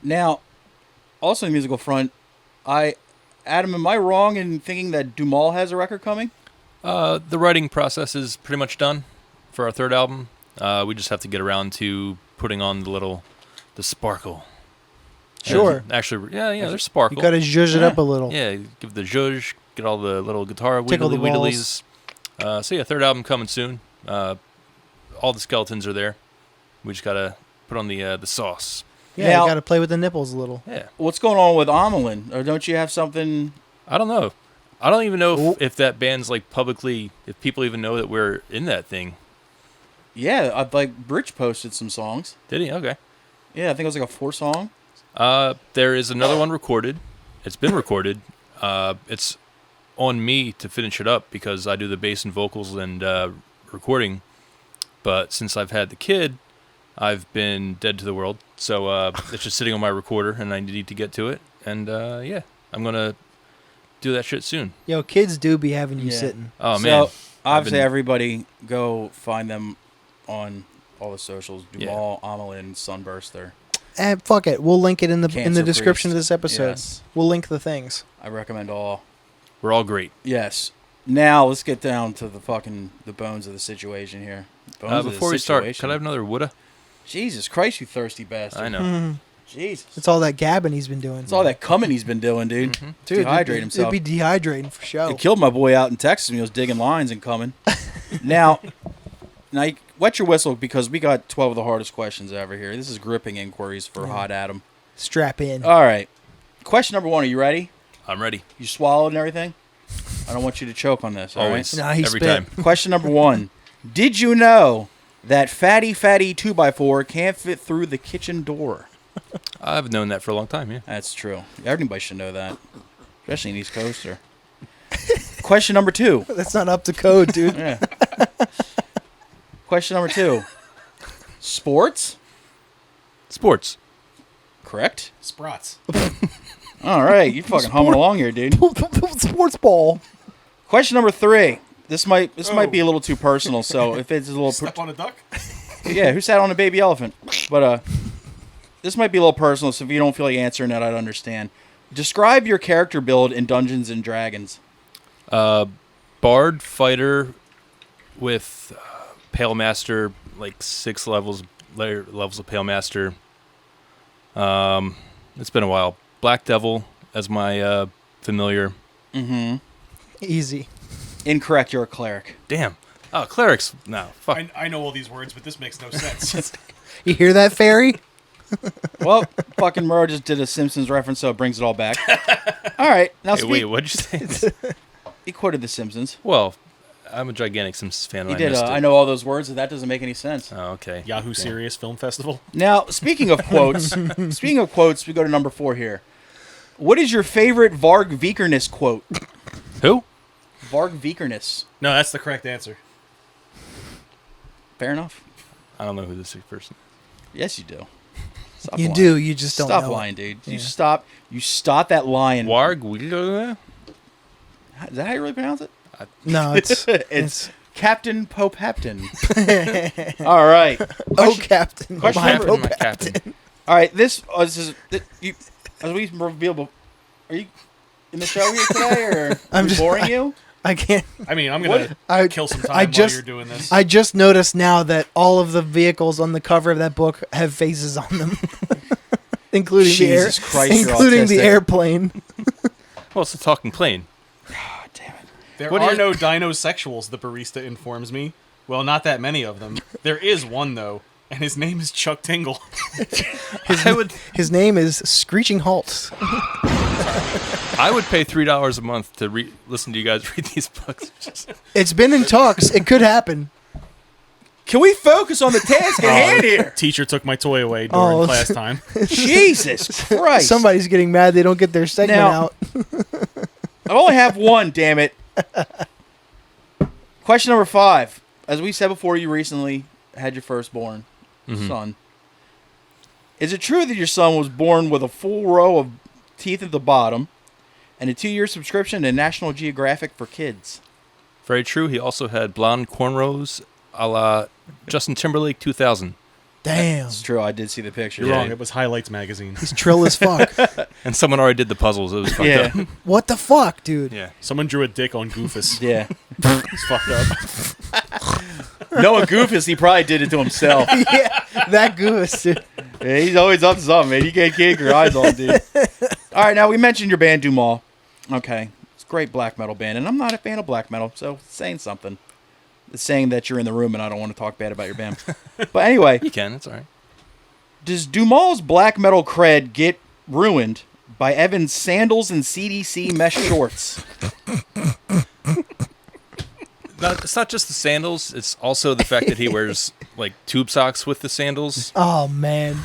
Now, also in the musical front, Adam, am I wrong in thinking that Dumal has a record coming? The writing process is pretty much done for our third album. We just have to get around to putting on the sparkle. Sure. Actually, yeah, there's sparkle. You gotta zhuzh it up a little. Yeah, give the zhuzh, get all the little guitar Tickle the wheedlies. So yeah, third album coming soon. All the skeletons are there. We just gotta put on the sauce. Yeah, Now- you gotta play with the nipples a little. Yeah, What's going on with Amelin? Or don't you have something? I don't know. I don't even know if that band's like publicly, if people even know that we're in that thing. Yeah, Rich posted some songs. Did he? Okay. Yeah, I think it was like a 4-song. There is another one recorded. It's been recorded. it's on me to finish it up because I do the bass and vocals and recording. But since I've had the kid, I've been dead to the world. So it's just sitting on my recorder, and I need to get to it. And yeah, I'm gonna do that shit soon. Yo, kids do be having you Yeah. sitting. Oh man, So obviously, everybody go find them on all the socials. Dumal, Amelin, Sunburster. And fuck it, we'll link it in the Cancer description Priest. of this episode. Yes. We'll link the things. I recommend all. we're all great. Yes. Now let's get down to the bones of the situation here. Bones of the Before we start, situation. could I have another woulda? Jesus Christ, you thirsty bastard! I know. Mhm. Jesus. It's all that gabbing he's been doing. It's all that coming he's been doing, dude. Dude, Dehydrate himself. It'd be dehydrating for sure. It killed my boy out in Texas when he was digging lines and coming. now, you wet your whistle because we got 12 of the hardest questions ever here. This is gripping inquiries for Hot Adam. Strap in. All right. Question number 1. Are you ready? I'm ready. You swallowed and everything? I don't want you to choke on this. All Always. Nah, he Every spit. time. Question number 1. Did you know that fatty 2x4 can't fit through the kitchen door? I've known that for a long time, yeah. That's true. Everybody should know that, especially in East Coaster. Question number 2. That's not up to code, dude. Yeah. Question number 2. Sports? Sports. Correct. Sprots. All right, you fucking humming along here, dude. Sports ball. Question number 3. This might be a little too personal, so if it's a little Step on a duck? yeah, who sat on a baby elephant? But this might be a little personal, so if you don't feel like answering that, I'd understand. Describe your character build in Dungeons and Dragons. Bard fighter with Pale Master, like 6 levels of Pale Master. It's been a while. Black Devil as my familiar. Mm-hmm. Easy. Incorrect. You're a cleric. Damn. Oh, clerics. No, fuck. I know all these words, but this makes no sense. You hear that, fairy? Well, fucking Murrow just did a Simpsons reference, so it brings it all back. All right, now Hey, wait, what'd you say? he quoted the Simpsons. Well, I'm a gigantic Simpsons fan. He and did. missed it. I know all those words, and that doesn't make any sense. Oh, okay. Yahoo Serious Film Festival. Now, speaking of quotes, we go to number 4 here. What is your favorite Varg Vikernes quote? Who? Varg Vikernes. No, that's the correct answer. Fair enough. I don't know who this person. Yes, you do. Stop You lying. do. You just don't Stop know. lying, dude. Yeah. You stop that lying. Warg. Is that how you really pronounce it? No, it's It's Captain Popapton. All right. oh, Captain. question My number- oh, my captain. All right. This is you. As we reveal, are you in the show here today, or I'm we just- boring you? I can't. I mean, I'm going to I kill some time I while just- you're doing this. I just noticed now that all of the vehicles on the cover of that book have faces on them, including Jesus Christ, you're including the autistic. airplane. Well, it's a talking plane. God damn it. There What do are you- no dinosexuals, the barista informs me. Well, not that many of them. There is one, though, and his name is Chuck Tingle. His name is Screeching Halt. I would pay $3 a month to listen to you guys read these books. It's been in talks. It could happen. Can we focus on the task at hand here? Teacher took my toy away during Oh. class time. Jesus Christ. Somebody's getting mad they don't get their segment Now- out. I only have one, damn it. Question number 5. As we said before, you recently had your firstborn son. Is it true that your son was born with a full row of teeth at the bottom and a 2-year subscription to National Geographic for kids? Very true. He also had blonde cornrows a la Justin Timberlake 2000. Damn. It's true. I did see the picture. You're Yeah. wrong. It was Highlights magazine. He's trill as fuck. And someone already did the puzzles. It was fucked Yeah. up. What the fuck, dude? Yeah. Someone drew a dick on Goofus. Yeah. It's fucked up. Knowing Goofus, he probably did it to himself. Yeah, that goose, dude. Yeah, he's always up to something, man. You can't keep your eyes on, dude. All right, now we mentioned your band, Dumal. Okay. It's a great black metal band, and I'm not a fan of black metal, so it's saying something. It's saying that you're in the room and I don't want to talk bad about your band. But anyway, You can. It's all right. does Dumal's black metal cred get ruined by Evan's sandals and CDC mesh shorts? It's not just the sandals. It's also the fact that he wears like tube socks with the sandals. Oh man.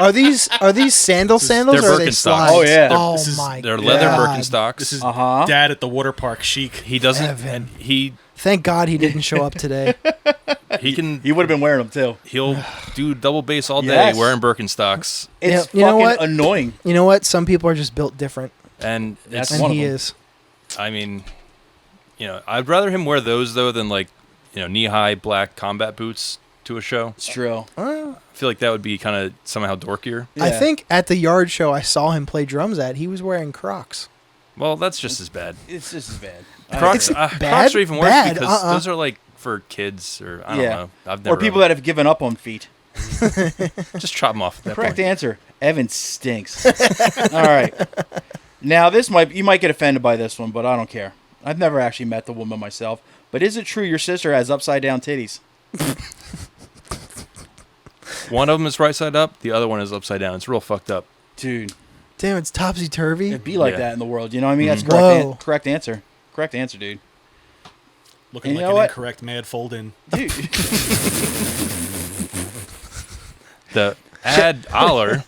Are these sandals They're or are they Birkenstocks. slides? Oh, yeah. Oh This is- my They're god. leather Birkenstocks. This is Uh-huh. Dad at the water park chic. He doesn't. Evan. And he Thank God he didn't show up today. can. He would have been wearing them too. He'll do double bass all day Yes. wearing Birkenstocks, It's You know fucking what? annoying. You know what? Some people are just built different, and That's it's. one and of he them. is. I mean, I'd rather him wear those though than like, knee-high black combat boots to a show. It's true. I feel like that would be kind of somehow dorkier. I Yeah. think at the yard show I saw him play drums at, he was wearing Crocs. Well, that's just as bad. It's just as bad. Crocs, bad? Crocs are even worse Bad? because those are like for kids or I don't Yeah. know. I've never Or people that have given up on feet. just chop them off. At that Correct point. answer. Evan stinks. All right. Now you might get offended by this one, but I don't care. I've never actually met the woman myself. But is it true your sister has upside down titties? One of them is right side up. The other one is upside down. It's real fucked up. Dude, Damn, it's topsy turvy. it'd be like Yeah. that in the world. You know what I mean? That's Whoa. correct answer. Correct answer, dude. Looking You like know an what? incorrect mad fold-in. Dude. The ad Aller,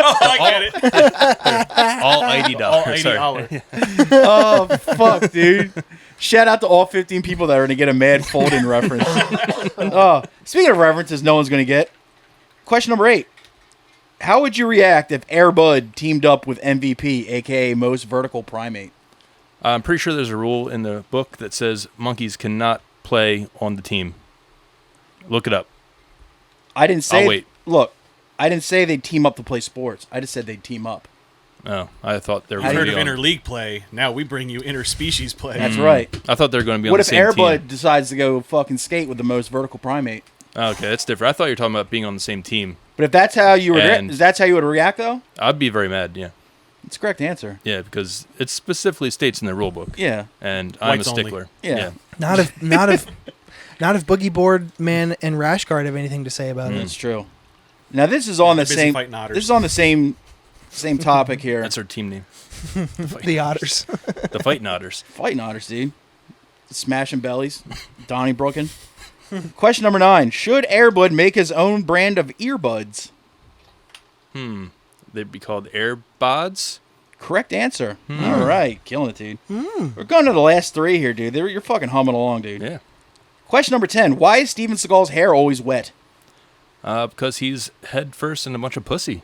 Oh, I get it. all $80. All $80. Sorry. Oh, fuck, dude. Shout out to all 15 people that are going to get a Mad Fold-In reference. Oh, speaking of references no one's going to get. Question number 8. How would you react if Air Bud teamed up with MVP, a.k.a. Most Vertical Primate? I'm pretty sure there's a rule in the book that says monkeys cannot play on the team. Look it up. I didn't say... I'll wait. Look, I didn't say they'd team up to play sports. I just said they'd team up. Oh, I thought they were I've going heard to of be on. interleague play. Now we bring you interspecies play. That's right. I thought they were going to be on What the if same Air team. Bud decides to go fucking skate with the Most Vertical Primate? Oh, okay, that's different. I thought you were talking about being on the same team. But if that's how you would... And- that's how you would react, though? I'd be very mad, yeah. It's the correct answer. Yeah, because it specifically states in the rule book. Yeah. And I'm a Whites only. stickler. Yeah. Not if Boogie Board Man and Rashguard have anything to say about it. That's true. Now this is on the Busy same. fighting otters. This is on the same topic here. That's our team name. The Otters. The Fighting Otters. Fighting otters, dude. Smashing bellies. Donnie Brookin. Question number 9: should Airbud make his own brand of earbuds? They'd be called AirBods. Correct answer. All right, killing it, dude. We're going to the last 3 here, dude. You're fucking humming along, dude. Yeah. Question number 10: why is Steven Seagal's hair always wet? Because he's head first in a bunch of pussy.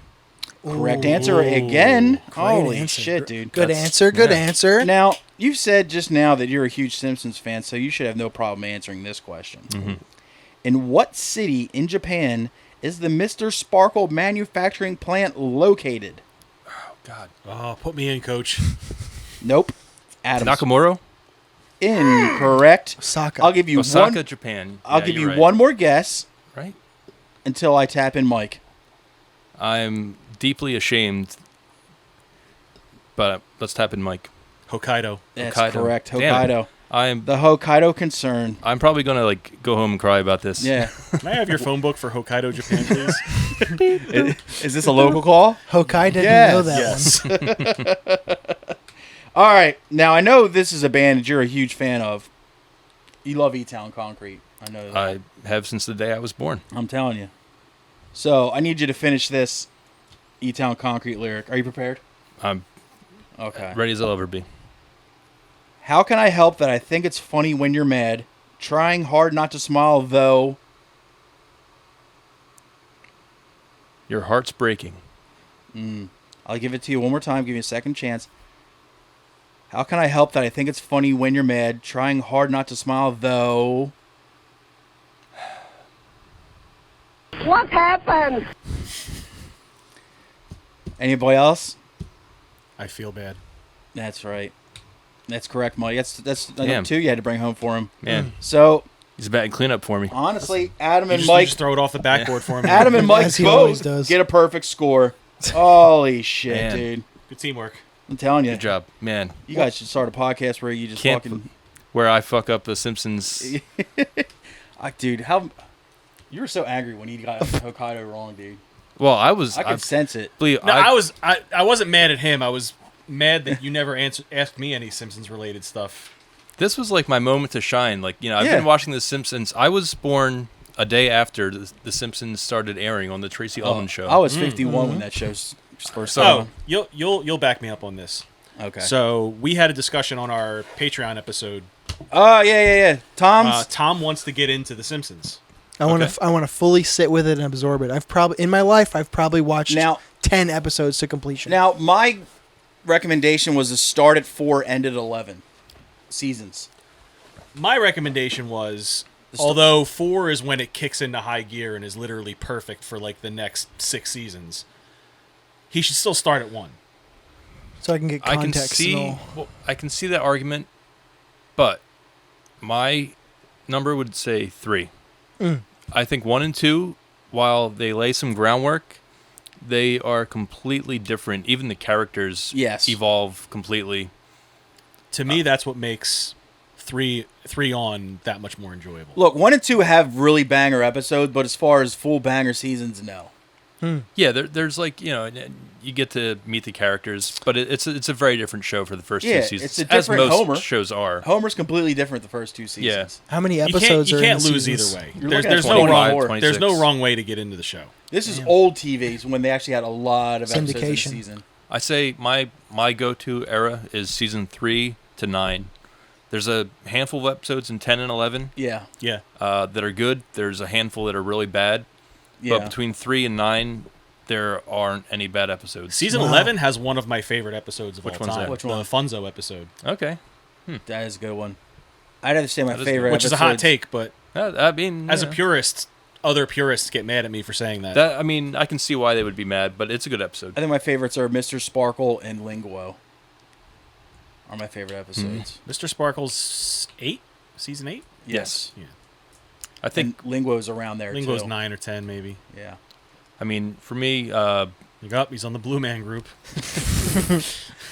Correct answer again. Great Holy answer. shit, dude. Good That's- answer. Good yeah. answer. Now, you said just now that you're a huge Simpsons fan, so you should have no problem answering this question. In what city in Japan is the Mr. Sparkle manufacturing plant located? Oh, God. Oh, put me in, coach. Nope. Adams. Nakamura? Incorrect. Osaka. I'll give you Osaka, one. Japan. I'll Yeah, give you're you right. one more guess Right? until I tap in Mike. I'm deeply ashamed, but let's tap in Mike. Hokkaido. That's Hokkaido. correct. Damn it. Hokkaido. I'm The Hokkaido concern. probably gonna like go home and cry about this. Yeah. Can I have your phone book for Hokkaido, Japan, please? Is this a local call? Hokkaido didn't Yes. know that Yes. All right. Now, I know this is a band that you're a huge fan of. You love E-Town Concrete. I know that. I have since the day I was born. I'm telling you. So, I need you to finish this E-Town Concrete lyric. Are you prepared? I'm Okay. ready as I'll ever be. How can I help that I think it's funny when you're mad? Trying hard not to smile, though. Your heart's breaking. I'll give it to you one more time. Give you a second chance. How can I help that I think it's funny when you're mad? Trying hard not to smile, though. What happened? Anybody else? I feel bad. That's right. That's correct, Mike. That's Damn. number 2 you had to bring home for him. Man, So, he's a batting cleanup for me. honestly, Adam You and just, Mike... you just throw it off the backboard for him. Adam and Mike As he always both does. get a perfect score. Holy shit, Man. dude. Good teamwork. I'm telling you. Good job, man. You guys should start a podcast where you just Can't fucking... Where I fuck up the Simpsons. Dude, how... You were so angry when he got Hokkaido wrong, dude. Well, I could sense it. believe No, I wasn't mad at him. I was mad that you never asked me any Simpsons related stuff. This was like my moment to shine. Like, I've Yeah. been watching The Simpsons. I was born a day after The Simpsons started airing on the Tracy Ullman show. I was 51 when that show's first started. Oh, you'll back me up on this. Okay. So we had a discussion on our Patreon episode. Oh, yeah. Tom wants to get into The Simpsons. I want to fully sit with it and absorb it. I've probably watched Now- 10 episodes to completion. Now, my recommendation was to start at 4, end at 11 seasons. My recommendation was, although 4 is when it kicks into high gear and is literally perfect for like the next 6 seasons, he should still start at 1. so I can get context. I can see that argument, but my number would say 3. I think 1 and 2, while they lay some groundwork, they are completely different. Even the characters evolve completely. To me, that's what makes 3 on that much more enjoyable. Look, 1 and 2 have really banger episodes, but as far as full banger seasons, no. Yeah, there's like, you get to meet the characters, but it's a very different show for the first 2 seasons. It's a different as most Homer. shows are. Homer's completely different the first 2 seasons. How many episodes you are can't in the lose seasons? either way. You're There's looking at no wrong. 25, There's no 26. wrong way to get into the show. This is old TV when they actually had a lot of episodes in the Syndication. season. I say my go-to era is season 3 to 9. There's a handful of episodes in 10 and 11 Yeah. that are good. There's a handful that are really bad. Yeah. But between 3 and 9, there aren't any bad episodes. Season 11 has one of my favorite episodes of Which all one's time. that? Which the one? Funzo episode. Okay. That is a good one. I'd have to say my That is favorite good. Which is a hot episodes- take, but I mean, as a purist, other purists get mad at me for saying that. I mean, I can see why they would be mad, but it's a good episode. I think my favorites are Mr. Sparkle and Linguo. Are my favorite episodes. Mr. Sparkle's 8? Season 8? Yes. Yeah. I think, And Linguo's around there Lingo's too. 9 or 10, maybe. Yeah. I mean, for me, He's on the Blue Man Group.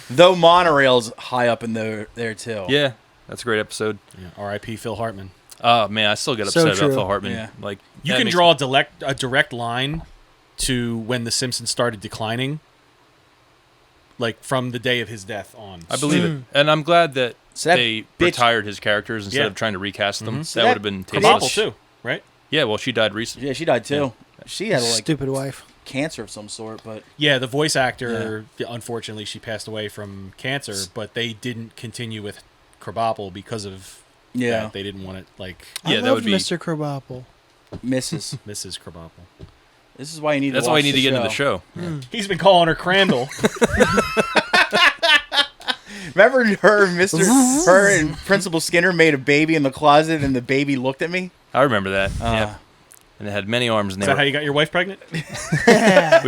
Though Monorail's high up in there too. yeah, that's a great episode. Yeah. R.I.P. Phil Hartman. Oh, man, I still get So upset true. about Phil Hartman. Yeah. Like, You that can makes draw me- a direct line to when The Simpsons started declining, like from the day of his death on. I believe it. And I'm glad that So that they bitch- retired his characters instead Yeah. of trying to recast them. So that that would have been Kabapple, tasteless. too, right? Yeah, well, she died recently. Yeah, she died too. She had like Stupid wife. cancer of some sort, but Yeah, the voice actor, unfortunately, she passed away from cancer, but they didn't continue with Kabapple because of yeah, that. They didn't want it, like, Yeah, I that love would be- Mr. Krabappel. Mrs. Mrs. Kabapple. This is why you need. That's to why watch you need to the get into the show. He's been calling her Crandall. Remember her and Principal Skinner made a baby in the closet, and the baby looked at me. I remember that. Yeah. And it had many arms, and Is they that how you got your wife pregnant? we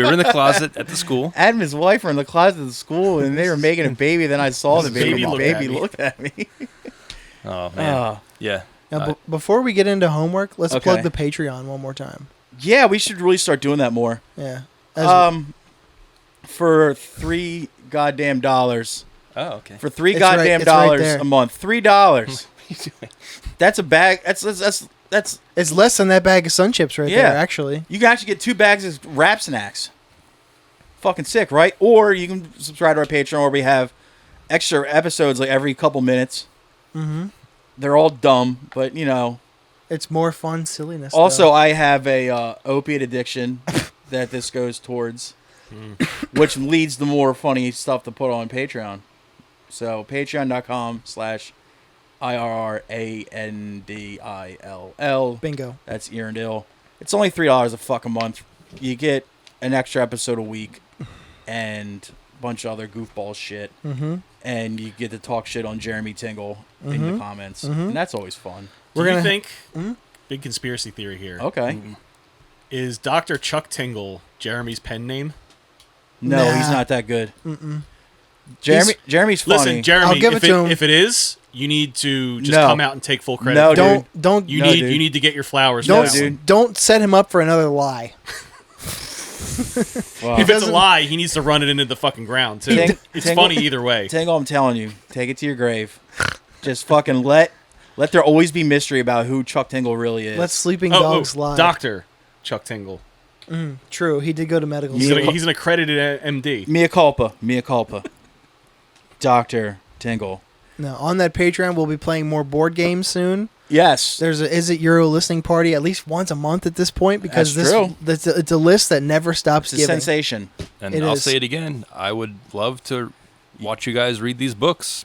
were in the closet at the school. Adam and his wife were in the closet of the school, and they were making a baby. Then I saw the baby. Baby The looked baby at me. looked at me. Oh, man. Yeah. Now, before we get into homework, let's Okay. plug the Patreon one more time. Yeah, we should really start doing that more. Yeah. For $3 goddamn dollars. Oh, okay. For $3 It's goddamn it's right dollars there. a month. $3. That's a bag. That's. It's less than that bag of Sun Chips right Yeah. there, actually. You can actually get 2 bags of wrap snacks. Fucking sick, right? Or you can subscribe to our Patreon where we have extra episodes like every couple minutes. Mm-hmm. They're all dumb, but you know. It's more fun silliness. Also, though. I have a opiate addiction that this goes towards, which leads to more funny stuff to put on Patreon. So patreon.com/IRRANDILL. Bingo. That's Earndill. It's only $3 a fucking month. You get an extra episode a week and a bunch of other goofball shit. Mm-hmm. And you get to talk shit on Jeremy Tingle in the comments. And that's always fun. Do you think, Hmm? big conspiracy theory here, Okay. is Dr. Chuck Tingle Jeremy's pen name? No, Nah. he's not that good. Jeremy's funny. Listen, Jeremy, I'll give if it to him. if it is, you need to just No. come out and take full credit. No, for it. Don't You No, need dude. you need to get your flowers. don't for that one. dude. don't set him up for another lie. Wow. If it's a doesn't- lie, he needs to run it into the fucking ground too. It's Tingle- funny either way. Tingle, I'm telling you, take it to your grave. Just fucking let there always be mystery about who Chuck Tingle really is. Let sleeping dogs lie. Dr. Chuck Tingle. True, he did go to medical He's, school. he's an accredited MD. Mea culpa. Dr. Tingle. Now, on that Patreon, we'll be playing more board games soon. Yes. There's a Is It Euro listening party at least once a month at this point because That's true. it's a list that never stops It's a giving. sensation. And It I'll is. say it again. I would love to watch you guys read these books.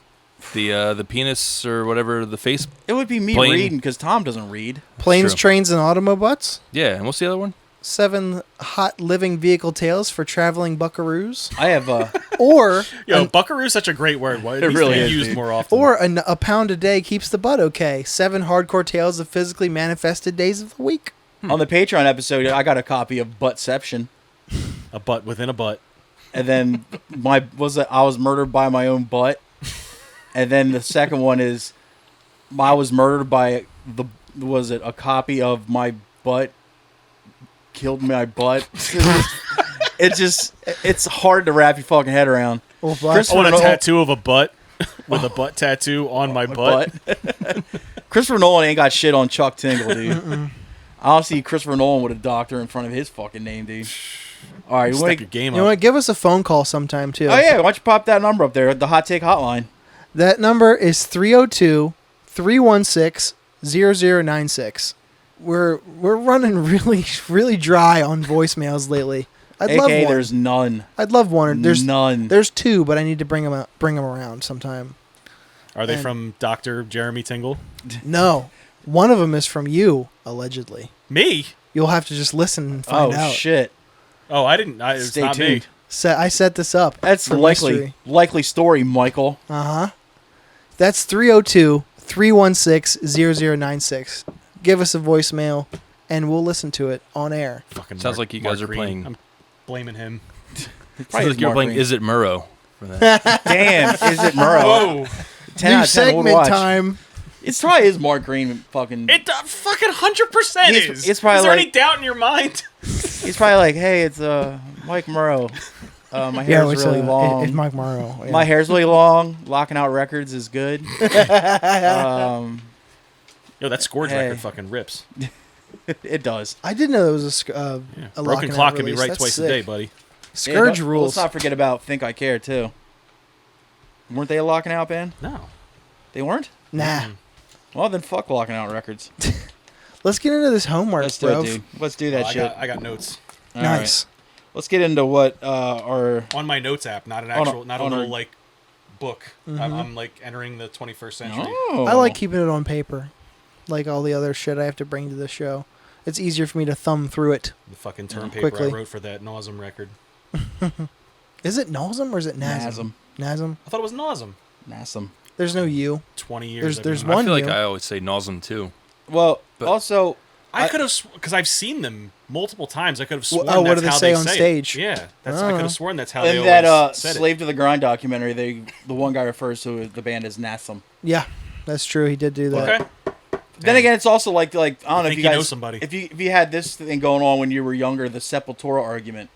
The penis or whatever the face. It would be me Plane. reading because Tom doesn't read. Planes, True. Trains, and Automobots. Yeah, and what's the other one? 7 hot living vehicle tales for traveling buckaroos. I have Or Yo, buckaroo is such a great word. Why it needs really to be is, used dude. more often? or a pound a day keeps the butt okay. 7 hardcore tales of physically manifested days of the week. on the Patreon episode. I got a copy of Buttception, a butt within a butt. and then I was murdered by my own butt, and then the second one is I was murdered by a copy of my butt killed my butt. It's hard to wrap your fucking head around. Well, Chris- I want a Nolan- tattoo of a butt with a butt tattoo on my butt. Christopher Nolan ain't got shit on Chuck Tingle, dude. I don't see Christopher Nolan with a doctor in front of his fucking name, dude. All right, Step your game you know up. what? Give us a phone call sometime too. Oh yeah, why don't you pop that number up there, the Hot Take Hotline? That number is 302-316-0096. We're running really dry on voicemails lately. I'd love AKA one. there's none. I'd love one. There's none. There's 2, but I need to bring them around sometime. Are they and- from Dr. Jeremy Tingle? No, one of them is from you, allegedly. Me? You'll have to just listen and find out. Shit. Oh, I didn't. It's Stay not tuned. me. I set this up. That's for likely story, Michael. That's 302-316-0096. Give us a voicemail, and we'll listen to it on air. Fucking Sounds like you guys are Green. playing- I'm blaming him. Sounds like you're Mark playing Green. Is It Murrow for that. Damn, is it Murrow? Whoa! 10 New out of 10 would segment watch. time. It's probably is Mark Green fucking. It fucking 100% is. It's probably is there any like- doubt in your mind? He's probably like, hey, it's Mike Murrow. My hair's it's really long. It's Mike Morrow. Yeah. My hair's really long. Locking Out Records is good. Yo, that Scourge Hey. record fucking rips. It does. I didn't know there was a Yeah. a Broken Locking clock Out can be release. right That's twice sick. a day, buddy. Scourge Yeah, rules. Let's not forget about Think I Care too. Weren't they a Locking Out band? No. They weren't. Nah. Well, then fuck Locking Out Records. Let's get into this homework, Let's do bro. it, dude. Let's do that Oh, shit. I got notes All right. Nice. Let's get into what our. on my notes app, not an On a- actual, not a on little a- like book. I'm like entering the 21st century. Oh. I like keeping it on paper, like all the other shit I have to bring to the show. It's easier for me to thumb through it. The fucking term paper Quickly. I wrote for that Nauseam record. Is it Nasm or is it Nasm? Nasm. I thought it was Nauseam. Nasum. There's no U. 20 years. There's I've been- one I feel like you. I always say Nosm too. Well, But- also, I could have, because I've seen them multiple times. I could have sworn oh, what that's do they how say they on say stage? It. Yeah, I Oh. could have sworn that's how they in always that said Slave to the Grind documentary, the one guy refers to the band as Nasum. Yeah, that's true. He did do it. that. Okay. Then again, it's also like I don't know if think you you guys know somebody. If you had this thing going on when you were younger, the Sepultura argument.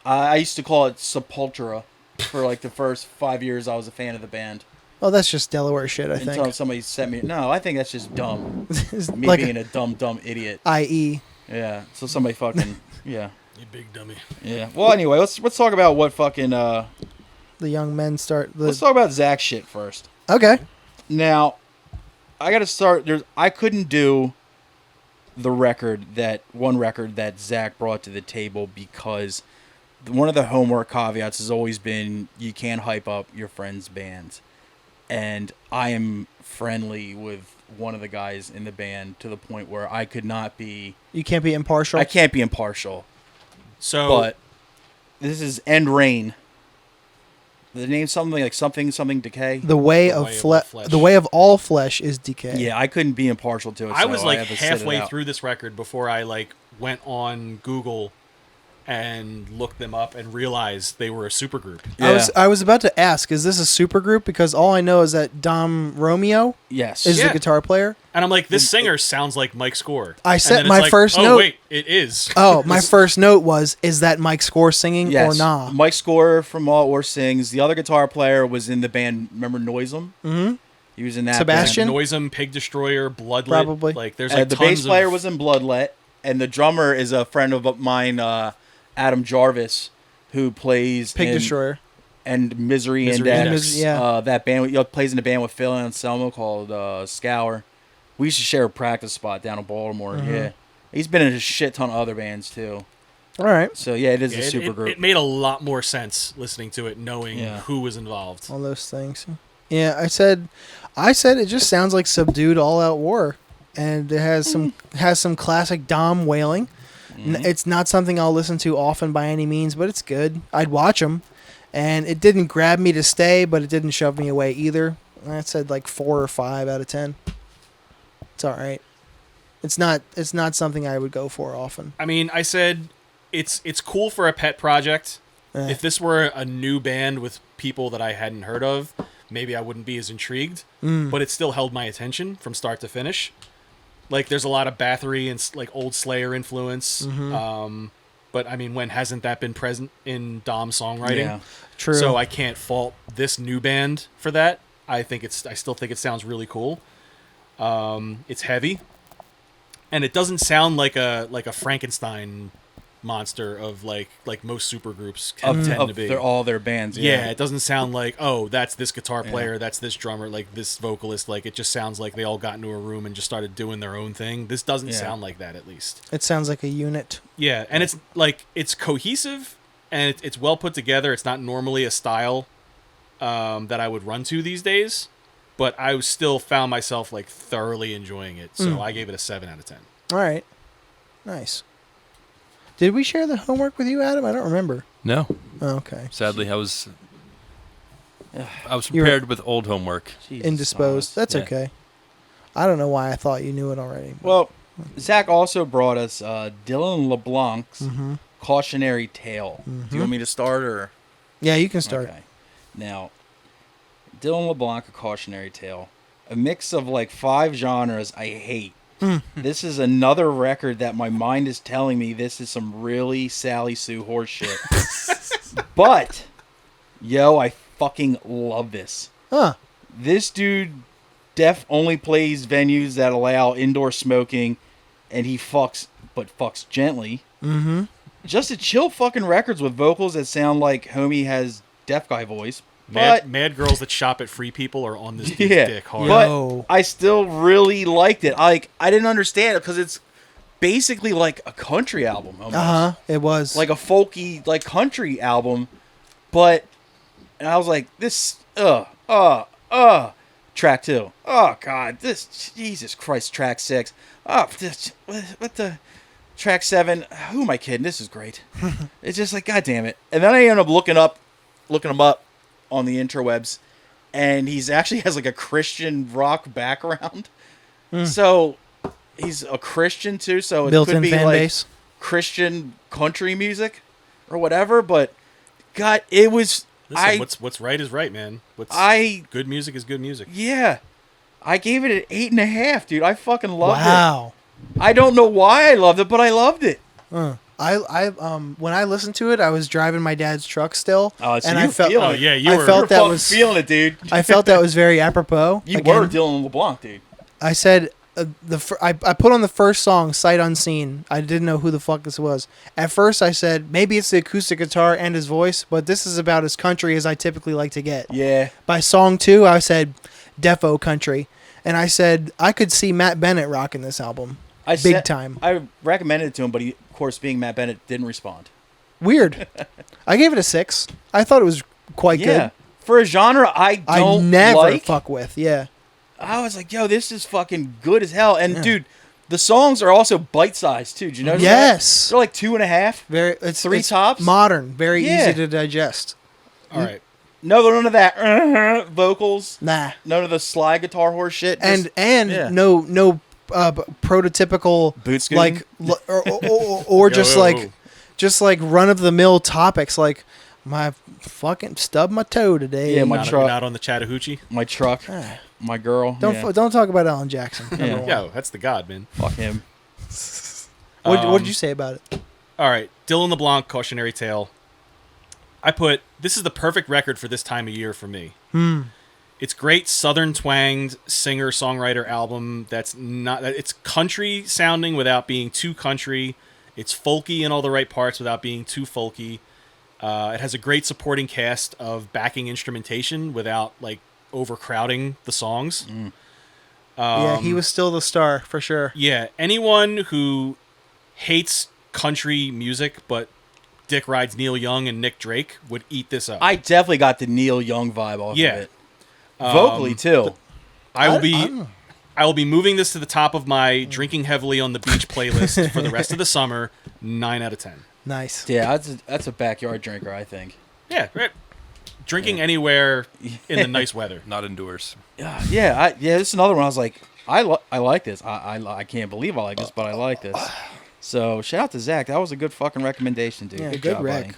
I used to call it Sepultura for like the first 5 years I was a fan of the band. Oh, that's just Delaware shit, I Until think. somebody sent me. No, I think that's just dumb. Me like being a dumb idiot. I.E. Yeah. So somebody fucking yeah. You big dummy. Yeah. Well, anyway, let's talk about what fucking the young men start. let's talk about Zach shit first. Okay. Now, I got to start. I couldn't do the record that Zach brought to the table because one of the homework caveats has always been you can't hype up your friends' bands, and I am friendly with one of the guys in the band to the point where I could not be. You can't be impartial. I can't be impartial, So, but this is End Rain. The name something like something decay. The way The of way of all flesh. flesh. The way of all flesh is decay. Yeah, I couldn't be impartial to it. I so was like had to sit it halfway out. through this record before I like went on Google and looked them up and realized they were a supergroup. Yeah. I was about to ask, is this a supergroup? Because all I know is that Dom Romeo Yes. is Yeah. the guitar player. And I'm like, this singer sounds like Mike Score. I And set then it's my like, first oh, note. wait, it is. Oh, my first note was, is that Mike Score singing Yes. or nah? Mike Scorer from All Or Sings. The other guitar player was in the band. Remember Noisem? Mm-hmm. He was in that. Sebastian? Noisem, Pig Destroyer, Bloodlet. Probably. Like, there's Band. like The tons bass player of, was in Bloodlet, and the drummer is a friend of mine, Adam Jarvis, who plays Pig in, Destroyer. and Misery Misery Index. Index. Yeah. That band plays in a band with Phil Anselmo called Scour. We used to share a practice spot down in Baltimore. Yeah, he's been in a shit ton of other bands too. All right. So yeah, it is Yeah, a super group. It made a lot more sense listening to it, knowing who was involved. All those things. Yeah, I said it just sounds like subdued all-out war, and it has some classic Dom wailing. It's not something I'll listen to often by any means, but it's good. I'd watch them, and it didn't grab me to stay, but it didn't shove me away either. I said like 4 or 5 out of 10. It's all right. It's not something I would go for often. I mean, I said it's cool for a pet project. Eh. If this were a new band with people that I hadn't heard of, maybe I wouldn't be as intrigued. But it still held my attention from start to finish. Like, there's a lot of Bathory and like old Slayer influence. But I mean, when hasn't that been present in Dom songwriting? Yeah. True. So I can't fault this new band for that. I still think it sounds really cool. It's heavy, and it doesn't sound like a Frankenstein monster of like most supergroups tend to be. All their bands. Yeah, it doesn't sound like, oh, that's this guitar player, that's this drummer, like this vocalist. Like, it just sounds like they all got into a room and just started doing their own thing. This doesn't sound like that, at least. It sounds like a unit. Yeah, and it's like, it's cohesive and it's well put together. It's not normally a style that I would run to these days, but I still found myself like thoroughly enjoying it. So I gave it a 7 out of 10. All right. Nice. Did we share the homework with you, Adam? I don't remember. No. Oh, okay. Sadly, I was prepared with old homework. Jesus Indisposed. Christ. That's Yeah. okay. I don't know why I thought you knew it already. Well, Zach also brought us Dylan LeBlanc's Mm-hmm. Cautionary Tale. Do you want me to start or? Yeah, you can start. Okay. Now, Dylan LeBlanc, A Cautionary Tale. A mix of like 5 genres I hate. This is another record that my mind is telling me this is some really Sally Sue horse shit. But, yo, I fucking love this. Huh. This dude only plays venues that allow indoor smoking, and he fucks gently. Mm-hmm. Just a chill fucking records with vocals that sound like homie has deaf guy voice. But Mad girls that shop at Free People are on this dude's dick hard. Yo. but I still really liked it. I didn't understand it because it's basically like a country album. Almost. It was. Like a folky like country album, and I was like, this track 2. Oh god, this Jesus Christ, track 6. Oh, this, what the track 7? Who am I kidding? This is great. It's just like, god damn it. And then I end up looking him up on the interwebs, and he's actually has like a Christian rock background. So he's a Christian too, so it built-in could be fan like base. Christian country music or whatever. But God, it was Listen, what's right is right, man. Good music is good music. Yeah, I gave it an 8.5, dude. I fucking loved it. Wow. I don't know why I loved it, but I loved it. I when I listened to it, I was driving my dad's truck still, Oh, so and you I felt. feel Oh it. yeah, you I were. felt that Fucking was feeling it, dude. I felt that was very apropos. You Again, were Dylan LeBlanc, dude. I said I put on the first song, Sight Unseen. I didn't know who the fuck this was. At first, I said maybe it's the acoustic guitar and his voice, but this is about as country as I typically like to get. Yeah. By song 2, I said defo country, and I said I could see Matt Bennett rocking this album. Big time. I recommended it to him, but he, of course, being Matt Bennett, didn't respond. Weird. I gave it a 6. I thought it was quite good. For a genre I don't never like, fuck with. Yeah. I was like, yo, this is fucking good as hell. And, dude, the songs are also bite-sized, too. Did you notice Yes. that? They're like 2.5. It's 3 it's tops. modern, very Yeah. easy to digest. All right. None of that vocals. Nah. None of the slide guitar horse shit. And yeah. no prototypical Boot scooting? like or just Yo. like run of the mill topics like my fucking stubbed my toe today. Yeah, my truck. Not on the Chattahoochee. my truck. My girl. Don't yeah. don't talk about Alan Jackson. Number Yeah. one. Yo, that's the god, man. Fuck him. What did you say about it? All right, Dylan LeBlanc, Cautionary Tale. This is the perfect record for this time of year for me. It's great southern twanged singer-songwriter album it's country sounding without being too country. It's folky in all the right parts without being too folky. It has a great supporting cast of backing instrumentation without like overcrowding the songs. Yeah, he was still the star for sure. Yeah, anyone who hates country music but dick rides Neil Young and Nick Drake would eat this up. I definitely got the Neil Young vibe off Yeah. of it. Vocally too. I will I be don't know. I will be moving this to the top of my drinking heavily on the beach playlist for the rest of the summer. 9 out of 10. Nice. Yeah, that's a backyard drinker, I think. Yeah, right. Drinking anywhere in the nice weather. Not indoors. Yeah, this is another one. I was like, I like this. I can't believe I like this, but I like this. So shout out to Zach. That was a good fucking recommendation, dude. Yeah, good good job, rec. buddy.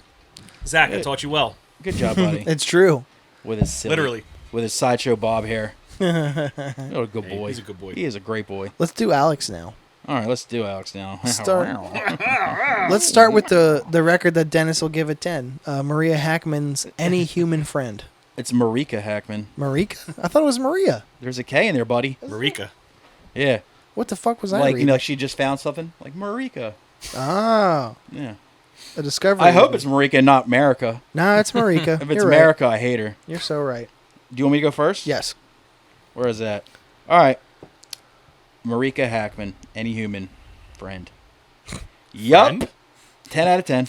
Zach, I taught you well. Good job, buddy. It's true. With his silly, Literally. with his sideshow bob hair. What a good Hey, boy. he's a good boy. He is a great boy. Let's do Alex now. All right, let's do Alex now. Let's start with the record that Dennis will give a 10. Maria Hackman's Any Human Friend. It's Marika Hackman. Marika? I thought it was Maria. There's a K in there, buddy. Marika. Yeah. What the fuck was I Like, reading? you know, she just found something. Like Marika. Oh, Yeah. a discovery. I hope it's Marika and not America. No, it's Marika. If it's You're right. America, I hate her. You're so right. Do you want me to go first? Yes. Where is that? All right. Marika Hackman, Any Human Friend. Yup. Friend? 10 out of 10.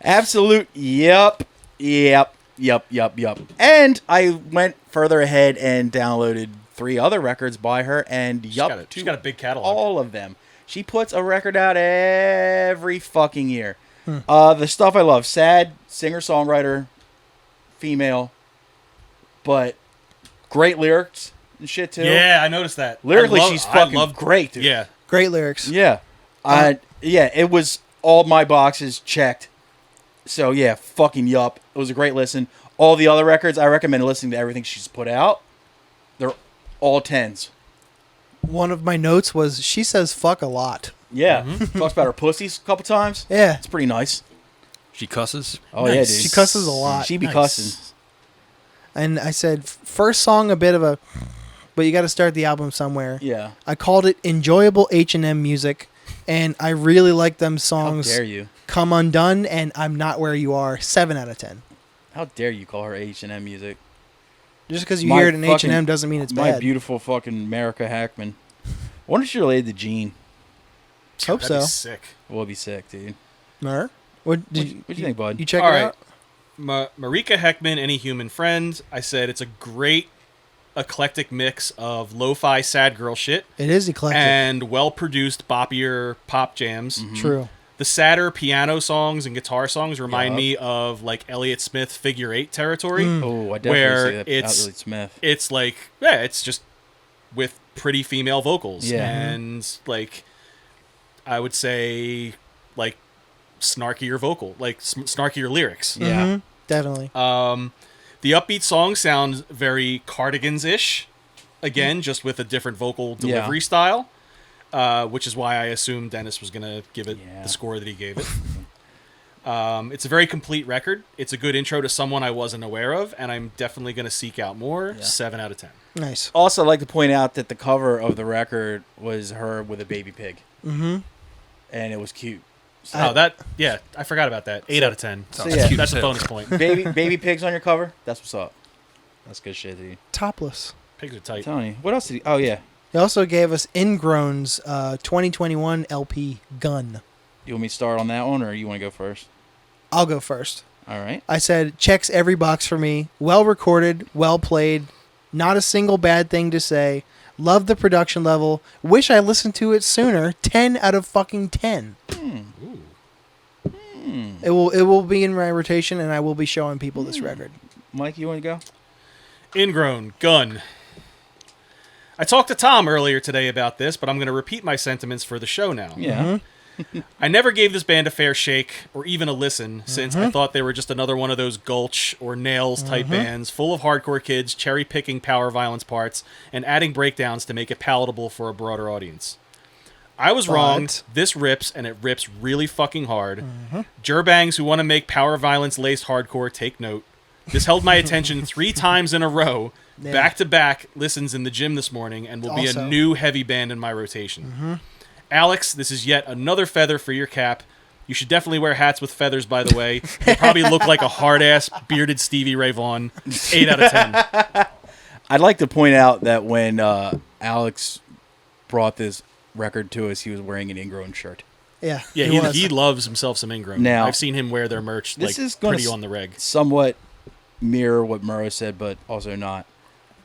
Absolute yup. Yep. And I went further ahead and downloaded 3 other records by her, and She's yup, got a big catalog. all of them. She puts a record out every fucking year. The stuff I love: sad singer-songwriter, female, but great lyrics and shit too. Yeah, I noticed that. Lyrically, I love- she's I fucking love- great, dude. Yeah. Great lyrics. Yeah. Yeah, it was all my boxes checked. So, yeah, fucking yup. It was a great listen. All the other records, I recommend listening to everything she's put out. They're all 10s. One of my notes was she says fuck a lot. Yeah. Talks about her pussies a couple times. Yeah. It's pretty nice. She cusses. Oh, yeah, dude. She cusses a lot. She be Nice. cussing. And I said, first song a bit of a, but you got to start the album somewhere. Yeah. I called it enjoyable H&M music, and I really like them How songs. dare you? Come Undone and I'm Not Where You Are. 7 out of 10. How dare you call her H&M music? Just because you My hear it in fucking- H&M doesn't mean it's My bad. beautiful fucking America Hackman. I wonder if she related to Gene. Hope That'd be so. sick. We'll be sick, dude. What What'd you think, bud? You check All it right. out? Marika Heckman, Any Human Friend. I said it's a great eclectic mix of lo-fi sad girl shit It is eclectic. and well-produced boppier pop jams. True. The sadder piano songs and guitar songs remind Yup. me of like Elliott Smith Figure 8 territory. Oh, I definitely Where see that. it's- Elliott Smith. It's like, yeah, it's just with pretty female vocals. Yeah. And like, I would say like snarkier snarkier lyrics. Yeah. Mhm. Definitely. The upbeat songs sound very Cardigans-ish, again, just with a different vocal delivery style, which is why I assumed Dennis was going to give it Yeah. the score that he gave it. It's a very complete record. It's a good intro to someone I wasn't aware of, and I'm definitely going to seek out more. Yeah. 7 out of 10. Nice. Also, I'd like to point out that the cover of the record was her with a baby pig, Mm-hmm. and it was cute. So, I forgot about that. 8 out of 10. So, yeah. cute That's as a hell. bonus point. baby pigs on your cover. That's what's up. That's good shit, dude. Topless. Pigs are I'm tight. telling you. What else did he? Oh yeah. He also gave us Ingrown's 2021 LP Gun. You want me to start on that one, or you want to go first? I'll go first. All right. I said, checks every box for me. Well recorded, well played. Not a single bad thing to say. Love the production level. Wish I listened to it sooner. 10 out of fucking 10. It will be in my rotation, and I will be showing people this record. Mike, you want to go? Ingrown, Gun. I talked to Tom earlier today about this, but I'm going to repeat my sentiments for the show now. Yeah. I never gave this band a fair shake or even a listen, since I thought they were just another one of those Gulch or Nails type bands full of hardcore kids cherry picking power violence parts and adding breakdowns to make it palatable for a broader audience. I was wrong. But- This rips, and it rips really fucking hard. Jerbangs who want to make power violence laced hardcore, take note. This held my attention 3 times in a row, Yeah. back-to-back listens in the gym this morning, and will be a Also. new heavy band in my rotation. Alex, this is yet another feather for your cap. You should definitely wear hats with feathers, by the way. You probably look like a hard-ass, bearded Stevie Ray Vaughan. 8 out of 10. I'd like to point out that when Alex brought this record to us, he was wearing an Ingrown shirt. Yeah. Yeah, it was. he loves himself some Ingrown. Now, I've seen him wear their merch this like is gonna pretty on the reg. somewhat mirror what Murrow said, but also not.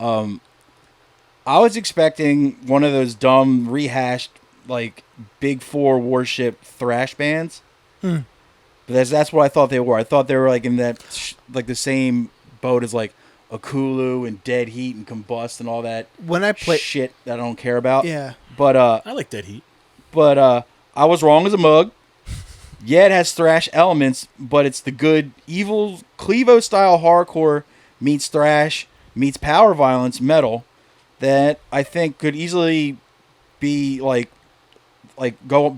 I was expecting one of those dumb rehashed like Big Four warship thrash bands, but that's what I thought they were. I thought they were like in that like the same boat as like Akulu and Dead Heat and Combust and all that When I play, shit that I don't care about. yeah, But I like Dead Heat. I was wrong as a mug. Yeah, it has thrash elements, but it's the good evil Clevo style hardcore meets thrash meets power violence metal that I think could easily be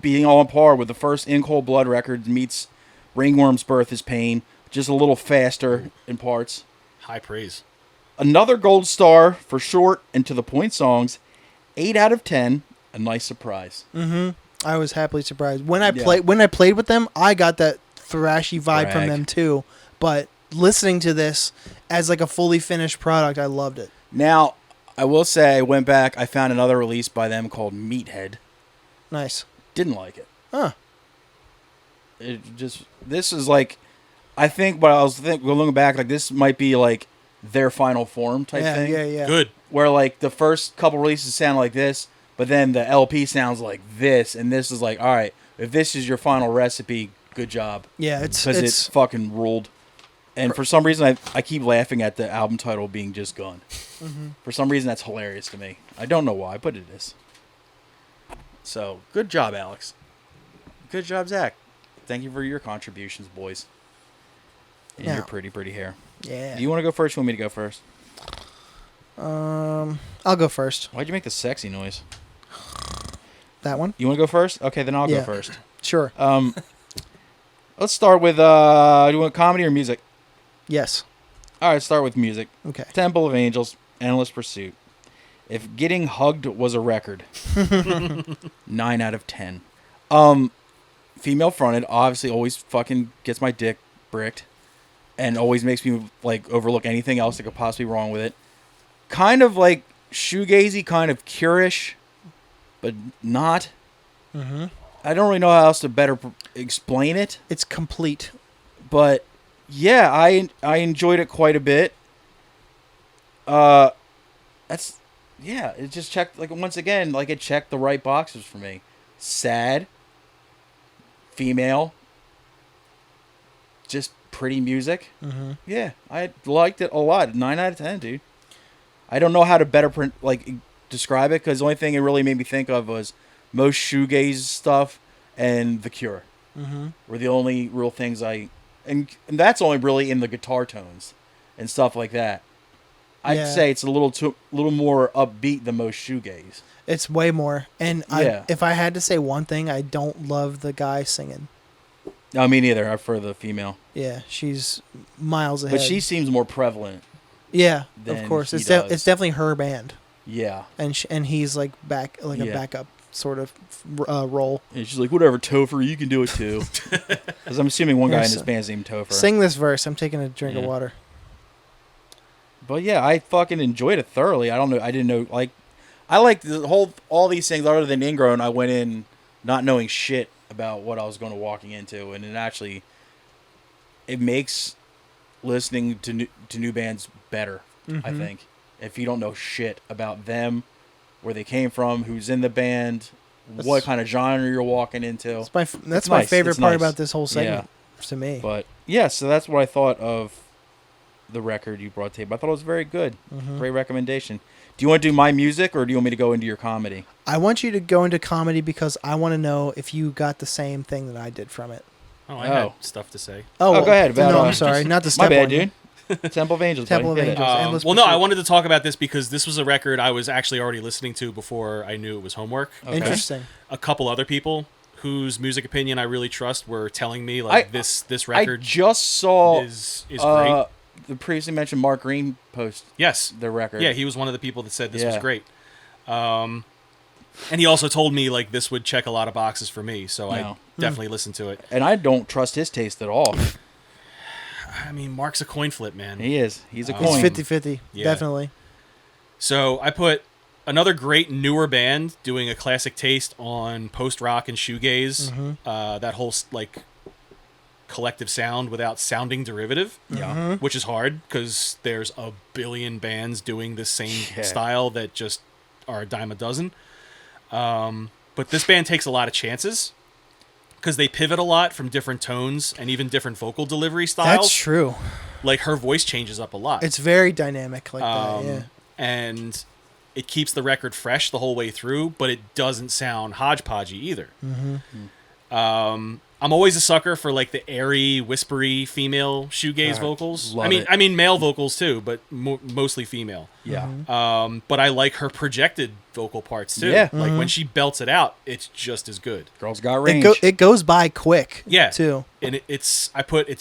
being all on par with the first In Cold Blood record meets Ringworm's Birth is Pain, just a little faster in parts. High praise. Another gold star for short and to the point songs. 8 out of 10. A nice surprise. I was happily surprised when I Yeah. played with them. I got that thrashy vibe from Brag. them too. But listening to this as like a fully finished product, I loved it. Now, I will say I went back. I found another release by them called Meathead. Nice. Didn't like it. Huh. This is like, I think what I was looking back, like this might be like their final form type Yeah, thing. yeah. Good. Where like the first couple releases sound like this, but then the LP sounds like this, and this is like, all right, if this is your final recipe, good job. Yeah, it's Because it's fucking ruled. And for some reason, I keep laughing at the album title being Just Gone. For some reason, that's hilarious to me. I don't know why, but it is. So, good job, Alex. Good job, Zach. Thank you for your contributions, boys. And Now- your pretty, pretty hair. yeah. Do you want to go first or you want me to go first? I'll go first. Why'd you make the sexy noise? That one? You want to go first? Okay, then I'll go Yeah. first. Sure. Let's start with, do you want comedy or music? Yes. All right, start with music. Okay. Temple of Angels, Endless Pursuit. If Getting Hugged was a record, 9 out of 10. Female fronted, obviously always fucking gets my dick bricked and always makes me like overlook anything else that could possibly be wrong with it. Kind of like shoegazy, kind of curish, but not. I don't really know how else to better explain it, It's complete. but yeah, I enjoyed it quite a bit. That's yeah, it just checked like once again, like it checked the right boxes for me. Sad, female, just pretty music. Yeah, I liked it a lot. 9 out of 10, dude. I don't know how to better describe it because the only thing it really made me think of was most shoegaze stuff and The Cure. Were the only real things and that's only really in the guitar tones and stuff like that. I'd Yeah. say it's a little more upbeat than most shoegaze. It's way more. And Yeah. if I had to say one thing, I don't love the guy singing. No, me neither. I prefer the female, Yeah, she's miles ahead. but she seems more prevalent. yeah, than of course. he It's does. it's definitely her band, Yeah, and he's like a Yeah. backup sort of role. and she's like, "Whatever, Topher, you can do it too." Because I'm assuming one guy in Yes. this band's named Topher. Sing this verse. I'm taking a drink of Yeah. water. But yeah, I fucking enjoyed it thoroughly. I don't know. I didn't know I liked all these things other than Ingrown. I went in not knowing shit about what I was going to walking into, and it makes listening to new bands better. I think if you don't know shit about them, where they came from, who's in the band, what kind of genre you're walking into. That's my nice. favorite It's part nice. about this whole segment. To me, But yeah, so that's what I thought of the record you brought tape. I thought it was very good. Great recommendation. Do you want to do my music or do you want me to go into your comedy? I want you to go into comedy because I want to know if you got the same thing that I did from it. Oh, I had stuff to say. Oh, go ahead. No, About, I'm sorry. Not the My step bad, one. dude. Temple of Angels. Temple of buddy. Hit it. Angels. Endless Well, no, Pursuit. I wanted to talk about this because this was a record I was actually already listening to before I knew it was homework. Okay. Interesting. A couple other people whose music opinion I really trust were telling me like this I record just saw is great. the previously mentioned Mark Green post Yes. the record. Yeah, he was one of the people that said this was Yeah. great. And he also told me like this would check a lot of boxes for me, so I No. definitely listened to it. And I don't trust his taste at all. I mean, Mark's a coin flip, man. He is. He's a He's coin. It's 50-50. Yeah. Definitely. So I put another great newer band doing a classic taste on post-rock and shoegaze. That whole like collective sound without sounding derivative. Yeah. Which is hard because there's a billion bands doing the same style that just are a dime a dozen. But this band takes a lot of chances because they pivot a lot from different tones and even different vocal delivery styles. That's true. Like her voice changes up a lot. It's very dynamic like that, yeah. And it keeps the record fresh the whole way through, but it doesn't sound hodgepodgey either. I'm always a sucker for like the airy, whispery female shoegaze vocals. love I mean male vocals too, but mostly female. Yeah. But I like her projected vocal parts too. Yeah. Like when she belts it out, it's just as good. Girls got range. It goes by quick. Yeah, too. And it's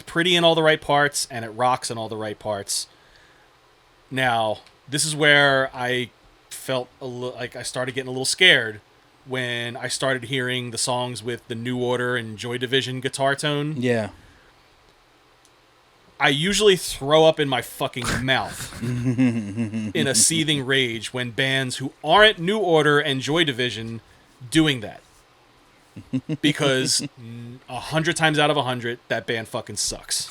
pretty in all the right parts, and it rocks in all the right parts. Now, this is where I felt like I started getting a little scared when I started hearing the songs with the New Order and Joy Division guitar tone. Yeah. I usually throw up in my fucking mouth in a seething rage when bands who aren't New Order and Joy Division doing that. Because 100 times out of 100, that band fucking sucks.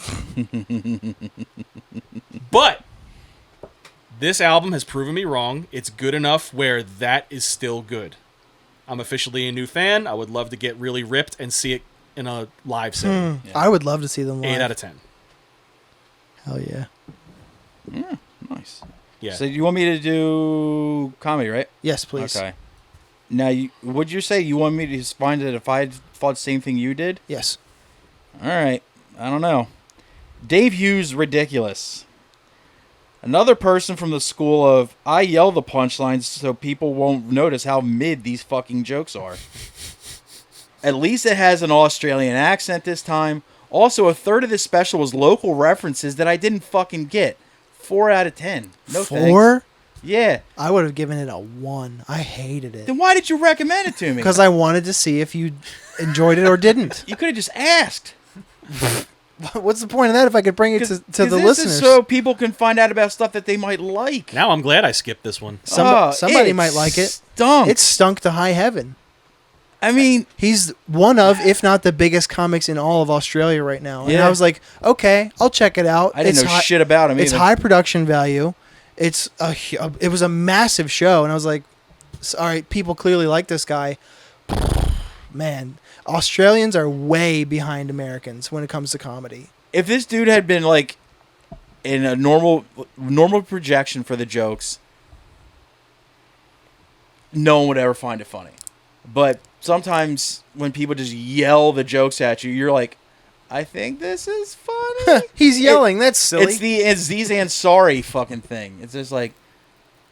But this album has proven me wrong. It's good enough where that is still good. I'm officially a new fan. I would love to get really ripped and see it in a live setting. I would love to see them live. 8 out of 10. Hell yeah. Yeah. Nice. Yeah. So you want me to do comedy, right? Yes, please. Okay. Now, would you say you want me to find it if I thought the same thing you did? Yes. All right. I don't know. Dave Hughes, ridiculous. Another person from the school of, I yell the punchlines so people won't notice how mid these fucking jokes are. At least it has an Australian accent this time. Also, a third of this special was local references that I didn't fucking get. 4 out of 10. No 4? thanks. Yeah. I would have given it a 1. I hated it. Then why did you recommend it to me? Because I wanted to see if you enjoyed it or didn't. You could have just asked. What's the point of that if I could bring it to the this listeners? is so people can find out about stuff that they might like. Now I'm glad I skipped this one. Somebody it might like it. Stunk. It stunk to high heaven. I mean, He's one of, if not the biggest comics in all of Australia right now. And Yeah. I was like, okay, I'll check it out. I didn't know shit about him It's either. high production value. It was a massive show, and I was like, all right, people clearly like this guy. Man, Australians are way behind Americans when it comes to comedy. If this dude had been like in a normal projection for the jokes, no one would ever find it funny. But sometimes when people just yell the jokes at you, you're like, I think this is funny. He's yelling. That's silly. It's the Aziz Ansari fucking thing. It's just like,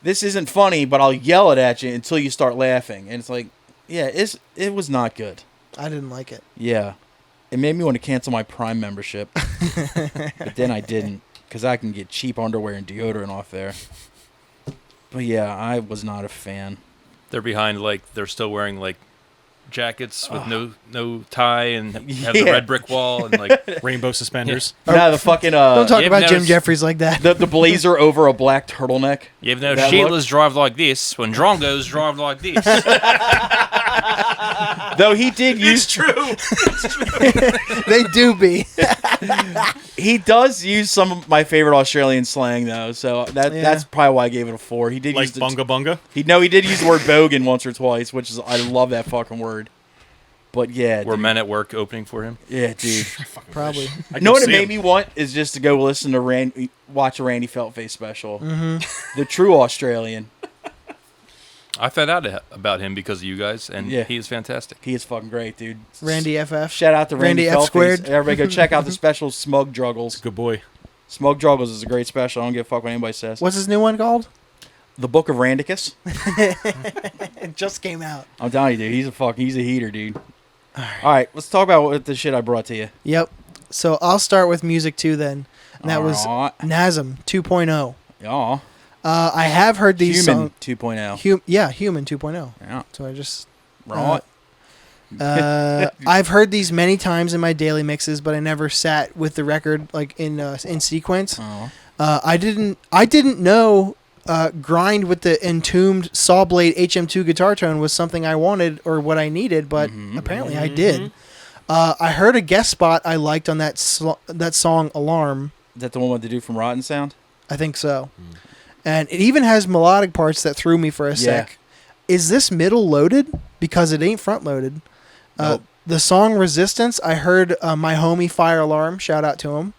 this isn't funny, but I'll yell it at you until you start laughing. And it's like, yeah, it was not good. I didn't like it. Yeah. It made me want to cancel my Prime membership. But then I didn't, because I can get cheap underwear and deodorant off there. But yeah, I was not a fan. They're behind, like, they're still wearing, like, jackets with no tie and have the red brick wall and, like... Rainbow suspenders. Nah, the fucking... Don't talk Yeah, about but Jim that was- Jeffries like that. the blazer over a black turtleneck. You ever know That Sheila's drive like this when Drongos drive like this? Though he did use... True. They do be. He does use some of my favorite Australian slang, though. So that's probably why I gave it a 4. He did Like use the... bunga bunga. He did use the word bogan once or twice, which is... I love that fucking word. But yeah, Were dude. men at work opening for him? Yeah, dude. Probably. You know what it made me want is just to go listen to watch a Randy Feltface special. Mm-hmm. The true Australian. I found out about him because of you guys, and Yeah. he is fantastic. He is fucking great, dude. Randy FF. Shout out to Randy F Feltface. squared. Everybody go check out the special Smug Druggles. Good boy. Smug Druggles is a great special. I don't give a fuck what anybody says. What's his new one called? The Book of Randicus. It just came out. I'm telling you, dude. He's a heater, dude. All right, let's talk about what the shit I brought to you. Yep. So I'll start with music too then. And that was Alright. Nasm 2.0. Aw. I have heard these Human songs. 2.0. Human 2.0. Yeah. So I just Right. I've heard these many times in my daily mixes, but I never sat with the record like in sequence. Oh. I didn't know grind with the entombed saw blade HM2 guitar tone was something I wanted or what I needed, but apparently I did. I heard a guest spot I liked on that song Alarm. Is that the one with the dude from Rotten Sound? I think so. And it even has melodic parts that threw me for a sec. Is this middle loaded? Because it ain't front loaded. Nope. The song Resistance, I heard my homie Fire Alarm, shout out to him.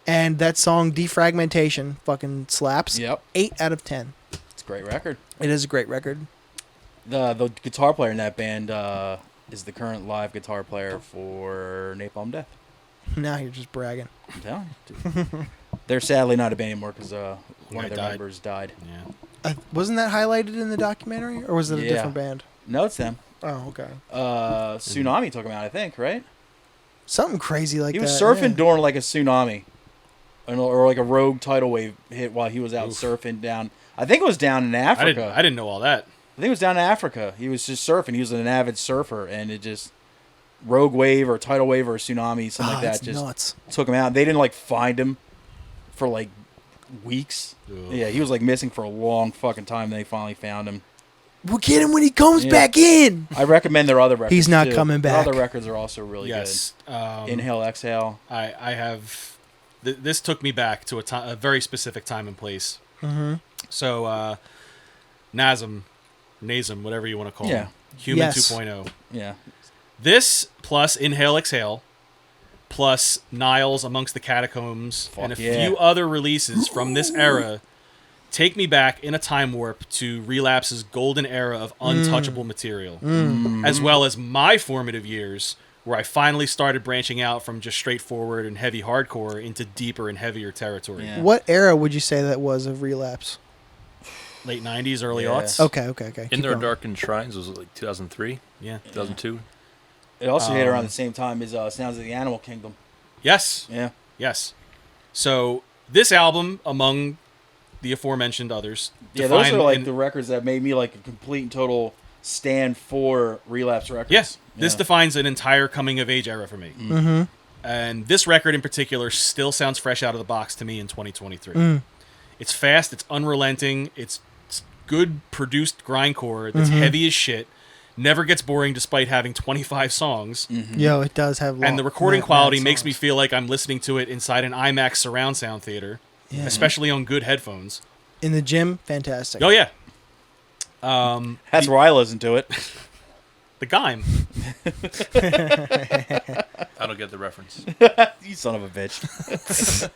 And that song Defragmentation fucking slaps. Yep. 8 out of 10. It's a great record. It is a great record. The guitar player in that band is the current live guitar player for Napalm Death. Now you're just bragging. I'm telling you. Dude. They're sadly not a band anymore because one of their died. members died. Yeah. Wasn't that highlighted in the documentary? Or was it a different band? No, it's them. Oh, okay. Tsunami took him out, I think, right? Something crazy like that. He was surfing yeah. during like a tsunami. Or like a rogue tidal wave hit while he was out surfing down. I think it was down in Africa. I didn't know all that. I think it was down in Africa. He was just surfing. He was an avid surfer, and it just rogue wave or tidal wave or tsunami, something like that, that's just nuts. took him out. They didn't like find him for like weeks. Ugh. Yeah, he was like missing for a long fucking time. They finally found him. We'll get him when he comes Yeah. back in. I recommend their other records. He's not too. coming Their back. other records are also really Yes. good. Inhale, exhale. I have. This took me back to a very specific time and place. Mm-hmm. So, Nazem, whatever you want to call Yeah. him. Human Yes. 2.0. Yeah. This plus Inhale, Exhale, plus Niles Amongst the Catacombs, and a yeah. few other releases from this era take me back in a time warp to Relapse's golden era of untouchable material, as well as my formative years where I finally started branching out from just straightforward and heavy hardcore into deeper and heavier territory. Yeah. What era would you say that was of Relapse? Late 90s, early Yeah. aughts. Okay. In Keep Their going. Darkened Shrines was it like 2003, Yeah. 2002. It also hit around the same time as Sounds of the Animal Kingdom. Yes. Yeah. Yes. So this album, among the aforementioned others, Yeah, those are define like an- the records that made me like a complete and total stand for Relapse Records. Yes, this Yeah. defines an entire coming of age era for me. Mm-hmm. And this record in particular still sounds fresh out of the box to me in 2023. It's fast, it's unrelenting, it's good produced grindcore that's heavy as shit, never gets boring despite having 25 songs. Yo, it does have. And the recording quality makes me feel like I'm listening to it inside an IMAX surround sound theater, especially on good headphones. in the gym. Fantastic. Oh yeah. That's where I listen to it. The Gime. I don't get the reference. You son of a bitch.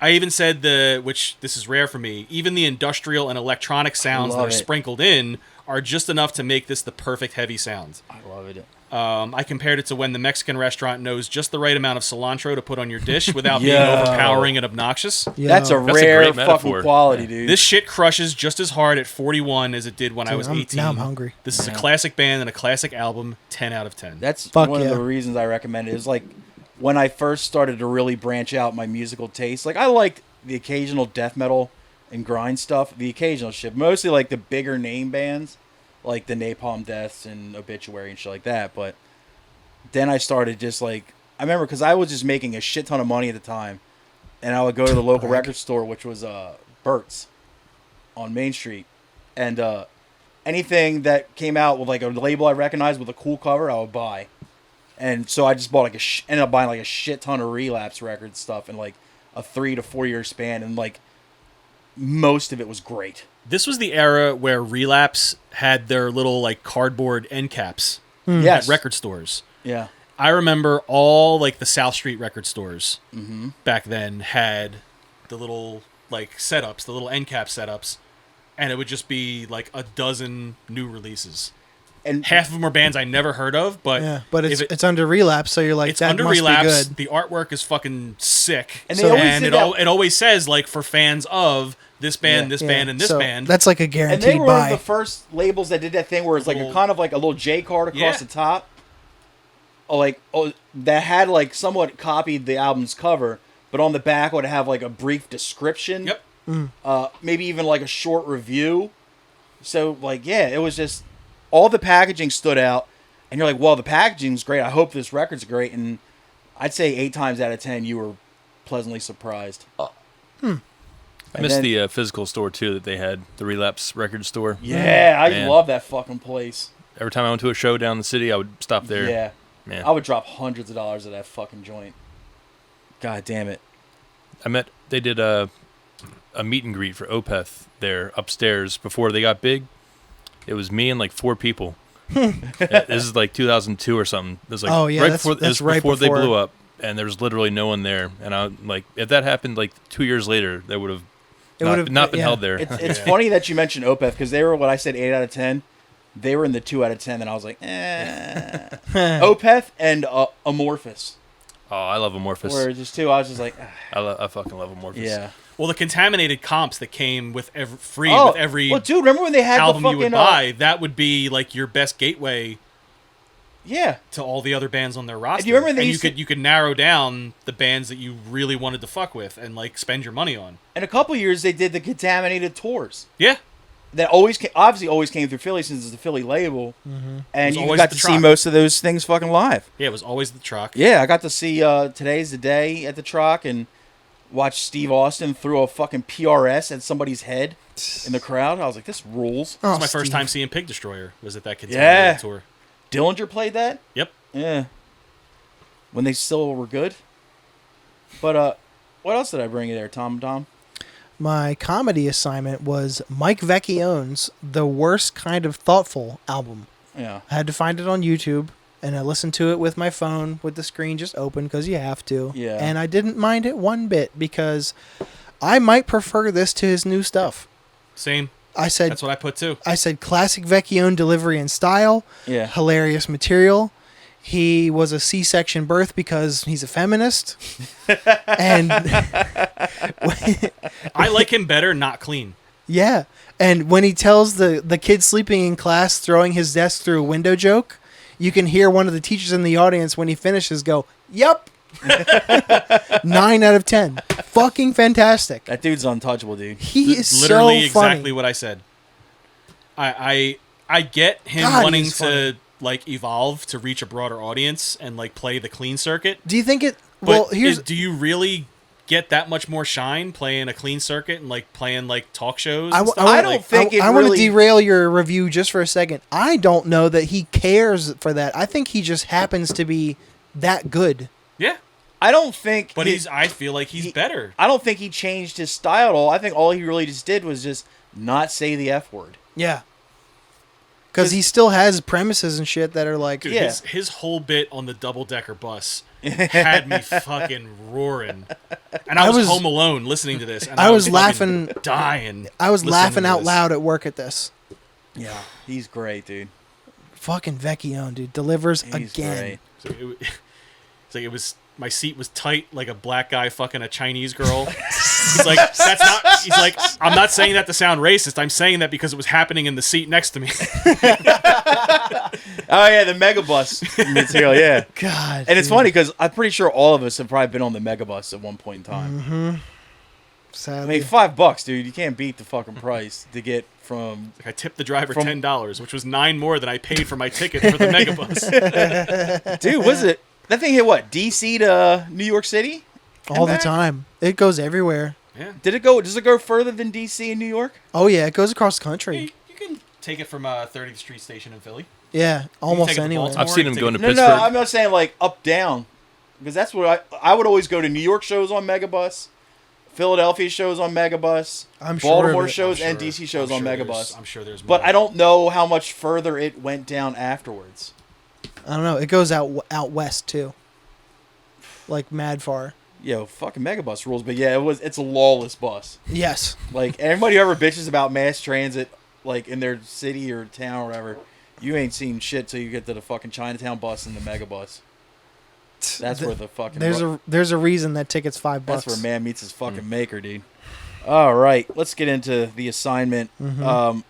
I even said which this is rare for me, even the industrial and electronic sounds that Love are it. sprinkled in are just enough to make this the perfect heavy sound. I love it. I compared it to when the Mexican restaurant knows just the right amount of cilantro to put on your dish without being Yo. overpowering and obnoxious. Yo. That's a That's a rare great fucking metaphor. quality, dude. This shit crushes just as hard at 41 as it did when I Dude, was I'm- 18. now I'm hungry. This is a classic band and a classic album, 10 out of 10. That's Fuck one of yeah. the reasons I recommend it. Is like when I first started to really branch out my musical taste. Like I liked the occasional death metal and grind stuff, the occasional shit. Mostly like the bigger name bands, like the Napalm Deaths and Obituary and shit like that. But then I started just like I remember because I was just making a shit ton of money at the time, and I would go to the local record store, which was Burt's on Main Street, and anything that came out with like a label I recognized with a cool cover, I would buy. And so I just bought like ended up buying like a shit ton of Relapse record stuff in like a 3 to 4 year span, and like most of it was great. This was the era where Relapse had their little like cardboard end caps Yes, at record stores. Yeah, I remember all like the South Street record stores back then had the little like setups, the little end cap setups, and it would just be like a dozen new releases. and Half of them were bands I never heard of, but Yeah, but if it's under Relapse, so you're like, it's that under must Relapse. be good. The artwork is fucking sick, And they always did that- it always says like for fans of this band, Yeah. this Yeah, band, and this so band. That's like a and they guaranteed were one buy. of the first labels that did that thing where it's like a Little- kind of like a little J card across Yeah. the top. That had like somewhat copied the album's cover, but on the back would have like a brief description. Yep. Maybe even like a short review. So like yeah, it was just all the packaging stood out, and you're like, well, the packaging's great. I hope this record's great, and I'd say 8 times out of 10 you were pleasantly surprised. I missed the physical store too that they had, the Relapse record store. Yeah, I Man. love that fucking place. Every time I went to a show down the city, I would stop there. Yeah. Man. I would drop hundreds of dollars at that fucking joint. God damn it. They did a meet and greet for Opeth there upstairs before they got big. It was me and like 4 people. This is like 2002 or something. It was like before they blew up, and there was literally no one there. And I like, if that happened like 2 years later, that would have not been held there. It's funny that you mentioned Opeth because they were what I said 8 out of 10. They were in the 2 out of 10, and I was like, Opeth and Amorphous. Oh, I love Amorphous. Were just 2. I was just like, I fucking love Amorphous. yeah. Well, the contaminated comps that came with with every well, dude, remember when they had album the fucking you would buy? That would be like your best gateway. Yeah. To all the other bands on their roster. And you remember you could narrow down the bands that you really wanted to fuck with and like spend your money on. In a couple years, they did the contaminated tours. Yeah. That always came through Philly since it's a Philly label, and you got to see truck. most of those things fucking live. Yeah, it was always the truck. Yeah, I got to see Today's the Day at the truck and watch Steve Austin throw a fucking PRS at somebody's head in the crowd. I was like, this rules. This was my first time seeing Pig Destroyer. Was at that contaminated tour. Dillinger played that? Yep. Yeah. When they still were good. But what else did I bring you there, Tom? My comedy assignment was Mike Vecchione's The Worst Kind of Thoughtful album. Yeah. I had to find it on YouTube, and I listened to it with my phone with the screen just open because you have to. Yeah. And I didn't mind it one bit because I might prefer this to his new stuff. Same. That's what I put too. I said classic Vecchione delivery and style. Yeah. Hilarious material. He was a C-section birth because he's a feminist. And I like him better not clean. yeah. And when he tells the kid sleeping in class throwing his desk through a window joke, you can hear one of the teachers in the audience when he finishes go, "Yup." 9 out of 10. Fucking fantastic. That dude's untouchable, dude. He is literally so funny. exactly what I said. I get him God, wanting he's to funny. like evolve to reach a broader audience and like play the clean circuit. Do you think it? But Well, here's do you really get that much more shine playing a clean circuit and like playing like talk shows? And stuff? I don't think it I want to really- derail your review just for a second. I don't know that he cares for that. I think he just happens to be that good. Yeah, I don't think. but I feel like he's better. I don't think he changed his style at all. I think all he really just did was just not say the F word. Yeah. Because he still has premises and shit that are like, Dude, Yeah. his whole bit on the double-decker bus had me fucking roaring. And I was home alone listening to this. And I was fucking laughing, dying. I was listening laughing to out this. loud at work at this. Yeah, he's great, dude. Fucking Vecchione, dude, delivers He's again. great. So it's like it was. My seat was tight like a black guy fucking a Chinese girl. He's like, that's not. He's like, I'm not saying that to sound racist. I'm saying that because it was happening in the seat next to me. Oh yeah, the Megabus material, yeah. God. And it's dude. funny because I'm pretty sure all of us have probably been on the Megabus at one point in time. I Sadly. mean, $5, dude. You can't beat the fucking price to get from. Like I tipped the driver From- $10, which was $9 more than I paid for my ticket for the Megabus. Dude, was it that thing hit what? DC to New York City? all the back? time. It goes everywhere. Yeah, Did it go? Does it go further than DC and New York? Oh, yeah, it goes across the country. you can take it from 30th Street Station in Philly. Yeah, almost take it to anywhere. Baltimore. I've seen Or him you going to take No, Pittsburgh. I'm not saying like up down, because that's what I would always go to New York shows on Megabus, Philadelphia shows on Megabus, I'm sure of Baltimore it. shows I'm and sure- DC shows I'm on sure Megabus. I'm sure there's more. But I don't know how much further it went down afterwards. I don't know. It goes out west, too. Like, mad far. Yo, fucking Megabus rules, but yeah, it's a lawless bus. Yes. Like everybody who ever bitches about mass transit, like in their city or town or whatever, you ain't seen shit till you get to the fucking Chinatown bus and the Megabus. That's where the fucking There's a reason that ticket's $5. that's where man meets his fucking maker, dude. All right, let's get into the assignment. Who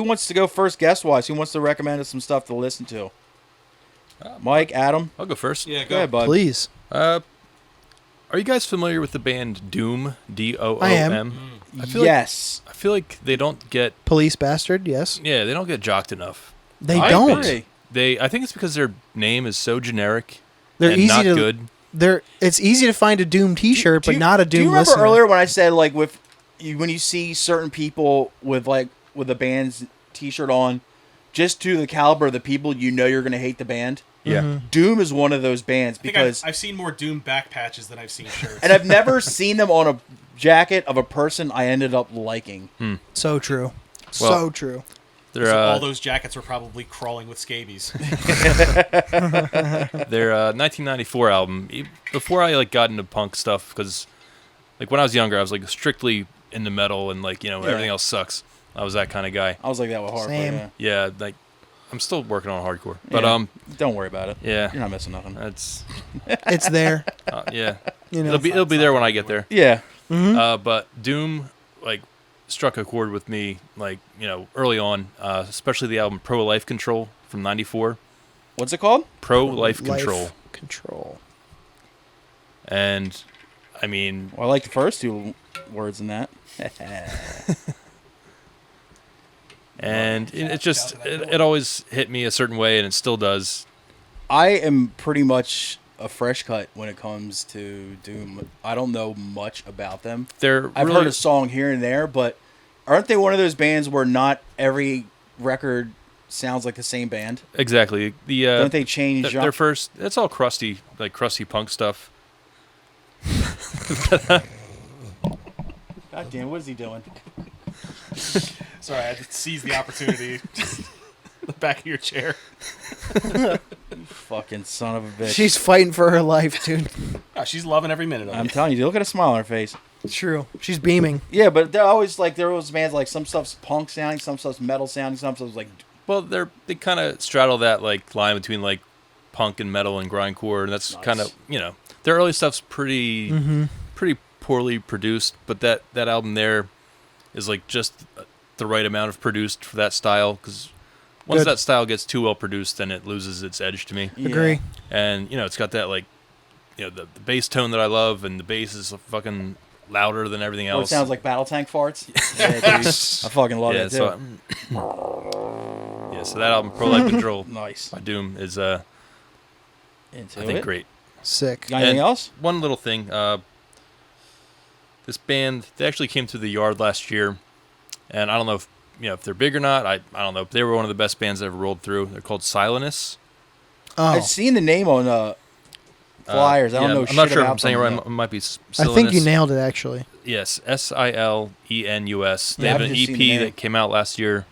wants to go first, guest wise? Who wants to recommend us some stuff to listen to? Mike, Adam, I'll go first. Yeah, go ahead, bud. Please. Are you guys familiar with the band Doom? DOOM? I am. I feel Yes, I feel like they don't get Police bastard, yes. they don't get jocked enough. They I don't. agree. I think it's because their name is so generic They're and easy not to good. It's easy to find a Doom T-shirt, but not a Doom. Do you remember listener. earlier when I said like when you see certain people with a band's T-shirt on, just to the caliber of the people you're going to hate the band. Yeah. Doom is one of those bands I think because I've seen more Doom back patches than I've seen shirts. and I've never seen them on a jacket of a person I ended up liking. So true. Well, So true. They're So all those jackets were probably crawling with scabies. their 1994 album. Before I got into punk stuff, because when I was younger, I was strictly into metal and everything else sucks. I was that kind of guy. I was like that with hardcore. Same. Yeah. Yeah, I'm still working on hardcore, but Yeah. Don't worry about it. yeah, You're not missing nothing. that's It's there. yeah. You know. It'll be there when I get there. Yeah. But Doom struck a chord with me early on, especially the album Pro Life Control from '94. What's it called? Pro Life Control, Control. and I mean, Well, I like the first two words in that. and it just it always hit me a certain way, and it still does. I am pretty much a fresh cut when it comes to Doom. I don't know much about them. I've heard a song here and there, but aren't they one of those bands where not every record sounds like the same band? Exactly. Don't they change their first? It's all crusty, crusty punk stuff. God damn, what is he doing? Sorry, I had to seize the opportunity. The back of your chair. Fucking son of a bitch. She's fighting for her life, dude. Oh, she's loving every minute of it. I'm telling you, look at a smile on her face. True. She's beaming. Yeah, but they're always there was bands some stuff's punk sounding, some stuff's metal sounding, some stuff's Well, they kind of straddle that line between punk and metal and grindcore, and that's Nice. kind of their early stuff's pretty poorly produced, but that album there is just the right amount of produced for that style, because once Good. that style gets too well produced, then it loses its edge to me. Yeah. Agree. And it's got that the bass tone that I love, and the bass is fucking louder than everything Or it else. sounds like battle tank farts. Yeah, dude. I fucking love it too. so so that album Pro Life Control Nice. by Doom is Into I think it. great. Sick. Got anything And else? One little thing. This band, they actually came through the Yard last year, and I don't know if if they're big or not. I don't know. They were one of the best bands that ever rolled through. They're called Silenus. Oh. I've seen the name on flyers. I don't know I'm shit not sure if about I'm saying it them, right. though. It might be I Silenus. think you nailed it, actually. Yes, Silenus. They Yeah, have I've an just EP seen the name. that came out last year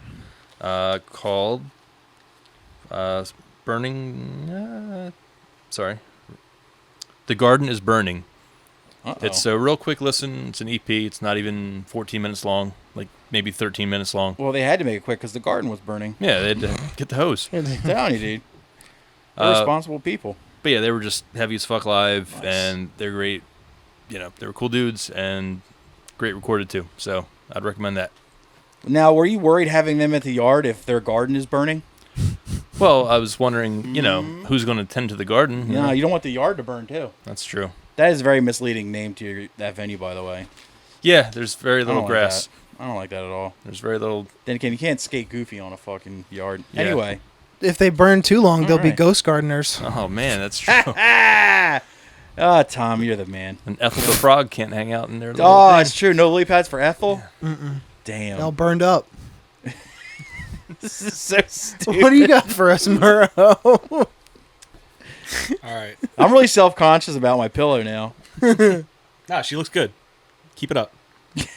called Burning. Sorry. The Garden is Burning. Uh-oh. It's a real quick listen. It's an EP. It's not even 14 minutes long, maybe 13 minutes long. Well, they had to make it quick because the garden was burning. Yeah, they had to get the hose. I'm telling you, dude. They're responsible people. But yeah, they were just heavy as fuck live, Nice. and they're great. They were cool dudes and great recorded too. So I'd recommend that. Now, were you worried having them at the Yard if their garden is burning? Well, I was wondering, who's going to tend to the garden? No, you don't want the Yard to burn too. That's true. That is a very misleading name to that venue, by the way. Yeah, there's very I little don't grass. Like that. I don't like that at all. There's very little. Then again, you can't skate goofy on a fucking yard. Yeah. Anyway. If they burn too long, they'll be Alright. ghost gardeners. Oh man, that's true. Tom, you're the man. And Ethel the frog can't hang out in there. Oh, it's true. No lily pads for Ethel? Damn. They're all burned up. This is so stupid. What do you got for us, Murrow? All right. I'm really self-conscious about my pillow now. Nah, she looks good. Keep it up.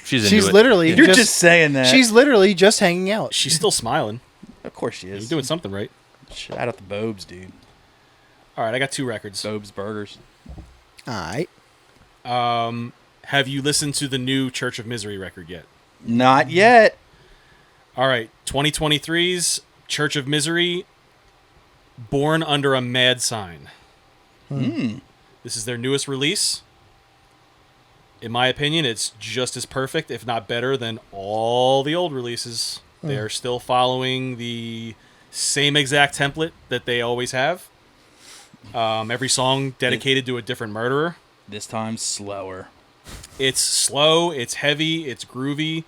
She's into She's it. literally You're just saying that. She's literally just hanging out. She's still smiling. Of course she You're is. doing something right. Shout out the Bobes, dude. All right, I got 2 records. Bobes Burgers. Alright. Have you listened to the new Church of Misery record yet? Not yet. All right, 2023's Church of Misery, Born Under a Mad Sign. This is their newest release. In my opinion, it's just as perfect, if not better, than all the old releases. They are still following the same exact template that they always have. Every song dedicated to a different murderer. This time slower. It's slow, it's heavy, it's groovy.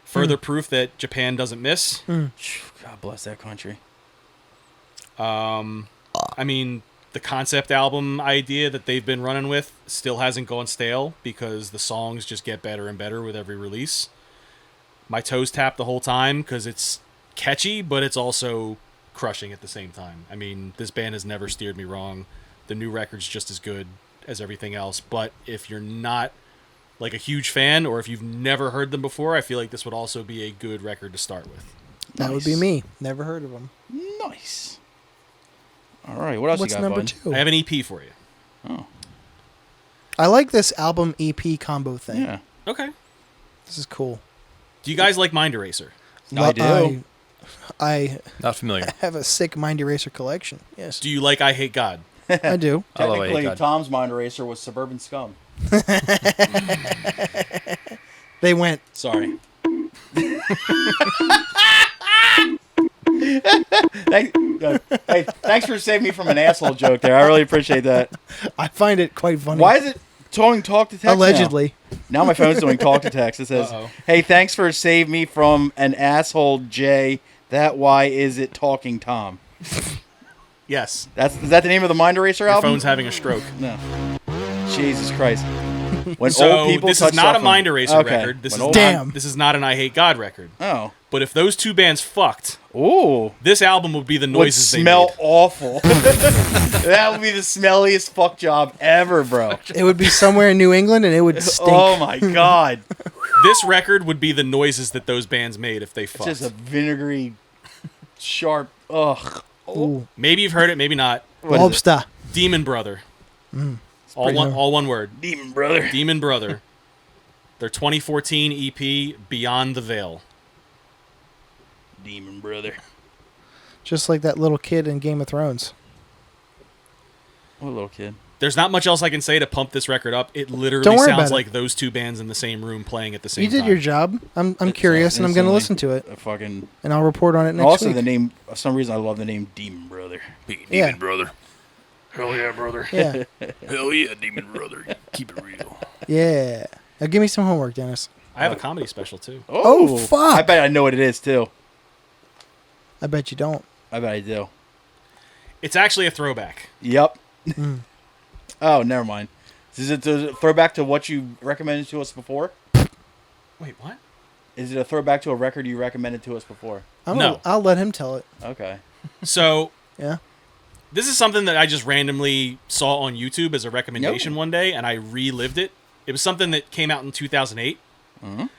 Further proof that Japan doesn't miss. God bless that country. I mean, the concept album idea that they've been running with still hasn't gone stale because the songs just get better and better with every release. My toes tap the whole time because it's catchy, but it's also crushing at the same time. I mean, this band has never steered me wrong. The new record's just as good as everything else, but if you're not like a huge fan or if you've never heard them before, I feel like this would also be a good record to start with. That would be me. Never heard of them. Nice. All right, what else What's you got, number bud? 2? I have an EP for you. Oh, I like this album EP combo thing. yeah. Okay. This is cool. Do you guys like Mind Eraser? I do. I Not familiar. have a sick Mind Eraser collection. Yes, Do you like I Hate God? I do. I love Technically, it. Tom's Mind Eraser was Suburban Scum. They went. Sorry. Hey, thanks for saving me from an asshole joke there. I really appreciate that. I find it quite funny. Why is it doing talk to text now? Allegedly. Now my phone's doing talk to text. It says, Uh-oh. "Hey, thanks for saving me from an asshole, Jay. That why is it talking Tom?" Yes. Is that the name of the Mind Eraser Your album? phone's having a stroke. No. Jesus Christ. When So old people this touch is not a something- Mind Eraser Okay. record. This When is old- Damn. This is not an I Hate God record. Oh. But if those two bands fucked, Ooh. this album would be the Would noises they smell made. awful. That would be the smelliest fuck job ever, bro. It would be somewhere in New England and it would stink. Oh my god. This record would be the noises that those bands made if they It's fucked. just a vinegary, sharp. Ugh. Ooh. Maybe you've heard it, maybe not. What is it? Lobster. Demonbrother. pretty hard. All one word. Demonbrother. Demonbrother. Their 2014 EP, Beyond the Veil. Demonbrother. Just like that little kid in Game of Thrones. What a little kid. There's not much else I can say to pump this record up. It literally Don't worry sounds about it. like those two bands in the same room playing at the same You time. did your job. I'm curious and I'm going to listen to it. A fucking. And I'll report on it next Also, week. the name. For some reason, I love the name Demonbrother. Yeah. Demon brother. Hell yeah, brother. Yeah. Hell yeah, demon brother. Keep it real. Yeah. Now give me some homework, Dennis. I have a comedy special, too. Oh, fuck. I bet I know what it is too. I bet you don't. I bet I do. It's actually a throwback. Yep. Oh, never mind. Is it a throwback to what you recommended to us before? Wait, what? Is it a throwback to a record you recommended to us before? No. I'll let him tell it. Okay. So, Yeah. this is something that I just randomly saw on YouTube as a recommendation one day, and I relived it. It was something that came out in 2008. Mhm.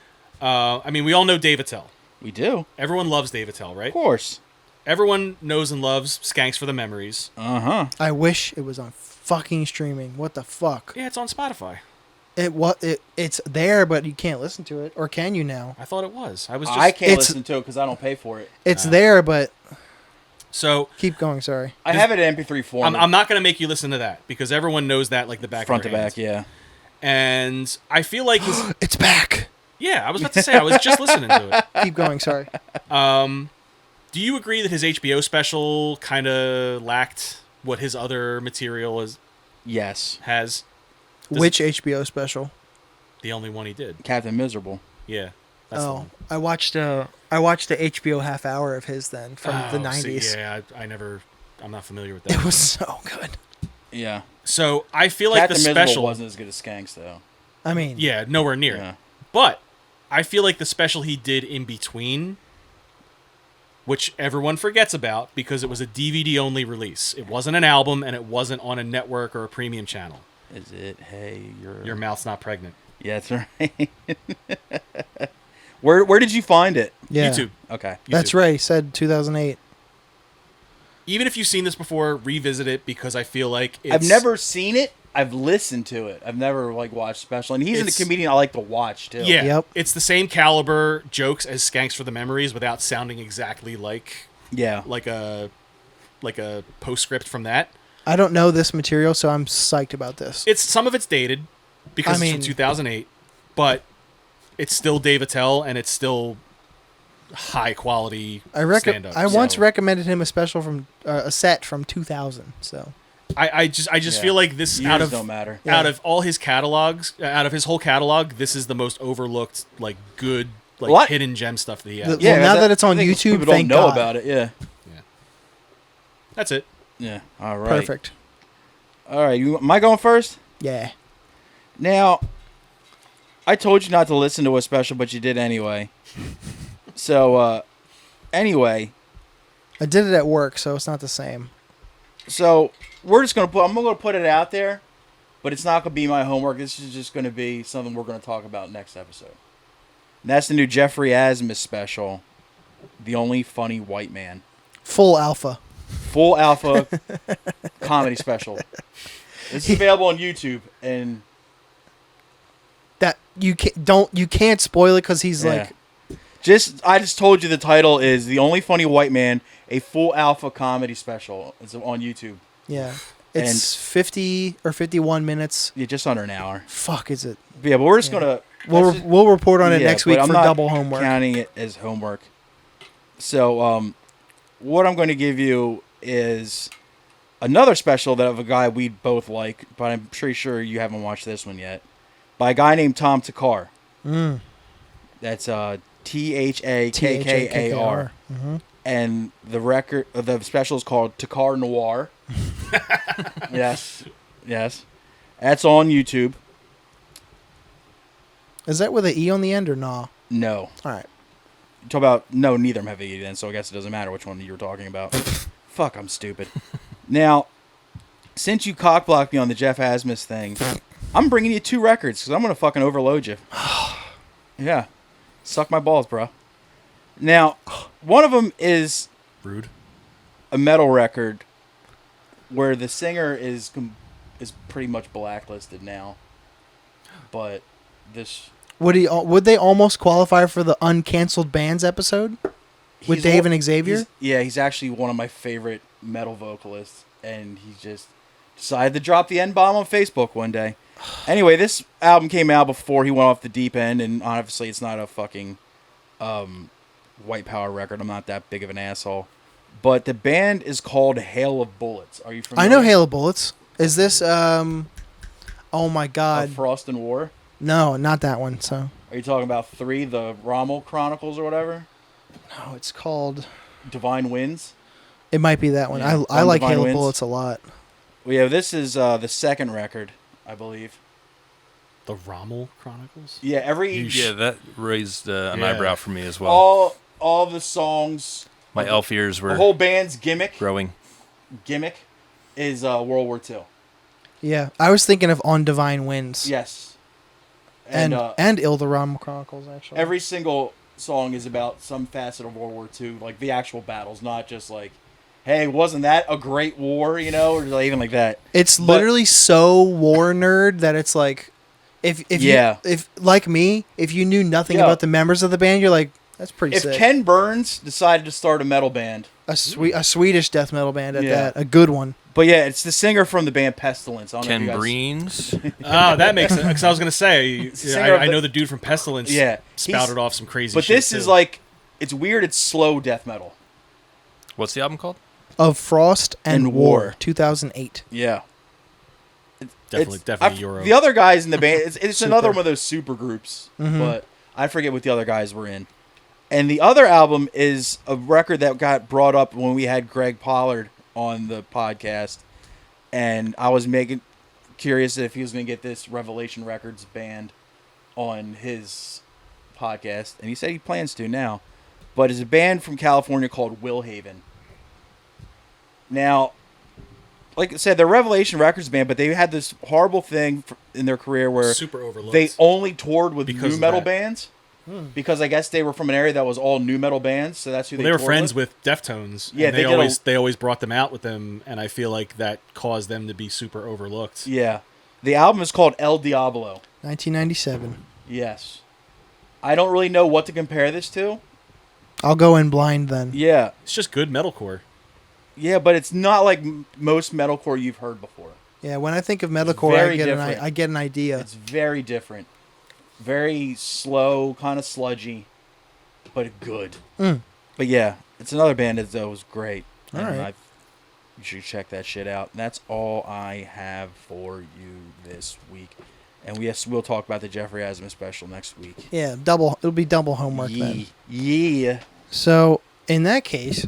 I mean, we all know Dave Attell. We do. Everyone loves Dave Attell, right? Of course. Everyone knows and loves Skanks for the Memories. Uh-huh. I wish it was on fucking streaming. What the fuck? Yeah, it's on Spotify. It's there, but you can't listen to it. Or can you now? I thought it was. I was just... I can't It's- listen to it because I don't pay for it. It's there, but So, keep going. Sorry. I have it in MP3 form. I'm not going to make you listen to that, because everyone knows that like the back front of to their back, hands. yeah. And I feel like his... It's back. Yeah, I was about to say, I was just listening to it. Keep going. Sorry. Do you agree that his HBO special kind of lacked what his other material Yes. has? Which HBO special? The only one he did. Captain Miserable. Yeah. That's the Oh, one. I watched the HBO half hour of his then from the Oh, see, 90s. yeah, I'm not familiar with that. It was so good. Yeah. So I feel like Captain the Miserable special wasn't as good as Skanks, though. I mean, Yeah, nowhere near Yeah. it. But I feel like the special he did in between, which everyone forgets about because it was a DVD only release. It wasn't an album and it wasn't on a network or a premium channel. Is it? Hey, Your mouth's not pregnant. Yeah, that's right. Where did you find it? yeah. YouTube. Okay. That's YouTube. right. He said 2008. Even if you've seen this before, revisit it because I feel like it's... I've never seen it. I've listened to it. I've never watched special, and he's a It's- comedian I like to watch too. Yeah, Yep. it's the same caliber jokes as Skanks for the Memories without sounding exactly like Yeah. a postscript from that. I don't know this material, so I'm psyched about this. Some of it's dated because I it's mean- from 2008, but it's still Dave Attell and it's still high quality stand-up. I once So recommended him a special from a set from 2000. So I just Yeah. feel like this Years don't matter. Yeah. out of all his catalogs, out of his whole catalog, this is the most overlooked, like good, like What? hidden gem stuff that he has. The- Well, now that it's on I think YouTube, people don't thank know God. about it. Yeah. That's it. Yeah. All right. perfect. All right, am I going first? Yeah. Now, I told you not to listen to a special, but you did anyway. So, anyway. I did it at work, so it's not the same. So, I'm going to put it out there, but it's not going to be my homework. This is just going to be something we're going to talk about next episode. And that's the new Jeffrey Asmus special, The Only Funny White Man. Full alpha comedy special. It's available on YouTube, and that you can't spoil it because he's like. I just told you the title is The Only Funny White Man, a full alpha comedy special. It's on YouTube. Yeah. It's 50 or 51 minutes. Yeah, just under an hour. Fuck, is it? Yeah, but we're just gonna we'll report on it next week for double homework. Counting it as homework. So, what I'm going to give you is another special that of a guy we both like, but I'm pretty sure you haven't watched this one yet. By a guy named Tom Thakkar. That's Thakkar. Mm-hmm. And the special is called Thakkar Noir. Yes. That's on YouTube. Is that with an E on the end or nah? No. All right. Talk about no, neither of them have an E then, so I guess it doesn't matter which one you were talking about. Fuck, I'm stupid. Now, since you cockblocked me on the Jeff Asmus thing, I'm bringing you 2 records because I'm gonna fucking overload you. Yeah, suck my balls, bro. Now, one of them is rude. A metal record where the singer is pretty much blacklisted now, but this. Would they almost qualify for the uncanceled bands episode with Dave and Xavier? He's actually one of my favorite metal vocalists, and he just decided to drop the N-bomb on Facebook one day. Anyway, this album came out before he went off the deep end, and obviously it's not a fucking white power record. I'm not that big of an asshole. But the band is called Hail of Bullets. Are you familiar? I know Hail of Bullets. Is this, oh my God. Frost and War? No, not that one. So. Are you talking about 3, the Rommel Chronicles or whatever? No, it's called Divine Winds. It might be that one. Yeah, I like Divine Hail of Winds. Bullets a lot. Well, yeah, this is the second record, I believe. The Rommel Chronicles? Yeah, that raised an eyebrow for me as well. All the songs. My elf ears were. The whole band's gimmick is World War II. Yeah, I was thinking of On Divine Winds. Yes. And Il the Rommel Chronicles, actually. Every single song is about some facet of World War II, like the actual battles, not just like, hey, wasn't that a great war, or like, even like that. It's literally so war nerd that it's like, if like me, if you knew nothing about the members of the band, you're like, that's pretty sick. If Ken Burns decided to start a metal band, a Swedish death metal band at that, a good one. But yeah, it's the singer from the band Pestilence. Ken Breens. Oh, that makes sense. Because I was going to say, I know the dude from Pestilence spouted off some crazy shit. But this is like, it's weird, it's slow death metal. What's the album called? Of Frost and War, 2008. Yeah. Definitely Euro. The other guys in the band, it's another one of those super groups, but I forget what the other guys were in. And the other album is a record that got brought up when we had Greg Pollard on the podcast, and I was curious if he was going to get this Revelation Records band on his podcast, and he said he plans to now. But it's a band from California called Willhaven. Now, like I said, they're Revelation Records band, but they had this horrible thing in their career where super overlooked. They only toured with new metal bands. Because I guess they were from an area that was all new metal bands, so that's who they were toured friends with Deftones. Yeah, and they always brought them out with them, and I feel like that caused them to be super overlooked. Yeah, the album is called El Diablo, 1997. Yes, I don't really know what to compare this to. I'll go in blind then. Yeah, it's just good metalcore. Yeah, but it's not like most metalcore you've heard before. Yeah, when I think of metalcore, I get an idea. It's very different. Very slow, kind of sludgy, but good. But yeah, it's another band that was great. All right. You should check that shit out. And that's all I have for you this week. And we'll talk about the Jeffrey Asmus special next week. Yeah, it'll be double homework then. Yeah. So, in that case,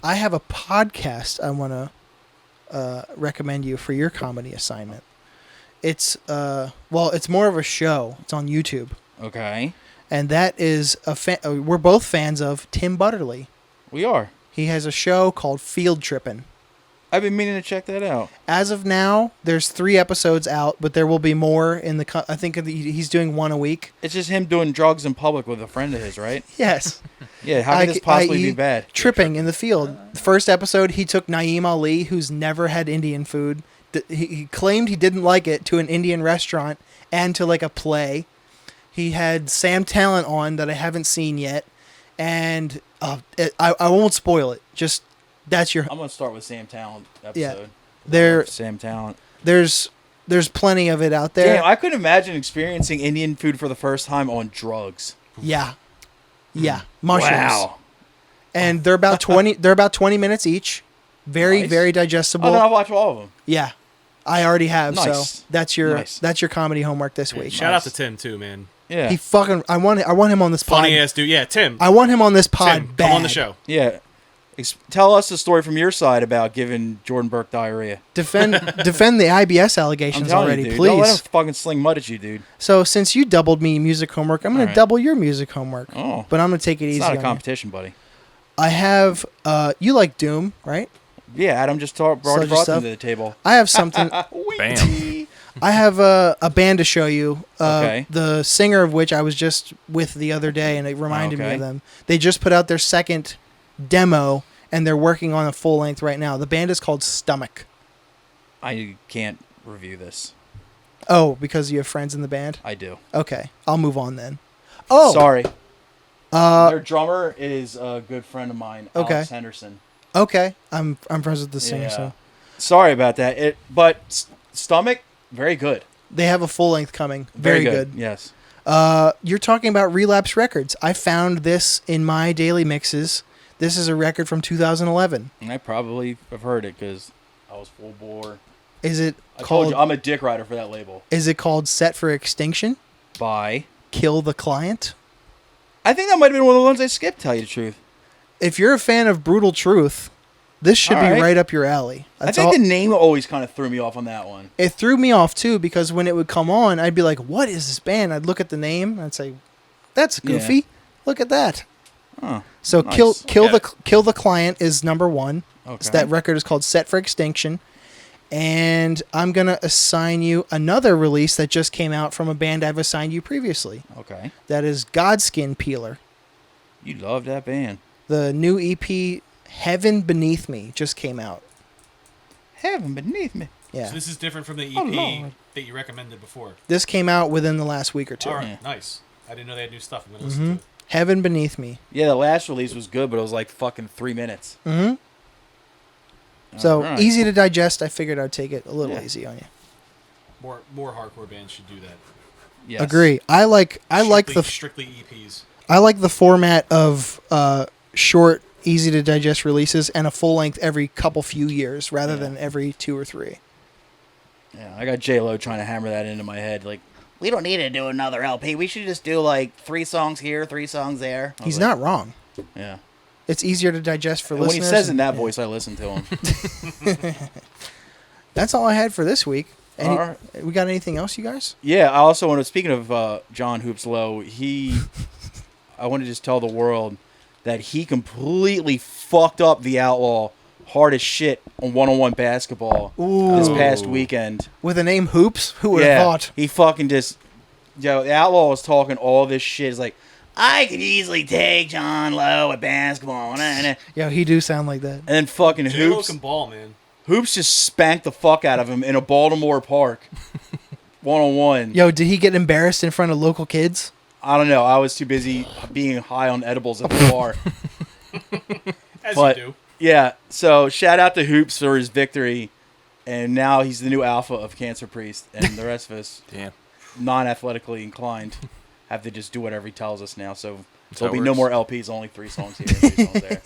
I have a podcast I want to recommend you for your comedy assignment. It's it's more of a show. It's on YouTube, Okay. and that is we're both fans of Tim Butterly. We are. He has a show called Field Trippin'. I've been meaning to check that out. As of now, there's 3 episodes out, but there will be more in the. I think he's doing 1 a week. It's just him doing drugs in public with a friend of his, right? Yes. Yeah, how could this possibly be bad? Tripping in the field. The first episode, he took Naeem Ali, who's never had Indian food. He claimed he didn't like it, to an Indian restaurant and to like a play. He had Sam Talent on that I haven't seen yet, and I won't spoil it. Just that's your. I'm gonna start with Sam Talent episode. Yeah, Sam Talent. There's plenty of it out there. Damn, I couldn't imagine experiencing Indian food for the first time on drugs. Yeah, mushrooms. Wow. And they're about 20. They're about 20 minutes each. Very Nice. digestible. Oh, then I'll watch all of them. Yeah, I already have. Nice. So that's your comedy homework this week. Shout out to Tim too, man. Yeah. He fucking. I want him on this pod. Funny ass dude. Yeah, Tim. I want him on this pod. Tim, bad. come on the show. Yeah. Tell us the story from your side about giving Jordan Burke diarrhea. Defend the IBS I'm allegations telling already, you, dude. Don't let him please. fucking sling mud at you, dude. So since you doubled me music homework, I'm going All to right. double your music homework. Oh. But I'm going to take it It's easy. not a on you. competition, buddy. I have. You like Doom, right? Yeah, Adam just brought Sludgy it stuff? to the table. I have something. Bam. I have a band to show you. Okay. The singer of which I was just with the other day, and it reminded me Okay. of them. They just put out their second demo, and they're working on a full length right now. The band is called Stomach. I can't review this. Oh, because you have friends in the band? I do. Okay, I'll move on then. Oh, Sorry. Their drummer is a good friend of mine, Okay. Alex Henderson. Okay, I'm friends with the singer, Yeah. so Sorry about that. But Stomach, very good. they have a full length coming. Very good. Yes. You're talking about Relapse Records. I found this in my daily mixes. This is a record from 2011. And I probably have heard it because I was full bore. Is it I told called? you, I'm a dick rider for that label. Is it called Set for Extinction? Bye. Kill the Client? I think that might have been one of the ones I skipped, tell you the truth. If you're a fan of Brutal Truth, this should All be right. right up your alley. I think the name always kind of threw me off on that one. It threw me off too, because when it would come on, I'd be like, "What is this band?" I'd look at the name and I'd say, "That's goofy. Yeah. Look at that." Oh, So nice. kill the Client is number 1. Okay. So that record is called Set for Extinction. And I'm gonna assign you another release that just came out from a band I've assigned you previously. Okay. That is Godskin Peeler. You love that band. The new EP Heaven Beneath Me just came out. Heaven beneath me. Yeah. So this is different from the EP Oh, Lord. that you recommended before. This came out within the last week or 2. All right, Yeah. nice. I didn't know they had new stuff. I'm gonna listen to it. Heaven Beneath Me. Yeah, the last release was good, but it was like fucking 3 minutes. Mm-hmm. So Alright. easy to digest. I figured I'd take it a little Yeah. easy on you. More hardcore bands should do that. Yes. Agree. I like Strictly EPs. I like the format of short, easy to digest releases and a full length every few years rather Yeah. than every 2 or 3. Yeah, I got J-Lo trying to hammer that into my head. Like, we don't need to do another LP. We should just do like 3 songs here, 3 songs there. I was He's like, not wrong. Yeah. It's easier to digest for And when he listeners. says in that yeah. voice, I listen to him. That's all I had for this week. All right. We got anything else, you guys? Yeah, I also want to, speaking of John Hoops Lowe, I want to just tell the world that he completely fucked up the Outlaw hard as shit on one-on-one basketball this past weekend. With the name Hoops? Who would have thought? He fucking just, the Outlaw was talking all this shit. It's like, I could easily take John Lowe at basketball. And Yeah, he do sound like that. then fucking J-Lo Hoops. can ball, man. Hoops just spanked the fuck out of him in a Baltimore park. One-on-one. Yo, did he get embarrassed in front of local kids? I don't know. I was too busy being high on edibles at the bar. As But- you do. Yeah, so shout out to Hoops for his victory. And now he's the new alpha of Cancer Priest. And the rest of us, Damn. non-athletically inclined, have to just do whatever he tells us now. So That's there'll how be it no works. more LPs, only 3 songs here, 3 songs there.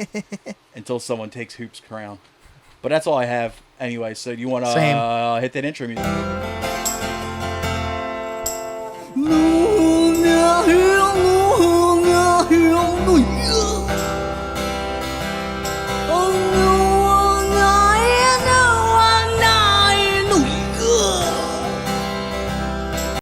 Until someone takes Hoops' crown. But that's all I have anyway. So you want Same. to hit that intro music?